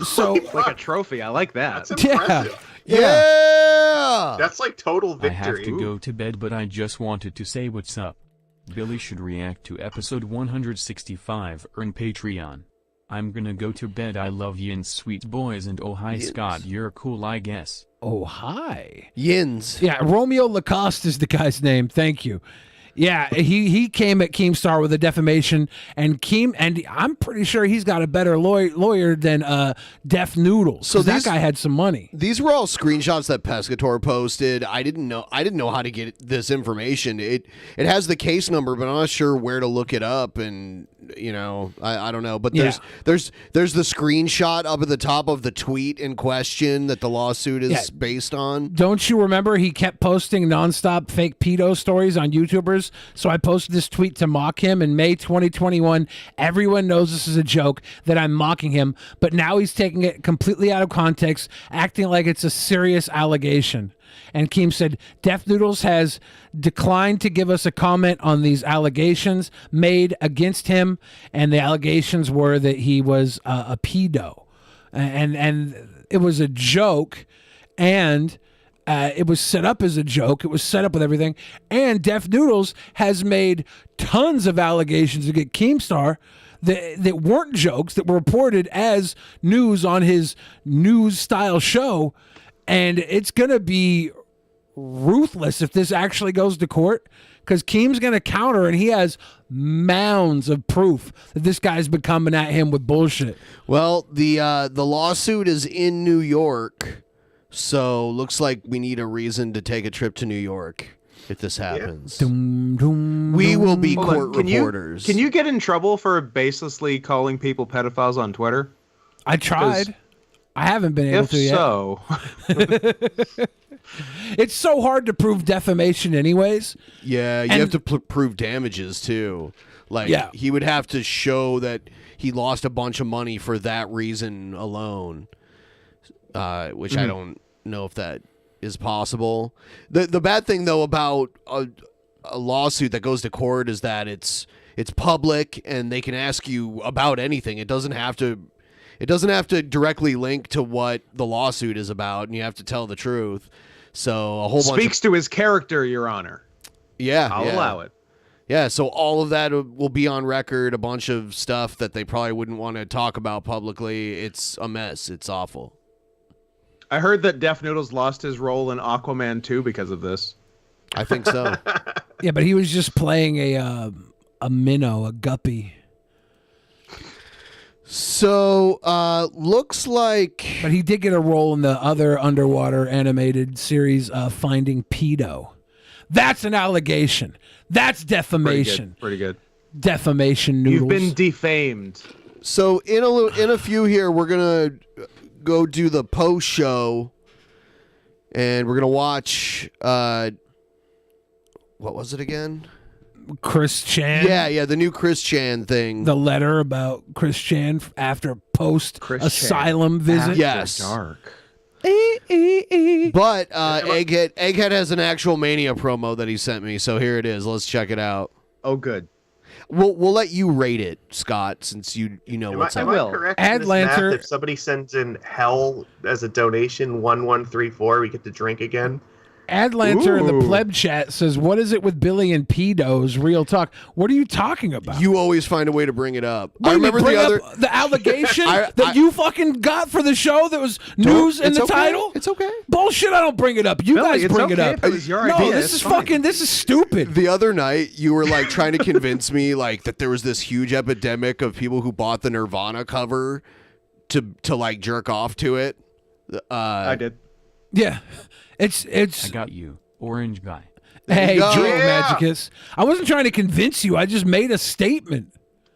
So like a trophy. I like that. yeah, Yeah. That's like total I have victory. to go to bed, but I just wanted to say what's up. Billy should react to episode 165 earn Patreon. I'm gonna go to bed. I love yins, sweet boys, and oh hi Scott, you're cool I guess. Oh hi. Yins. Yeah, Romeo Lacoste is the guy's name. Thank you. Yeah, he came at Keemstar with a defamation, and I'm pretty sure he's got a better lawyer than Def Noodles. So that guy had some money. These were all screenshots that Pescator posted. I didn't know how to get this information. It has the case number, but I'm not sure where to look it up. And I don't know. But there's the screenshot up at the top of the tweet in question that the lawsuit is based on. Don't you remember he kept posting nonstop fake pedo stories on YouTubers? So I posted this tweet to mock him in May 2021. Everyone knows this is a joke, that I'm mocking him, but now he's taking it completely out of context, acting like it's a serious allegation. And Keem said, Def Noodles has declined to give us a comment on these allegations made against him, and the allegations were that he was a pedo. And it was a joke, and it was set up as a joke. It was set up with everything. And Def Noodles has made tons of allegations against Keemstar that weren't jokes, that were reported as news on his news-style show. And it's going to be ruthless if this actually goes to court, because Keem's going to counter, and he has mounds of proof that this guy's been coming at him with bullshit. Well, the lawsuit is in New York. So looks like we need a reason to take a trip to New York if this happens. We will be court reporters. Can you get in trouble for baselessly calling people pedophiles on Twitter? I tried. I haven't been able to yet. So. It's so hard to prove defamation anyways. Yeah, you have to prove damages too. Like he would have to show that he lost a bunch of money for that reason alone. Which I don't know if that is possible. The bad thing though about a lawsuit that goes to court is that it's public and they can ask you about anything. It doesn't have to directly link to what the lawsuit is about, and you have to tell the truth. So a whole bunch speaks to his character, Your Honor. Yeah, I'll allow it. Yeah, so all of that will be on record. A bunch of stuff that they probably wouldn't want to talk about publicly. It's a mess. It's awful. I heard that Def Noodles lost his role in Aquaman 2 because of this. I think so. Yeah, but he was just playing a minnow, a guppy. So, looks like... But he did get a role in the other underwater animated series, Finding Pedo. That's an allegation. That's defamation. Pretty good. Defamation, Noodles. You've been defamed. So, in a few here, we're going to go do the post show, and we're going to watch... what was it again? Chris Chan. Yeah, the new Chris Chan thing. The letter about Chris Chan after post-asylum visit. Yes. Dark. But Egghead has an actual Mania promo that he sent me, so here it is. Let's check it out. Oh, good. We'll let you rate it, Scott, since you know what's up. Am I correct in this math? If somebody sends in hell as a donation 1134, we get to drink again. Adlanter in the pleb chat says, "What is it with Billy and pedos? Real talk. What are you talking about? You always find a way to bring it up. I remember the allegation that you fucking got for the show that was news in the title. It's okay. Bullshit. I don't bring it up. You guys bring it up. It was your no, idea. this is fucking. This is stupid. The other night, you were like trying to convince me like that there was this huge epidemic of people who bought the Nirvana cover to like jerk off to it. I did. Yeah. It's. I got you, orange guy. Hey, Drake Magicus. I wasn't trying to convince you. I just made a statement.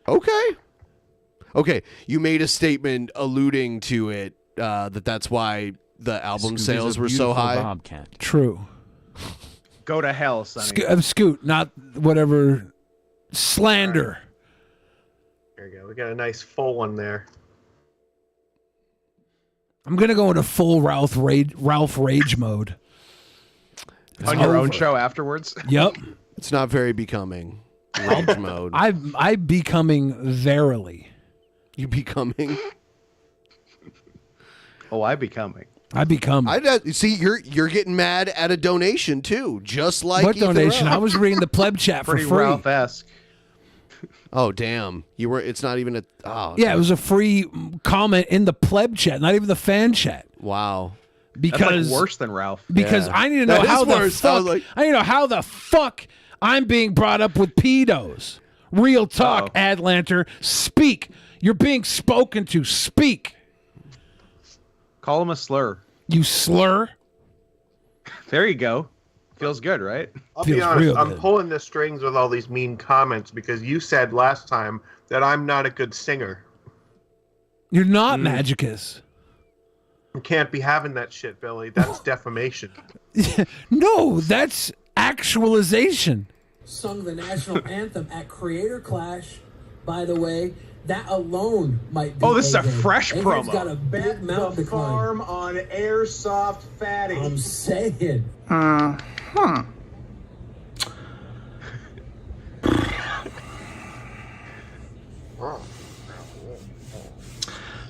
Okay. You made a statement alluding to it. That's why the album sales were so high. Bobcat. True. Go to hell, Sonny. Scoot, not whatever slander. There you go. We got a nice full one there. I'm gonna go into full Ralph Rage mode. On your own show afterwards? Yep. It's not very becoming. Rage mode. I'm becoming verily. You becoming? Oh, I becoming. I become. See, you're getting mad at a donation too, just like What Ethan donation? Ralph. I was reading the pleb chat for Pretty free. Ralph-esque. Oh damn! You were. It's not even a. Oh Yeah, it was a free comment in the pleb chat, not even the fan chat. Wow. Because That's like worse than Ralph. Because I need to know how the fuck. I need to know how the fuck I'm being brought up with pedos. Real talk, Adlanter. Speak. You're being spoken to. Speak. Call him a slur. You slur. There you go. Feels good, right? I'll be honest, I'm pulling the strings with all these mean comments because you said last time that I'm not a good singer. You're not Magicus. You can't be having that shit, Billy. That's defamation. No, that's actualization. Sung the national anthem at Creator Clash. By the way, that alone might be. Oh, this is a A-game. fresh A-game's promo. got a big mountain to climb. Farm on airsoft fatty. I'm saying.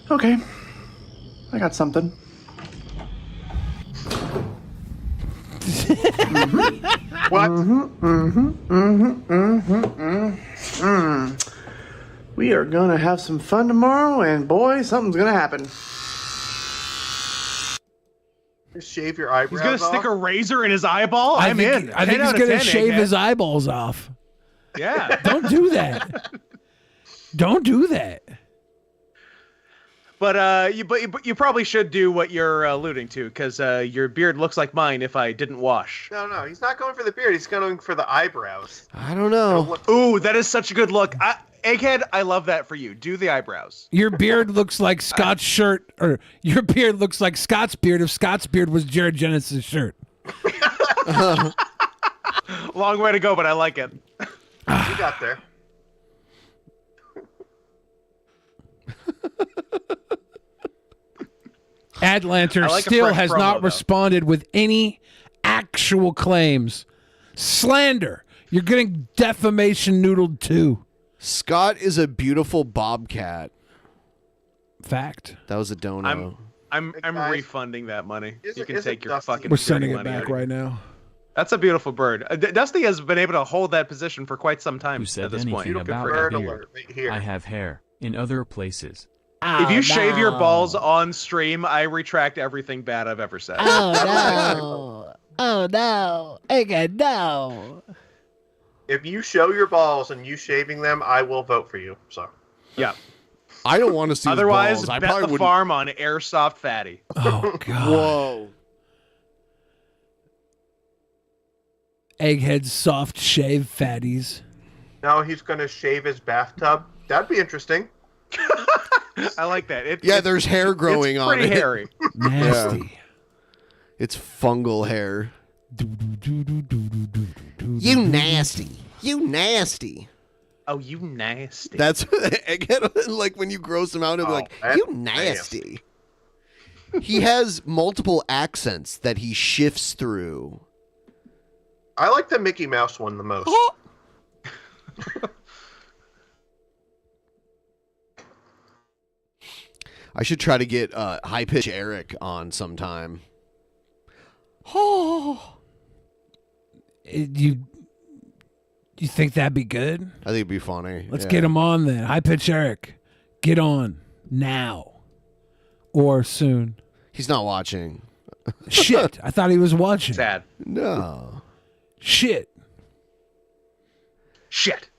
Okay. I got something. What? We are gonna have some fun tomorrow, and boy, something's gonna happen. Shave your eyebrows He's gonna stick a razor in his eyeball. I I'm think, in. I think 10 he's out of gonna 10, shave egghead. his eyeballs off. Yeah. Don't do that. Don't do that. But you probably should do what you're alluding to, because your beard looks like mine if I didn't wash. No, he's not going for the beard. He's going for the eyebrows. I don't know. Ooh, that is such a good look. Egghead, I love that for you. Do the eyebrows. Your beard looks like Scott's shirt, or your beard looks like Scott's beard if Scott's beard was Jared Genesis' shirt. Long way to go, but I like it. You got there. Adlanter I like a still fresh has promo, not though. responded with any actual claims. Slander. You're getting defamation noodled too. Scott is a beautiful bobcat. Fact. That was a dono. I'm refunding that money. You can isn't take your Dusty- fucking. We're sending dirty it money back out. right now. That's a beautiful bird. Dusty has been able to hold that position for quite some time Who said at this point. anything Good about for the him. Bird beard? alert right here. I have hair in other places. If you shave your balls on stream, I retract everything bad I've ever said. Oh no. Again, no. If you show your balls and you shaving them, I will vote for you. So. Yeah. I don't want to see his Otherwise, balls. I bet probably the wouldn't. farm on airsoft fatty. Oh god. Whoa. Egghead soft shave fatties. Now he's going to shave his bathtub. That'd be interesting. I like that. Yeah, there's hair growing it's on pretty it. hairy. Nasty. Yeah. It's fungal hair. You nasty. You nasty. Oh, you nasty. That's Egghead, like when you gross him out, it'll be like, that's you nasty. He has multiple accents that he shifts through. I like the Mickey Mouse one the most. I should try to get High Pitch Eric on sometime. Oh. You think that'd be good? I think it'd be funny. Let's yeah. get him on then. High pitch Eric. Get on now. Or soon. He's not watching. Shit. I thought he was watching. Sad. No. Shit. Shit.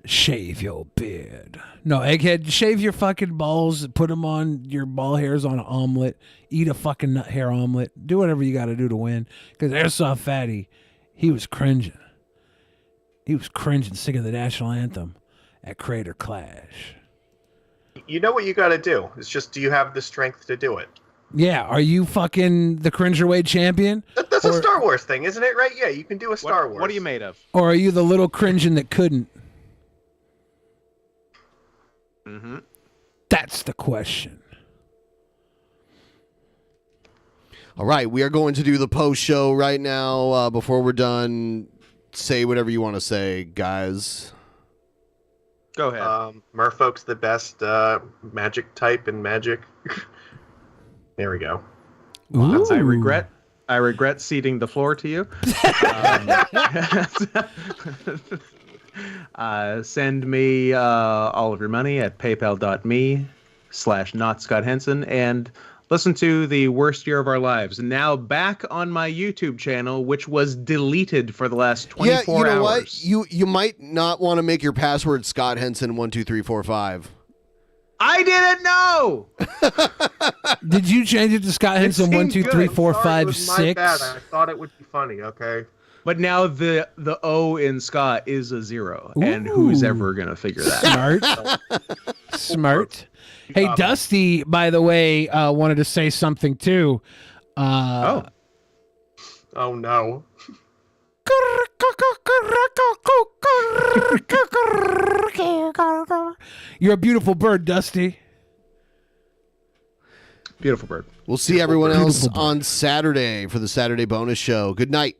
Shave your beard. No, Egghead, shave your fucking balls, put them on your ball hairs on an omelet, eat a fucking nut hair omelet, do whatever you got to do to win. Because Airsoft Fatty, he was cringing. He was cringing singing the national anthem at Creator Clash. You know what you got to do. It's just, do you have the strength to do it? Yeah, are you fucking the Cringerweight champion? That's a Star Wars thing, isn't it? Right? Yeah, you can do a Star Wars. What are you made of? Or are you the little cringing that couldn't? Mm-hmm. That's the question. All right, we are going to do the post show right now. Before we're done, say whatever you want to say, guys. Go ahead. Merfolk's the best magic type in Magic. There we go. Ooh. I regret ceding the floor to you. Send me all of your money at paypal.me/notscotthenson and listen to The Worst Year of Our Lives. Now back on my YouTube channel, which was deleted for the last 24 hours. Yeah, you know what? You might not want to make your password Scott Henson 12345. I didn't know. Did you change it to Scott Henson 12345 My bad. I thought it would be funny. Okay. But now the O in Scott is a 0, and who's ever gonna figure that out? Smart. Hey, Dusty, by the way, wanted to say something too. Oh no. You're a beautiful bird, Dusty. Beautiful bird. We'll see everyone else on Saturday for the Saturday bonus show. Good night.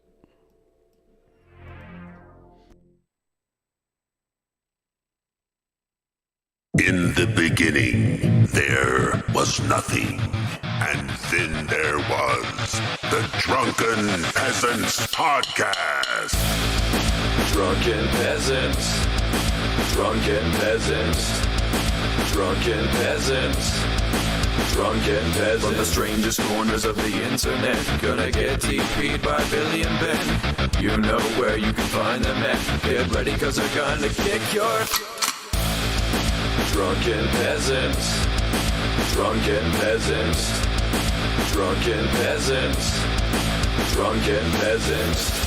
In the beginning, there was nothing. And then there was the Drunken Peasants Podcast. Drunken Peasants. Drunken Peasants. Drunken Peasants. Drunken Peasants. From the strangest corners of the internet, gonna get TP'd by Billy and Ben. You know where you can find them at. Get ready, cause they're gonna kick your... Drunken Peasants. Drunken Peasants. Drunken Peasants. Drunken Peasants.